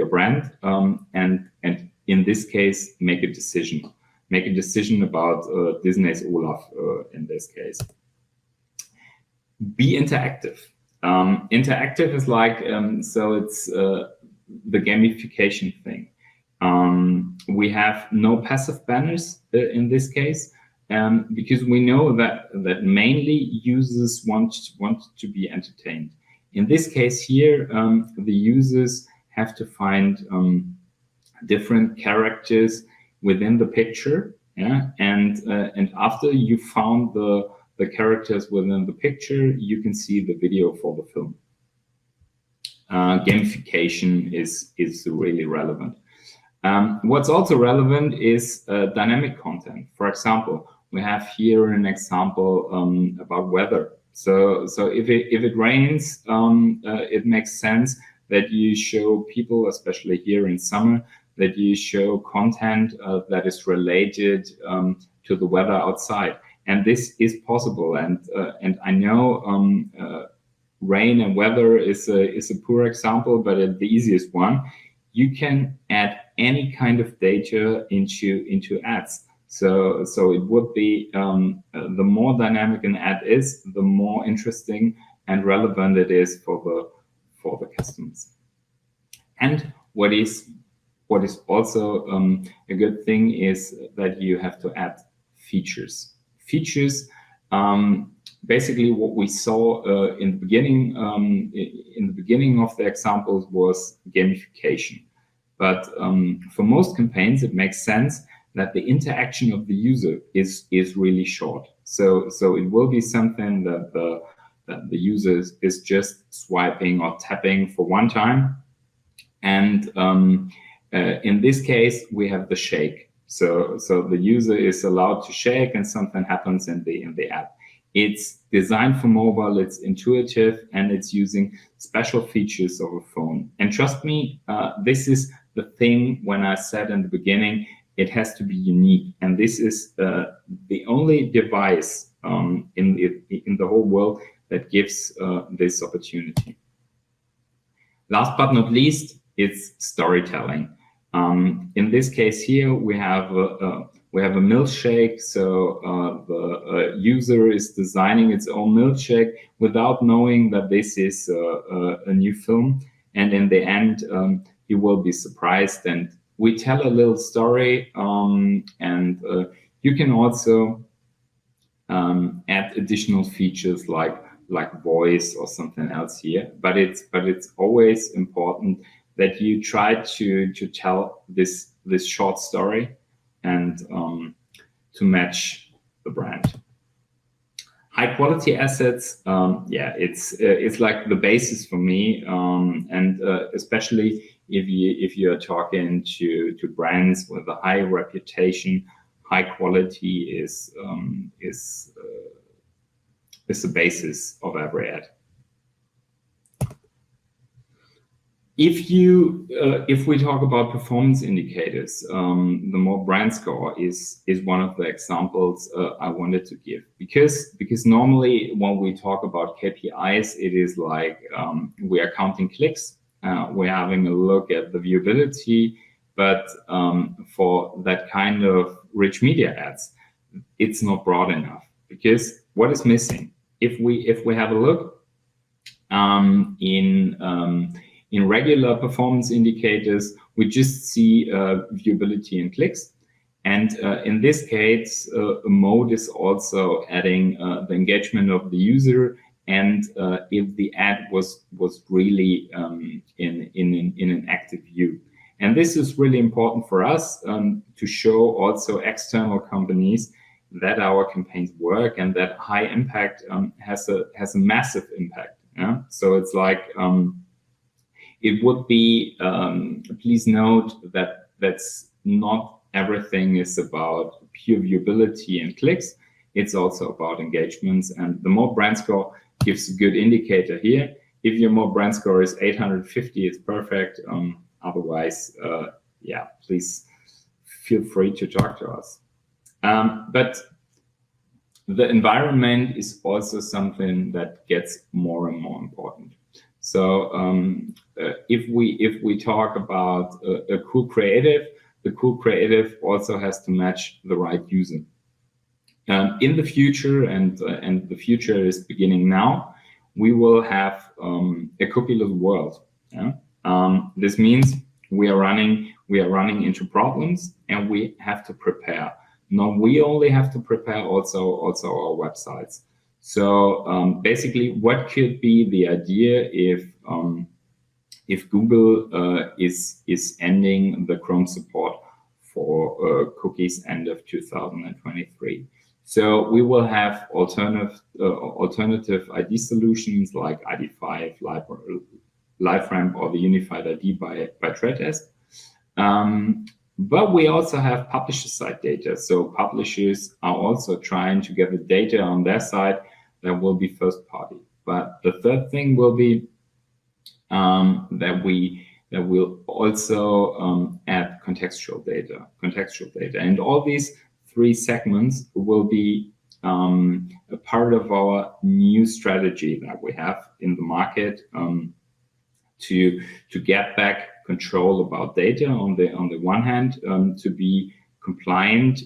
brand, and in this case, make a decision about Disney's Olaf in this case. Be interactive. Interactive is like, so it's the gamification thing. We have no passive banners in this case, because we know that mainly users want to be entertained. In this case here, the users have to find different characters within the picture, yeah, and after you found the characters within the picture, you can see the video for the film. Gamification is really relevant. What's also relevant is dynamic content. For example, we have here an example about weather. So if it rains, it makes sense that you show people, especially here in summer, that you show content that is related to the weather outside. And this is possible. And I know rain and weather is a poor example, but the easiest one. You can add any kind of data into ads. So it would be the more dynamic an ad is, the more interesting and relevant it is for the customers. And what is also a good thing is that you have to add features. Features, basically what we saw in the beginning of the examples was gamification. But for most campaigns, it makes sense that the interaction of the user is really short. So it will be something that the user is just swiping or tapping for one time. And in this case, we have the shake. So the user is allowed to shake and something happens in the app. It's designed for mobile, it's intuitive, and it's using special features of a phone. And trust me, this is the thing when I said in the beginning, it has to be unique. And this is the only device in the whole world that gives this opportunity. Last but not least, it's storytelling. In this case here, we have a milkshake. So the user is designing its own milkshake without knowing that this is a new film. And in the end, he will be surprised. And we tell a little story, and you can also add additional features like voice or something else here. But it's always important that you try to tell this short story and to match the brand. High quality assets, it's like the basis for me, and especially if you are talking to brands with a high reputation, high quality is the basis of every ad. If we talk about performance indicators, the more brand score is one of the examples I wanted to give, because normally when we talk about KPIs, it is like we are counting clicks, we're having a look at the viewability, but for that kind of rich media ads, it's not broad enough, because what is missing? If we have a look in regular performance indicators, we just see viewability and clicks. And in this case, mode is also adding the engagement of the user, and if the ad was really in an active view. And this is really important for us to show also external companies that our campaigns work and that high impact has a massive impact. Yeah? So it's like it would be, please note that that's not everything is about pure viewability and clicks. It's also about engagements, and the more brand score gives a good indicator here. If your more brand score is 850, it's perfect. Otherwise, yeah, please feel free to talk to us. But the environment is also something that gets more and more important. So if we talk about a cool creative, the cool creative also has to match the right user. In the future, and the future is beginning now, we will have a cookieless world. Yeah? This means we are running into problems, and we have to prepare. Not we only have to prepare, also our websites. So basically, what could be the idea if Google is ending the Chrome support for cookies end of 2023? So we will have alternative ID solutions like ID5, LiveRamp, or the Unified ID by Trade Desk. But we also have publisher side data. So publishers are also trying to get the data on their side that will be first party. But the third thing will be that we'll also add contextual data. And all these three segments will be a part of our new strategy that we have in the market to get back control about data on the one hand, to be compliant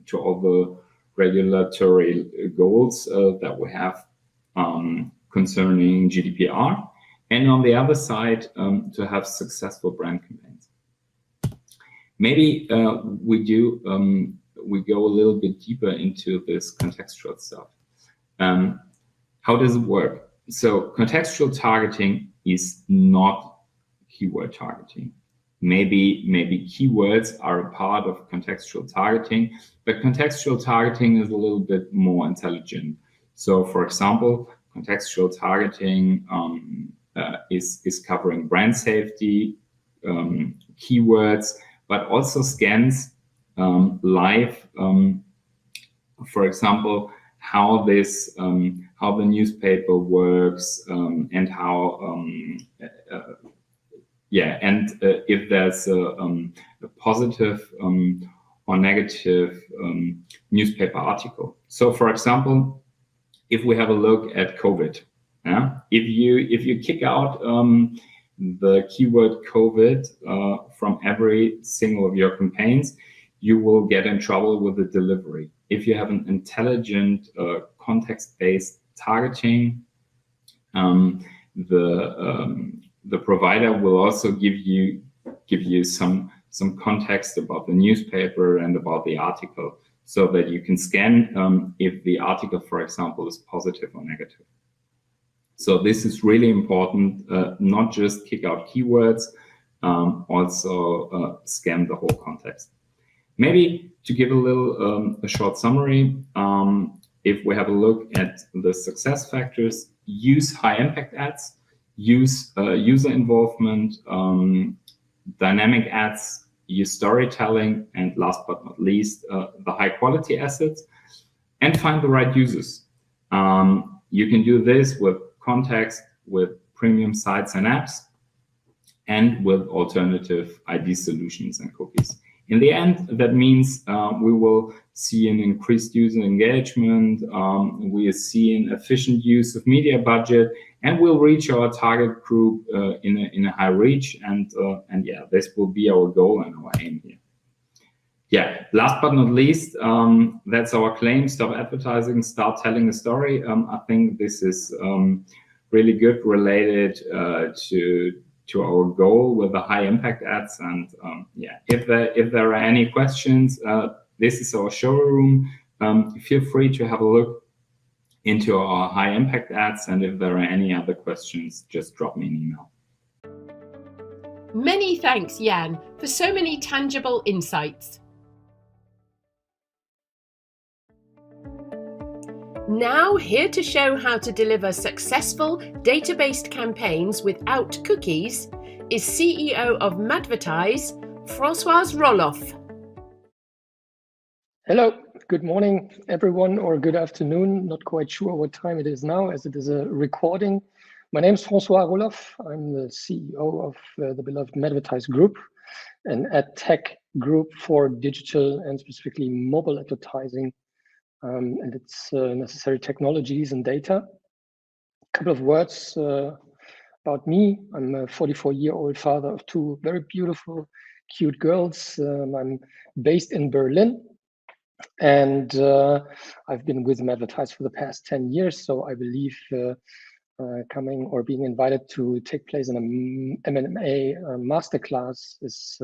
to all the regulatory goals that we have concerning GDPR, and on the other side, to have successful brand campaigns. Maybe we go a little bit deeper into this contextual stuff. How does it work? So contextual targeting is not keyword targeting. Maybe keywords are a part of contextual targeting, but contextual targeting is a little bit more intelligent. So for example, contextual targeting is covering brand safety, keywords, but also scans live, for example, how the newspaper works, and how if there's a positive or negative newspaper article. So for example, if we have a look at COVID, yeah, if you kick out the keyword COVID from every single of your campaigns, you will get in trouble with the delivery. If you have an intelligent context-based targeting, the provider will also give you some context about the newspaper and about the article, so that you can scan if the article, for example, is positive or negative. So this is really important, not just kick out keywords, also scan the whole context. Maybe to give a short summary, if we have a look at the success factors, use high impact ads, use user involvement, dynamic ads, use storytelling, and last but not least, the high quality assets, and find the right users. You can do this with context, with premium sites and apps, and with alternative ID solutions and cookies. In the end, that means we will see an increased user engagement, we are seeing efficient use of media budget, and we'll reach our target group in a high reach. And yeah, this will be our goal and our aim here. yeah, last but not least, that's our claim: stop advertising, start telling a story. I think this is really good, related to our goal with the high impact ads. And yeah, if there are any questions, this is our showroom. Feel free to have a look into our high impact ads, and if there are any other questions, just drop me an email. Many thanks, Jan, for so many tangible insights. Now, here to show how to deliver successful data-based campaigns without cookies is CEO of Madvertise, Françoise Roloff. Hello, good morning, everyone, or good afternoon. Not quite sure what time it is now, as it is a recording. My name is François Roloff. I'm the CEO of the beloved Madvertise Group, an ad tech group for digital and specifically mobile advertising and its necessary technologies and data. A couple of words about me. I'm a 44-year-old father of two very beautiful, cute girls. I'm based in Berlin, and I've been with Madvertise for the past 10 years. So I believe coming or being invited to take place in a MMA masterclass is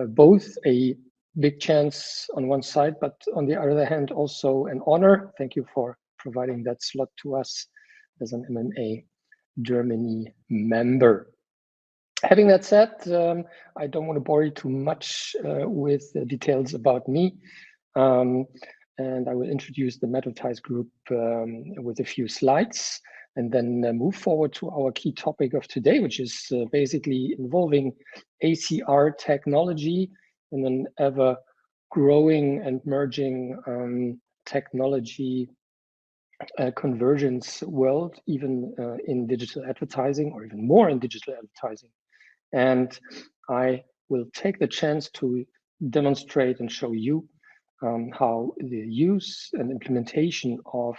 both a big chance on one side, but on the other hand, also an honor. Thank you for providing that slot to us as an MMA Germany member. Having that said, I don't want to bore you too much with the details about me. And I will introduce the Madvertise Group with a few slides, and then move forward to our key topic of today, which is basically involving ACR technology in an ever growing and merging technology convergence world, even in digital advertising, or even more in digital advertising. And I will take the chance to demonstrate and show you how the use and implementation of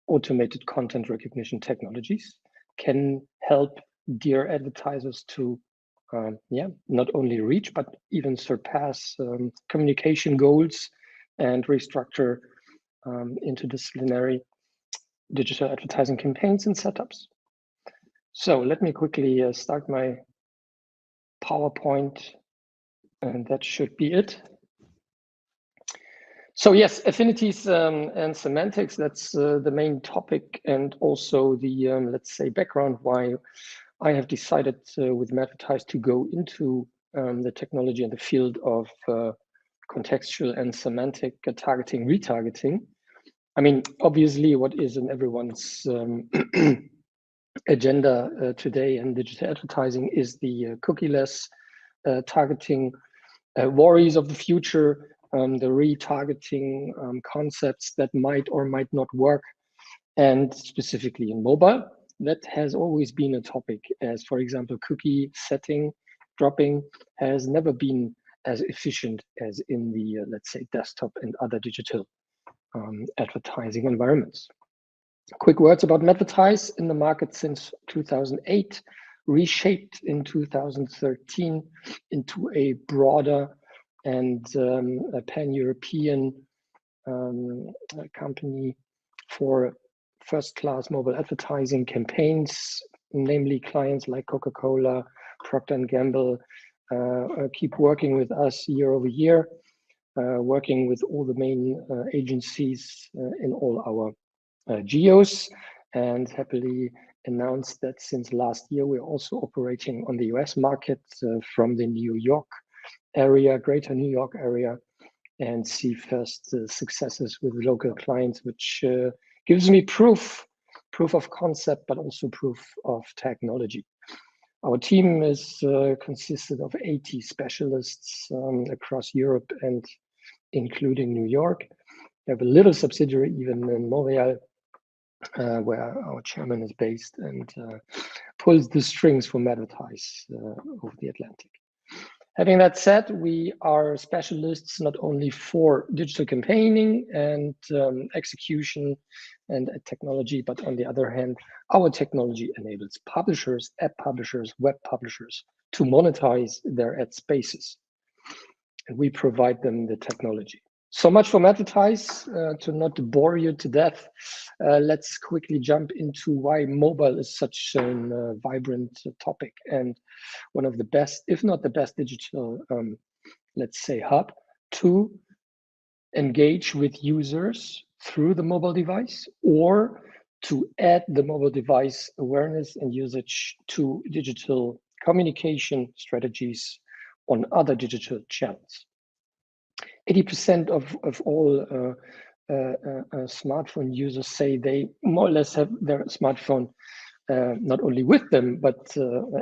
automated content recognition technologies can help dear advertisers to not only reach, but even surpass communication goals and restructure interdisciplinary digital advertising campaigns and setups. So let me quickly start my PowerPoint, and that should be it. So yes, affinities and semantics, that's the main topic, and also the, let's say, background why I have decided with Madvertise to go into the technology and the field of contextual and semantic targeting, retargeting. I mean, obviously, what is in everyone's agenda today in digital advertising is the cookieless targeting worries of the future, the retargeting concepts that might or might not work, and specifically in mobile. That has always been a topic, as for example, cookie setting, dropping has never been as efficient as in the, let's say, desktop and other digital advertising environments. Quick words about Madvertise: in the market since 2008, reshaped in 2013 into a broader and a pan-European company for first-class mobile advertising campaigns, namely clients like Coca-Cola, Procter & Gamble, keep working with us year over year, working with all the main agencies in all our geos, and happily announced that since last year, we're also operating on the US market from the New York area, greater New York area, and see first successes with local clients, which gives me proof of concept, but also proof of technology. Our team is consisted of 80 specialists across Europe and including New York. We have a little subsidiary even in Montreal, where our chairman is based and pulls the strings for Madvertise over the Atlantic. Having that said, we are specialists not only for digital campaigning and execution and technology, but on the other hand, our technology enables publishers, app publishers, web publishers to monetize their ad spaces. and we provide them the technology. So much for Madvertise. To not bore you to death, let's quickly jump into why mobile is such a vibrant topic and one of the best, if not the best, digital, let's say, hub to engage with users through the mobile device, or to add the mobile device awareness and usage to digital communication strategies on other digital channels. 80% of all smartphone users say they more or less have their smartphone not only with them, but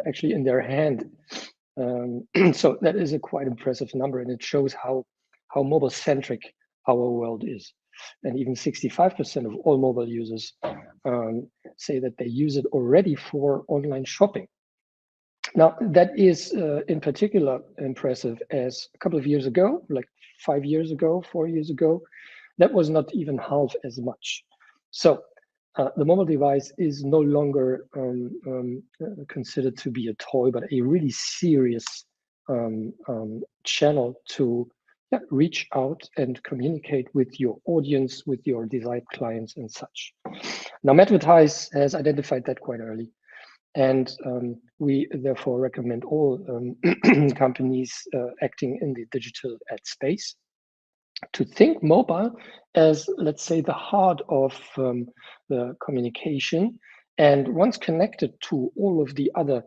actually in their hand. So that is a quite impressive number, and it shows how mobile-centric our world is. And even 65% of all mobile users say that they use it already for online shopping. Now, that is in particular impressive, as a couple of years ago, like 5 years ago, 4 years ago, that was not even half as much. So the mobile device is no longer considered to be a toy, but a really serious channel to reach out and communicate with your audience, with your desired clients and such. Now, Madvertise has identified that quite early. And we therefore recommend all companies acting in the digital ad space to think mobile as, let's say, the heart of the communication. And once connected to all of the other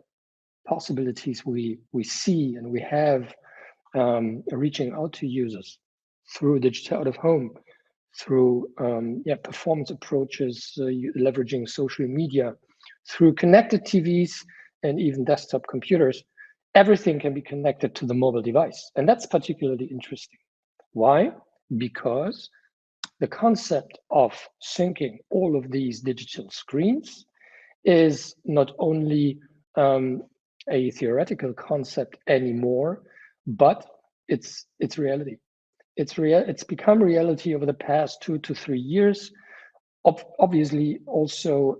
possibilities we see and we have reaching out to users through digital out of home, through performance approaches, leveraging social media, through connected TVs and even desktop computers, everything can be connected to the mobile device. And that's particularly interesting. Why? Because the concept of syncing all of these digital screens is not only a theoretical concept anymore, but it's reality. It's become reality over the past 2 to 3 years. Obviously also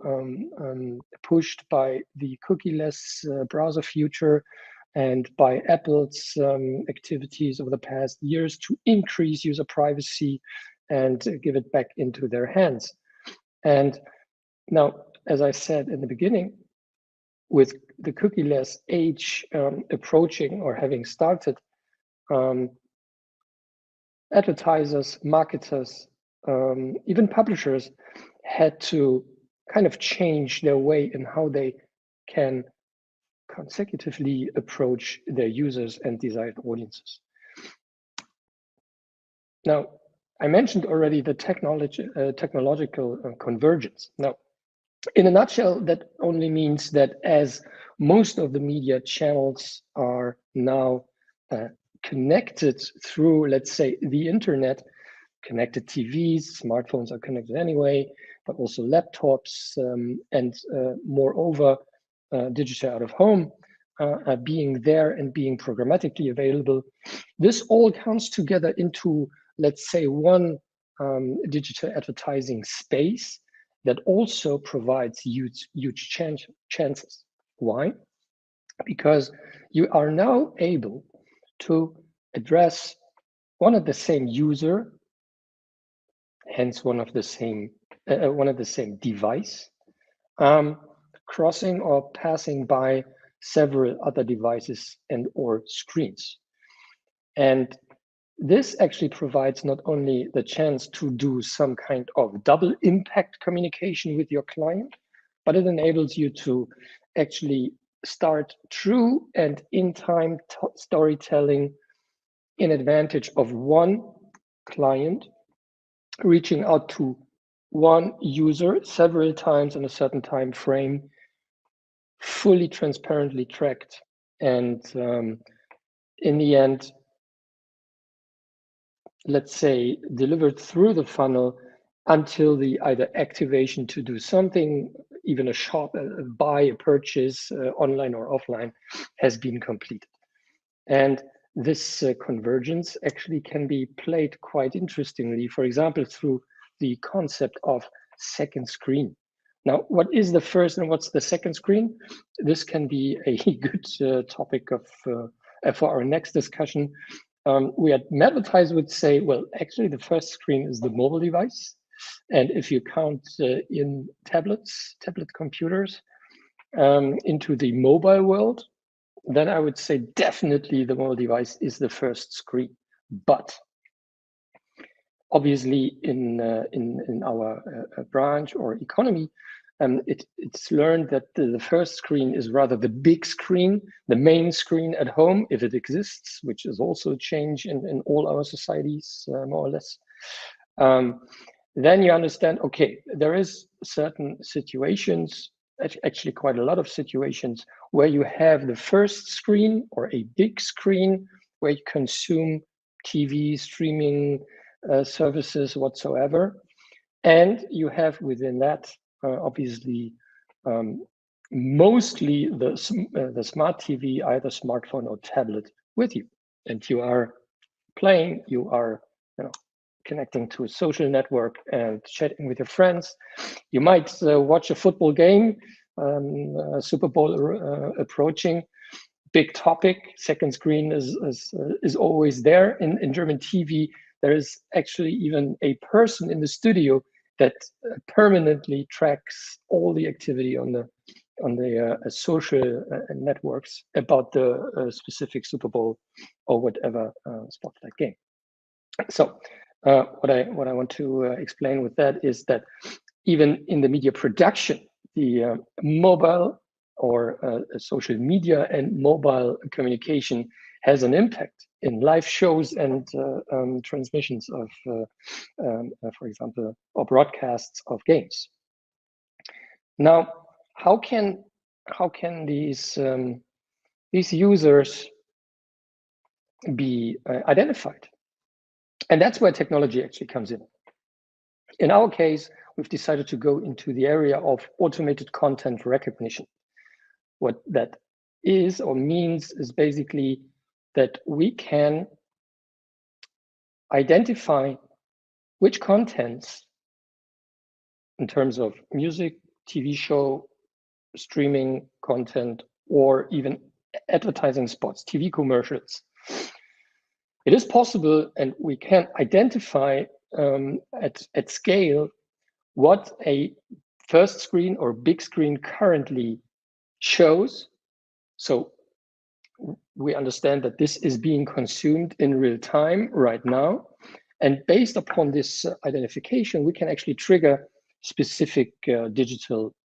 pushed by the cookieless browser future and by Apple's activities over the past years to increase user privacy and give it back into their hands. And now, as I said in the beginning, with the cookieless age approaching or having started, advertisers, marketers, even publishers had to kind of change their way in how they can consecutively approach their users and desired audiences. Now, I mentioned already the technological convergence. Now, in a nutshell, that only means that as most of the media channels are now connected through, let's say, the internet, connected TVs, smartphones are connected anyway, but also laptops, and moreover, digital out of home being there and being programmatically available. This all comes together into, let's say, one digital advertising space that also provides huge chances. Why? Because you are now able to address one of the same user, hence one of the same device, crossing or passing by several other devices and or screens. And this actually provides not only the chance to do some kind of double impact communication with your client, but it enables you to actually start true and in-time storytelling in advantage of one client, reaching out to one user several times in a certain time frame, fully transparently tracked, and in the end, let's say, delivered through the funnel until the either activation to do something, even a shop, a buy, a purchase, online or offline, has been completed. And this convergence actually can be played quite interestingly, for example, through the concept of second screen. Now, what is the first and what's the second screen? This can be a good topic of for our next discussion. We at Madvertise would say, well, actually the first screen is the mobile device. And if you count in tablet computers into the mobile world, then I would say definitely the mobile device is the first screen. But obviously in our branch or economy, it's learned that the first screen is rather the big screen, the main screen at home, if it exists, which is also a change in all our societies, more or less. Then you understand, okay, there is certain situations, actually quite a lot of situations, where you have the first screen or a big screen where you consume TV, streaming services whatsoever. And you have within that, obviously, mostly the smart TV, either smartphone or tablet with you. And you are playing, you are connecting to a social network and chatting with your friends. You might watch a football game, Super Bowl approaching, big topic. Second screen is always there. In German TV, there is actually even a person in the studio that permanently tracks all the activity on the social networks about the specific Super Bowl or whatever spotlight game. So what I want to explain with that is that even in the media production, the mobile or social media and mobile communication has an impact in live shows and transmissions of, for example, or broadcasts of games. Now, how can these users be identified? And that's where technology actually comes in. In our case, we've decided to go into the area of automated content recognition. What that is or means is basically that we can identify which contents in terms of music, TV show, streaming content, or even advertising spots, TV commercials. It is possible, and we can identify at scale what a first screen or big screen currently shows. So we understand that this is being consumed in real time right now. And based upon this identification, we can actually trigger specific digital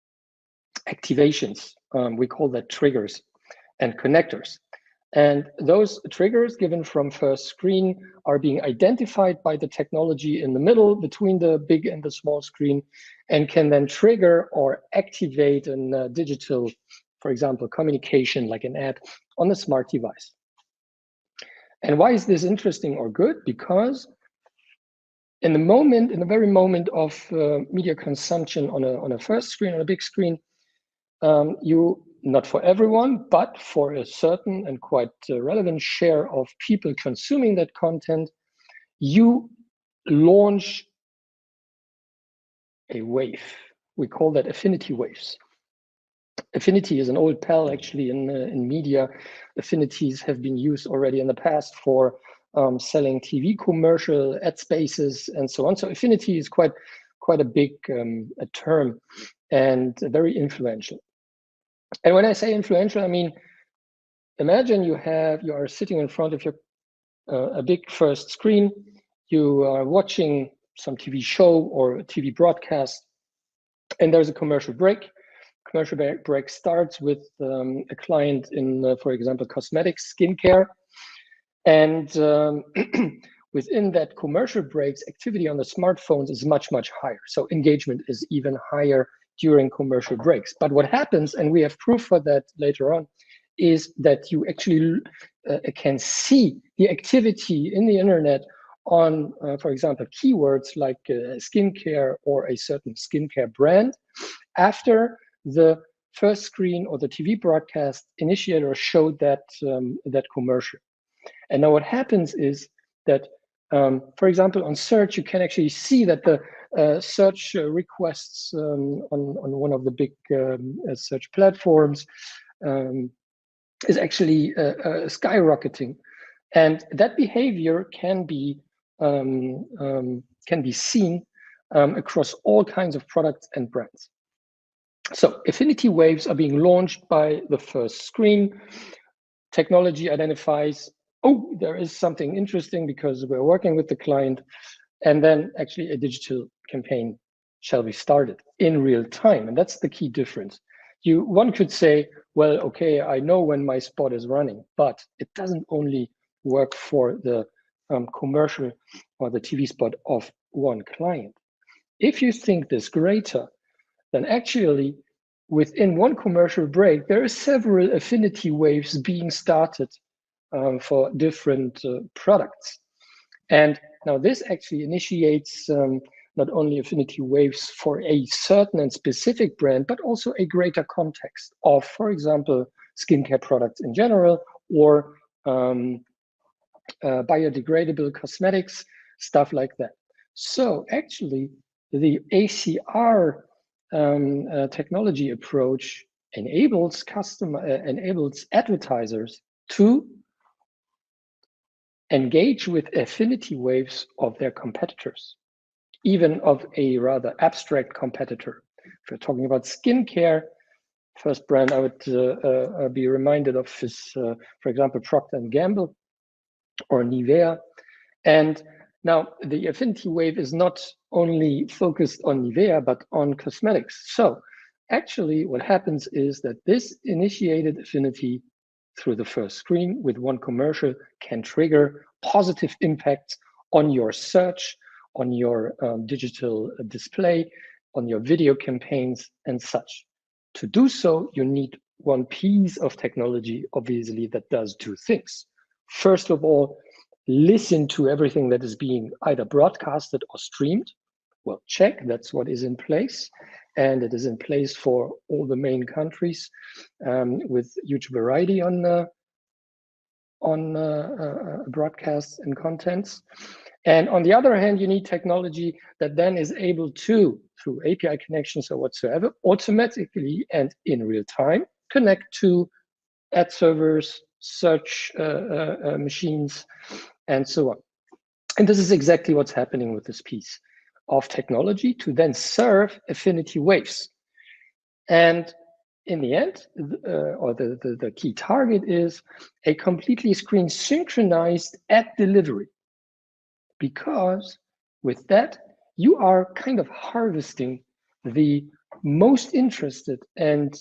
activations. We call that triggers and connectors. And those triggers given from first screen are being identified by the technology in the middle between the big and the small screen, and can then trigger or activate a digital, for example, communication like an ad on the smart device. And why is this interesting or good? Because in the very moment of media consumption on a first screen, on a big screen, you, not for everyone, but for a certain and quite relevant share of people consuming that content, you launch a wave. We call that affinity waves. Affinity is an old pal actually in media. Affinities have been used already in the past for selling TV commercial ad spaces and so on. So affinity is quite a big a term and very influential. And when I say influential, I mean, imagine you are sitting in front of your a big first screen. You are watching some TV show or a TV broadcast, and there's a commercial break. Commercial break starts with a client in, for example, cosmetics, skincare, and within that commercial breaks, activity on the smartphones is much higher. So engagement is even higher during commercial breaks. But what happens, and we have proof for that later on, is that you actually can see the activity in the internet on, for example, keywords like skincare or a certain skincare brand after the first screen or the TV broadcast initiator showed that commercial. And now what happens is that, for example, on search, you can actually see that the search requests on one of the big search platforms is actually skyrocketing. And that behavior can be seen across all kinds of products and brands. So affinity waves are being launched by the first screen. Technology identifies, oh, there is something interesting because we're working with the client, and then actually a digital campaign shall be started in real time. And that's the key difference. One could say, well, okay, I know when my spot is running, but it doesn't only work for the commercial or the TV spot of one client. If you think this greater, then actually within one commercial break, there are several affinity waves being started for different products. And now this actually initiates not only affinity waves for a certain and specific brand, but also a greater context of, for example, skincare products in general, or biodegradable cosmetics, stuff like that. So actually, the ACR technology approach enables advertisers to engage with affinity waves of their competitors, even of a rather abstract competitor. If we're talking about skincare, first brand I would be reminded of is, for example, Procter & Gamble or Nivea. And now the affinity wave is not only focused on Nivea, but on cosmetics. So actually what happens is that this initiated affinity through the first screen with one commercial can trigger positive impacts on your search, on your digital display, on your video campaigns and such. To do so, you need one piece of technology, obviously, that does two things. First of all, listen to everything that is being either broadcasted or streamed. Well, check, that's what is in place. And it is in place for all the main countries with huge variety on broadcasts and contents. And on the other hand, you need technology that then is able to, through API connections or whatsoever, automatically and in real time connect to ad servers, search machines, and so on. And this is exactly what's happening with this piece of technology to then serve affinity waves. And in the end, or the key target is a completely screen synchronized ad delivery. Because with that, you are kind of harvesting the most interested and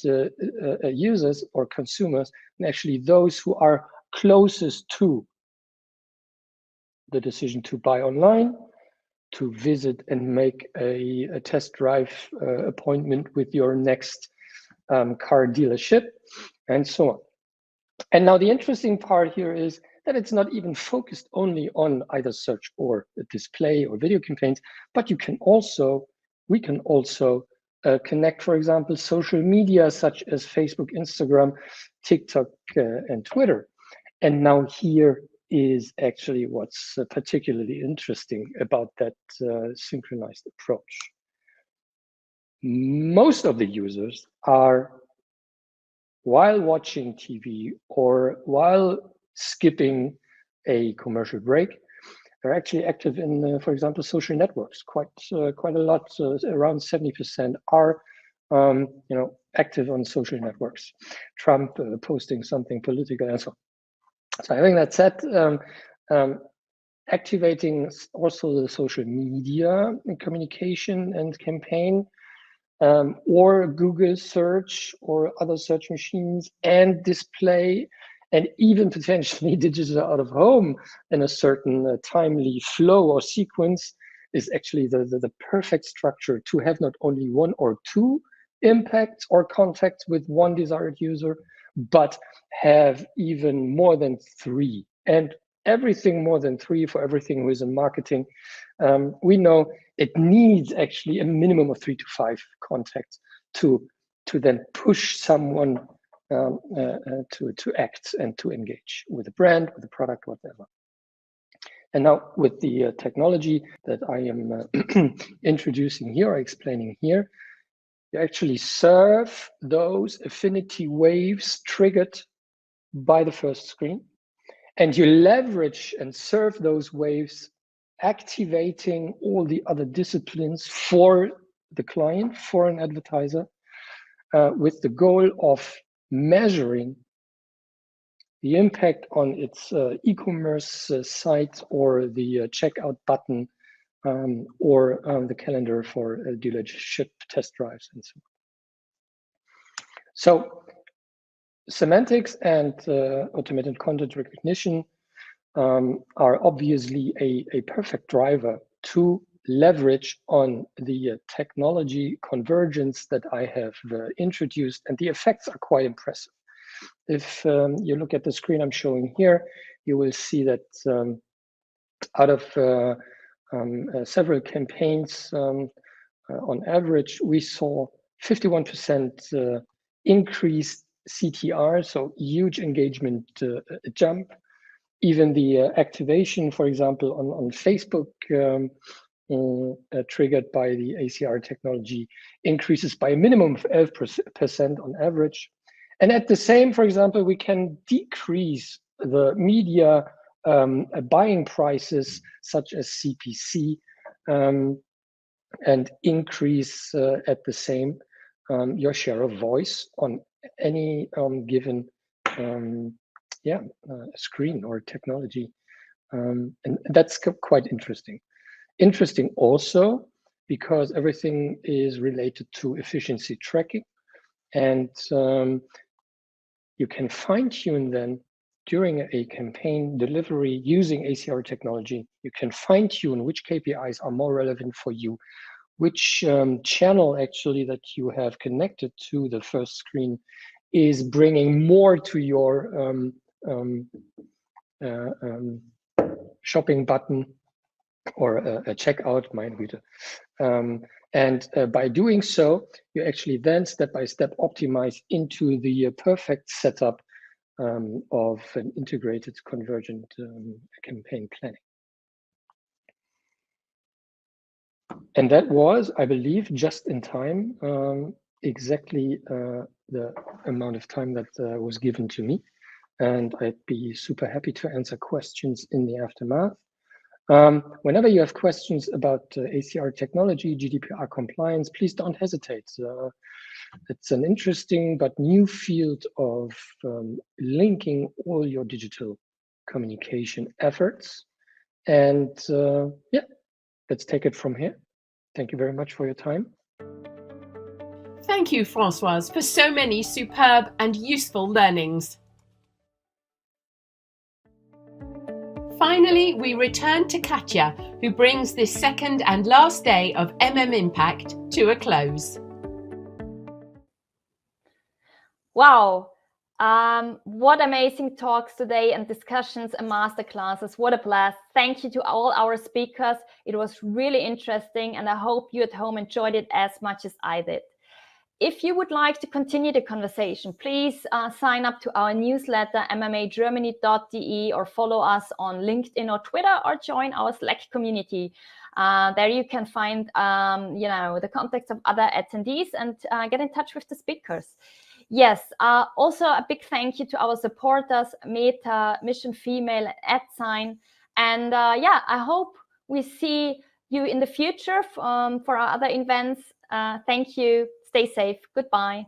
users or consumers, and actually those who are closest to the decision to buy online, to visit and make a test drive appointment with your next car dealership, and so on. And now the interesting part here is that it's not even focused only on either search or display or video campaigns, but we can also connect, for example, social media such as Facebook, Instagram, TikTok, and Twitter. And now here is actually what's particularly interesting about that synchronized approach. Most of the users are, while watching TV or while skipping a commercial break, they're actually active in, for example, social networks. Quite a lot, around 70% are, active on social networks. Trump posting something political and so on. So having that said, activating also the social media communication and campaign, or Google search or other search machines and display, and even potentially digital out of home in a certain timely flow or sequence is actually the perfect structure to have not only one or two impacts or contacts with one desired user, but have even more than three. And everything more than three for everything who is in marketing, we know it needs actually a minimum of 3 to 5 contacts to then push someone to act and to engage with a brand, with a product, whatever. And now with the technology that I am introducing here or explaining here, you actually serve those affinity waves triggered by the first screen. And you leverage and serve those waves, activating all the other disciplines for the client, for an advertiser, with the goal of measuring the impact on its e-commerce site or the checkout button or the calendar for dealership test drives and so on. So semantics and automated content recognition are obviously a perfect driver to leverage on the technology convergence that I have introduced, and the effects are quite impressive. If you look at the screen I'm showing here, you will see that out of several campaigns, on average, we saw 51% increased CTR, so huge engagement jump. Even the activation, for example, on Facebook, triggered by the ACR technology, increases by a minimum of 11% on average. And at the same, for example, we can decrease the media buying prices, such as CPC, and increase at the same your share of voice on any given screen or technology. And that's quite interesting. Interesting also because everything is related to efficiency tracking, and you can fine-tune then during a campaign delivery using ACR technology. You can fine-tune which KPIs are more relevant for you, which channel actually that you have connected to the first screen is bringing more to your shopping button or a checkout, mein Güte. And by doing so, you actually then step-by-step optimize into the perfect setup of an integrated convergent campaign planning. And that was, I believe, just in time, exactly the amount of time that was given to me. And I'd be super happy to answer questions in the aftermath. Whenever you have questions about ACR technology, GDPR compliance, please don't hesitate. It's an interesting but new field of linking all your digital communication efforts. And yeah, let's take it from here. Thank you very much for your time. Thank you, Françoise, for so many superb and useful learnings. Finally, we return to Katja, who brings this second and last day of Impact to a close. Wow, what amazing talks today and discussions and masterclasses. What a blast. Thank you to all our speakers. It was really interesting, and I hope you at home enjoyed it as much as I did. If you would like to continue the conversation, please sign up to our newsletter, mmagermany.de, or follow us on LinkedIn or Twitter, or join our Slack community. There you can find the contacts of other attendees and get in touch with the speakers. Yes, also a big thank you to our supporters, Meta, Mission Female, @Sign. And I hope we see you in the future for our other events. Thank you. Stay safe. Goodbye.